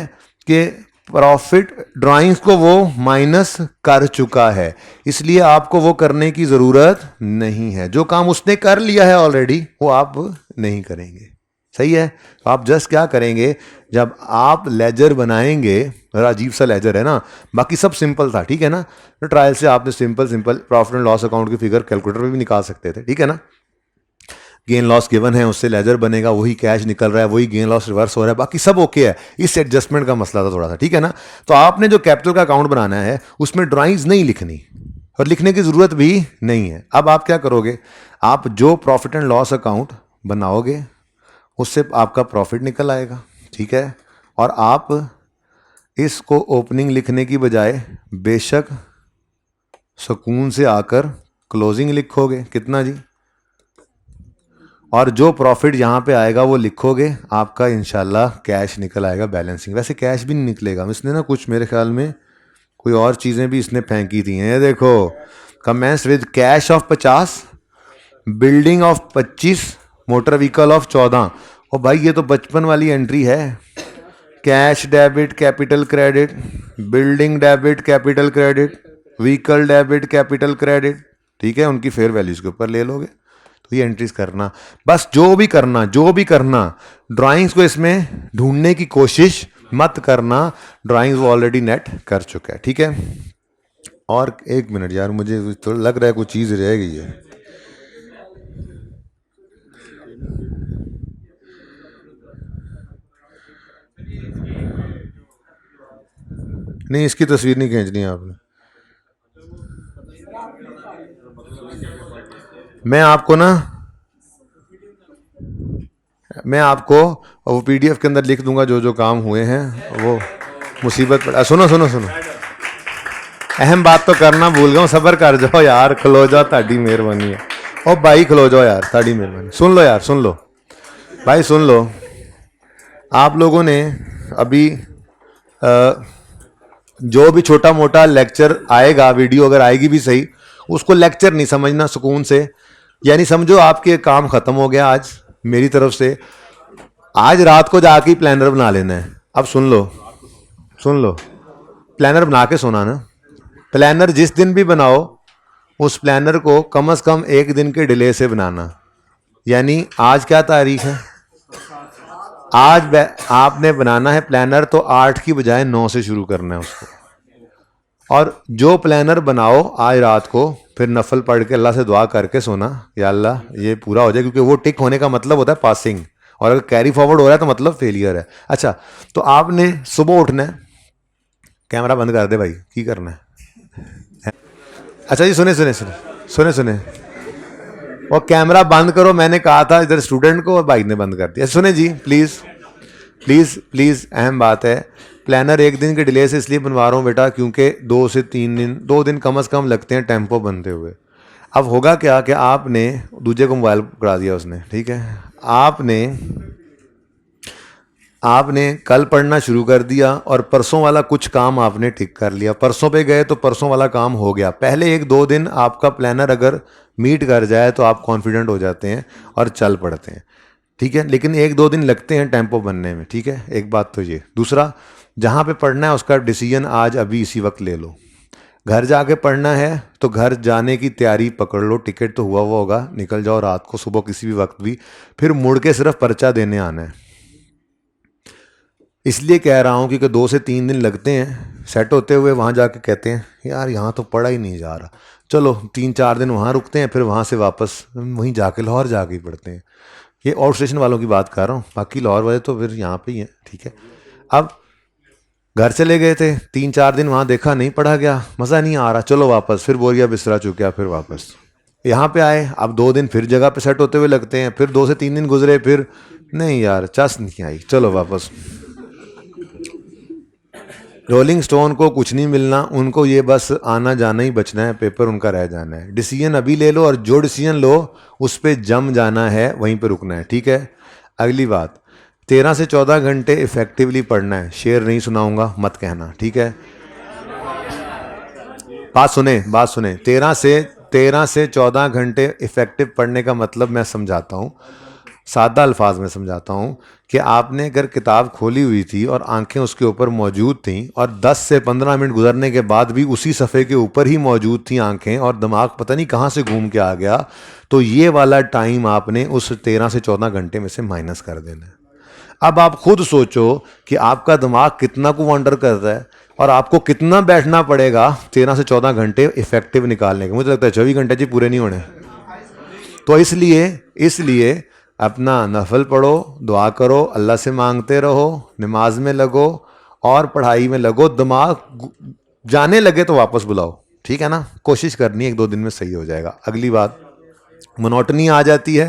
कि प्रॉफिट ड्राइंग्स को वो माइनस कर चुका है, इसलिए आपको वो करने की ज़रूरत नहीं है। जो काम उसने कर लिया है ऑलरेडी वो आप नहीं करेंगे, सही है। तो आप जस्ट क्या करेंगे, जब आप लेजर बनाएंगे, अजीब सा लेजर है ना, बाकी सब सिंपल था, ठीक है ना। तो ट्रायल से आपने simple profit and loss account की फिगर कैलकुलेटर में भी निकाल सकते थे, ठीक है ना। गेन लॉस गिवन है, उससे लेजर बनेगा, वही कैश निकल रहा है, वही गेन लॉस रिवर्स हो रहा है, बाकी सब ओके है। इस एडजस्टमेंट का मसला था थोड़ा सा, ठीक है ना। तो आपने जो कैपिटल का अकाउंट बनाना है उसमें ड्राइंग्स नहीं लिखनी, और लिखने की ज़रूरत भी नहीं है। अब आप क्या करोगे, आप जो प्रॉफिट एंड लॉस अकाउंट बनाओगे उससे आपका प्रॉफिट निकल आएगा, ठीक है। और आप इसको ओपनिंग लिखने की बजाय बेशक सुकून से आकर क्लोजिंग लिखोगे, कितना जी, और जो प्रॉफिट यहाँ पे आएगा वो लिखोगे, आपका इंशाल्लाह कैश निकल आएगा बैलेंसिंग। वैसे कैश भी नहीं निकलेगा, इसने ना कुछ मेरे ख्याल में कोई और चीज़ें भी इसने फेंकी थी हैं। ये देखो, commence with cash of 50, building of 25, motor vehicle of 14। और भाई ये तो बचपन वाली एंट्री है, cash debit capital credit, building debit capital credit, vehicle debit capital credit, ठीक है। उनकी फेयर वैल्यूज के ऊपर ले लोगे, तो ये एंट्रीज करना, बस जो भी करना ड्राइंग्स को इसमें ढूंढने की कोशिश मत करना, ड्राइंग्स वो ऑलरेडी नेट कर चुका है, ठीक है। और एक मिनट यार, मुझे तो लग रहा है कुछ चीज़ रह गई है। नहीं, इसकी तस्वीर नहीं खींचनी है आपने, मैं आपको वो पीडीएफ के अंदर लिख दूंगा जो जो काम हुए हैं, वो मुसीबत पर। सुनो सुनो सुनो, अहम बात तो करना भूल गया, सबर कर जाओ यार, खलो जाओ, ताड़ी मेहरबानी है। ओ भाई खलो जाओ यार, ताड़ी मेहरबानी, सुन लो यार, सुन लो भाई, सुन लो। आप लोगों ने अभी जो भी छोटा मोटा लेक्चर आएगा, वीडियो अगर आएगी भी सही, उसको लेक्चर नहीं समझना, सुकून से, यानी समझो आपके काम ख़त्म हो गया आज मेरी तरफ से, आज रात को जाके ही प्लानर बना लेना है। अब सुन लो, सुन लो, प्लानर बना के सोना ना। प्लानर जिस दिन भी बनाओ, उस प्लानर को कम से कम एक दिन के डिले से बनाना। यानी आज क्या तारीख है, आज आपने बनाना है प्लानर, तो 8 की बजाय 9 से शुरू करना है उसको। और जो प्लानर बनाओ आज रात को, फिर नफल पढ़ के अल्लाह से दुआ करके सोना, या अल्लाह ये पूरा हो जाए, क्योंकि वो टिक होने का मतलब होता है पासिंग, और अगर कैरी फॉरवर्ड हो रहा है तो मतलब फेलियर है। अच्छा, तो आपने सुबह उठना है, कैमरा बंद कर दे भाई, की करना है। अच्छा जी, सुने सुने सुने सुने सुने, वो कैमरा बंद करो, मैंने कहा था इधर स्टूडेंट को, और भाई ने बंद कर दिया। सुने जी, प्लीज़ प्लीज़ प्लीज़, अहम बात है, प्लानर एक दिन के डिले से इसलिए बनवा रहा हूँ बेटा, क्योंकि 2 से 3 दिन, 2 दिन कम से कम लगते हैं टेम्पो बनते हुए। अब होगा क्या कि आपने दूसरे को मोबाइल पकड़ा दिया उसने, ठीक है, आपने कल पढ़ना शुरू कर दिया, और परसों वाला कुछ काम आपने ठीक कर लिया, परसों पे गए तो परसों वाला काम हो गया। पहले 1-2 दिन आपका प्लानर अगर मीट कर जाए तो आप कॉन्फिडेंट हो जाते हैं और चल पड़ते हैं, ठीक है। लेकिन 1-2 दिन लगते हैं टेम्पो बनने में, ठीक है, एक बात तो ये। दूसरा, जहाँ पे पढ़ना है उसका डिसीजन आज अभी इसी वक्त ले लो। घर जाके पढ़ना है तो घर जाने की तैयारी पकड़ लो, टिकट तो हुआ होगा, निकल जाओ रात को, सुबह किसी भी वक्त भी, फिर मुड़ के सिर्फ पर्चा देने आना है। इसलिए कह रहा हूँ क्योंकि 2 से 3 दिन लगते हैं, सेट होते हुए वहाँ जाके कहते हैं यार यहाँ तो पढ़ा ही नहीं जा रहा, चलो 3-4 दिन वहाँ रुकते हैं, फिर वहाँ से वापस वहीं जाके लाहौर जाके ही पढ़ते हैं। ये आउट स्टेशन वालों की बात कर रहा हूँ, बाकी लाहौर वाले तो फिर यहाँ पे ही हैं, ठीक है। अब घर चले गए थे, 3-4 दिन वहाँ देखा नहीं पढ़ा गया, मज़ा नहीं आ रहा, चलो वापस, फिर बोरिया बिस्तरा चुक्या, फिर वापस यहाँ पे आए। अब 2 दिन फिर जगह पे सेट होते हुए लगते हैं, फिर 2 से 3 दिन गुजरे, फिर नहीं यार चस नहीं आई, चलो वापस। रोलिंग स्टोन को कुछ नहीं मिलना, उनको ये बस आना जाना ही बचना है, पेपर उनका रह जाना है। डिसीजन अभी ले लो और जो डिसीजन लो उस पर जम जाना है, वहीं पे रुकना है, ठीक है। अगली बात, 13 से 14 घंटे इफेक्टिवली पढ़ना है। शेर नहीं सुनाऊंगा, मत कहना, ठीक है। बात सुने 13 से 14 घंटे इफेक्टिव पढ़ने का मतलब मैं समझाता हूँ, सादा अल्फाज में समझाता हूँ कि आपने अगर किताब खोली हुई थी और आंखें उसके ऊपर मौजूद थीं और 10 से 15 मिनट गुजरने के बाद भी उसी सफ़े के ऊपर ही मौजूद थी आंखें और दिमाग पता नहीं कहाँ से घूम के आ गया, तो ये वाला टाइम आपने उस 13 से 14 घंटे में से माइनस कर देना है। अब आप खुद सोचो कि आपका दिमाग कितना को वंडर करता है और आपको कितना बैठना पड़ेगा 13 से 14 घंटे इफेक्टिव निकालने के। मुझे लगता है 24 घंटे जी पूरे नहीं होने। तो इसलिए अपना नफल पढ़ो, दुआ करो, अल्लाह से मांगते रहो, नमाज में लगो और पढ़ाई में लगो। दिमाग जाने लगे तो वापस बुलाओ, ठीक है ना। कोशिश करनी है, 1-2 दिन में सही हो जाएगा। अगली बात, मोनोटनी आ जाती है,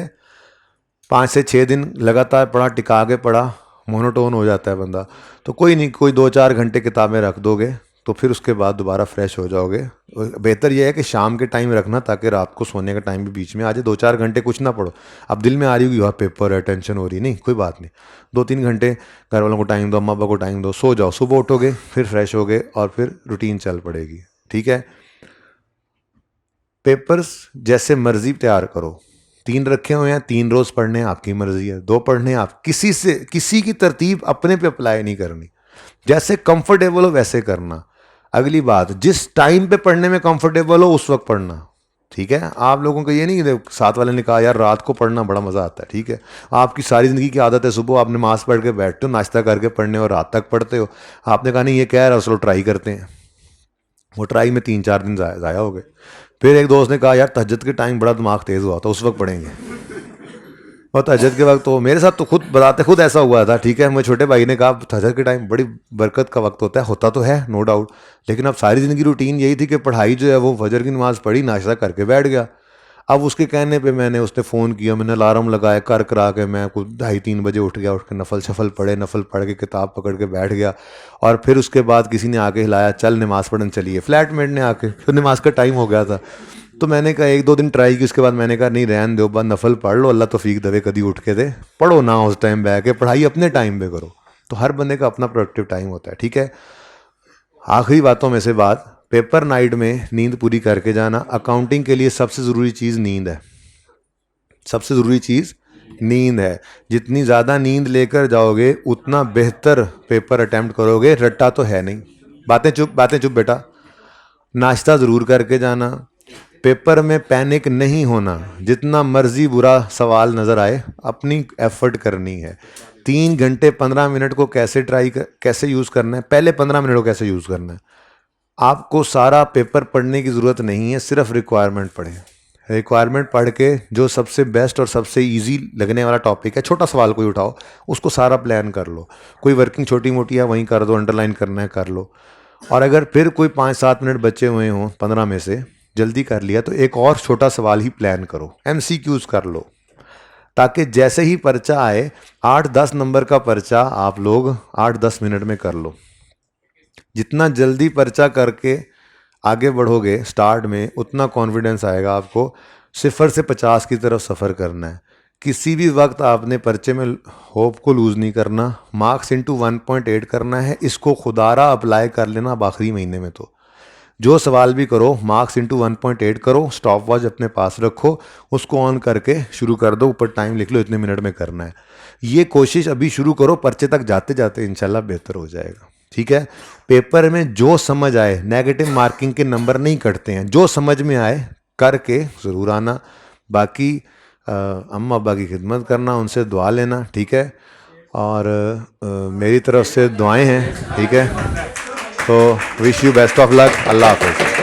5 से 6 दिन लगातार पढ़ा, टिका के पढ़ा, मोनोटोन हो जाता है बंदा, तो कोई नहीं, कोई 2-4 घंटे किताबें रख दोगे तो फिर उसके बाद दोबारा फ्रेश हो जाओगे। बेहतर यह है कि शाम के टाइम रखना ताकि रात को सोने का टाइम भी बीच में आ जाए। 2-4 घंटे कुछ ना पढ़ो, अब दिल में आ रही होगी यार पेपर है, टेंशन हो रही, नहीं कोई बात नहीं, 2-3 घंटे घर वालों को टाइम दो, अम्मा पापा को टाइम दो, सो जाओ, सुबह उठोगे फिर फ्रेश होगे और फिर रूटीन चल पड़ेगी, ठीक है। पेपर्स जैसे मर्जी तैयार करो, 3 रखे हुए हैं, 3 रोज़ पढ़ने आपकी मर्जी है, 2 पढ़ने आप, किसी की तरतीब अपने पे अप्लाई नहीं करनी, जैसे कंफर्टेबल हो वैसे करना। अगली बात, जिस टाइम पे पढ़ने में कंफर्टेबल हो उस वक्त पढ़ना, ठीक है। आप लोगों को ये नहीं, साथ वाले ने कहा यार रात को पढ़ना बड़ा मज़ा आता है, ठीक है। आपकी सारी ज़िंदगी की आदत है सुबह आप नमाज पढ़ के बैठते हो, नाश्ता करके पढ़ने और रात तक पढ़ते हो। आपने कहा नहीं ये कह रहा है, चलो ट्राई करते हैं। वो ट्राई में 3-4 दिन ज़ाया हो गए। फिर एक दोस्त ने कहा यार तहज्जुद के टाइम बड़ा दिमाग तेज़ हुआ था, उस वक्त पढ़ेंगे। और तहज्जुद के वक्त तो मेरे साथ तो खुद ऐसा हुआ था, ठीक है। मेरे छोटे भाई ने कहा तहज्जुद के टाइम बड़ी बरकत का वक्त होता तो है नो डाउट, लेकिन अब सारी ज़िंदगी रूटीन यही थी कि पढ़ाई जो है वो फजर की नमाज़ पढ़ी, नाश्ता करके बैठ गया। अब उसके कहने पे उसने फ़ोन किया, मैंने अलार्म लगाया, कर करा के मैं कुछ 2:30-3 बजे उठ गया, उठ के नफल शफल पढ़े, नफल पढ़ के किताब पकड़ के बैठ गया। और फिर उसके बाद किसी ने आके हिलाया, चल नमाज़ पढ़ने चलिए, फ्लैटमेट ने आके, फिर नमाज का टाइम हो गया था। तो मैंने कहा 1-2 दिन ट्राई की, उसके बाद मैंने कहा नहीं रहने दो, बाद नफल पढ़ लो, अल्लाह तौफीक दवे कदी उठ के दे, पढ़ो ना उस टाइम बैठ के, पढ़ाई अपने टाइम पे करो। तो हर बंदे का अपना प्रोडक्टिव टाइम होता है, ठीक है। आखिरी बातों में से बात, पेपर नाइट में नींद पूरी करके जाना। अकाउंटिंग के लिए सबसे ज़रूरी चीज़ नींद है, सबसे ज़रूरी चीज़ नींद है। जितनी ज़्यादा नींद लेकर जाओगे उतना बेहतर पेपर अटैम्प्ट करोगे। रट्टा तो है नहीं, बातें चुप बेटा। नाश्ता ज़रूर करके जाना, पेपर में पैनिक नहीं होना, जितना मर्जी बुरा सवाल नज़र आए अपनी एफर्ट करनी है। 3 घंटे 15 मिनट को कैसे यूज़ करना है, पहले 15 मिनट को कैसे यूज़ करना है। आपको सारा पेपर पढ़ने की ज़रूरत नहीं है, सिर्फ रिक्वायरमेंट पढ़ें। रिक्वायरमेंट पढ़ के जो सबसे बेस्ट और सबसे इजी लगने वाला टॉपिक है, छोटा सवाल कोई उठाओ, उसको सारा प्लान कर लो। कोई वर्किंग छोटी मोटी है वहीं कर दो, अंडरलाइन करना है कर लो। और अगर फिर कोई 5-7 मिनट बचे हुए हों 15 में से, जल्दी कर लिया तो एक और छोटा सवाल ही प्लान करो, MCQs कर लो, ताकि जैसे ही पर्चा आए 8-10 नंबर का पर्चा आप लोग 8-10 मिनट में कर लो। जितना जल्दी पर्चा करके आगे बढ़ोगे स्टार्ट में, उतना कॉन्फिडेंस आएगा आपको। 0 से 50 की तरफ सफ़र करना है। किसी भी वक्त आपने पर्चे में होप को लूज़ नहीं करना। मार्क्स इंटू 1.8 करना है, इसको खुदारा अप्लाई कर लेना अब आखिरी महीने में। तो जो सवाल भी करो मार्क्स इंटू 1.8 करो, स्टॉप वॉच अपने पास रखो, उसको ऑन करके शुरू कर दो, ऊपर टाइम लिख लो, इतने मिनट में करना है। ये कोशिश अभी शुरू करो, पर्चे तक जाते जाते इंशाल्लाह बेहतर हो जाएगा, ठीक है। पेपर में जो समझ आए, नेगेटिव मार्किंग के नंबर नहीं कटते हैं, जो समझ में आए करके ज़रूर आना। बाकी अम्मा अब्बा की खिदमत करना, उनसे दुआ लेना, ठीक है। और मेरी तरफ से दुआएं हैं, ठीक है। तो wish you best of luck, अल्लाह हाफिज़।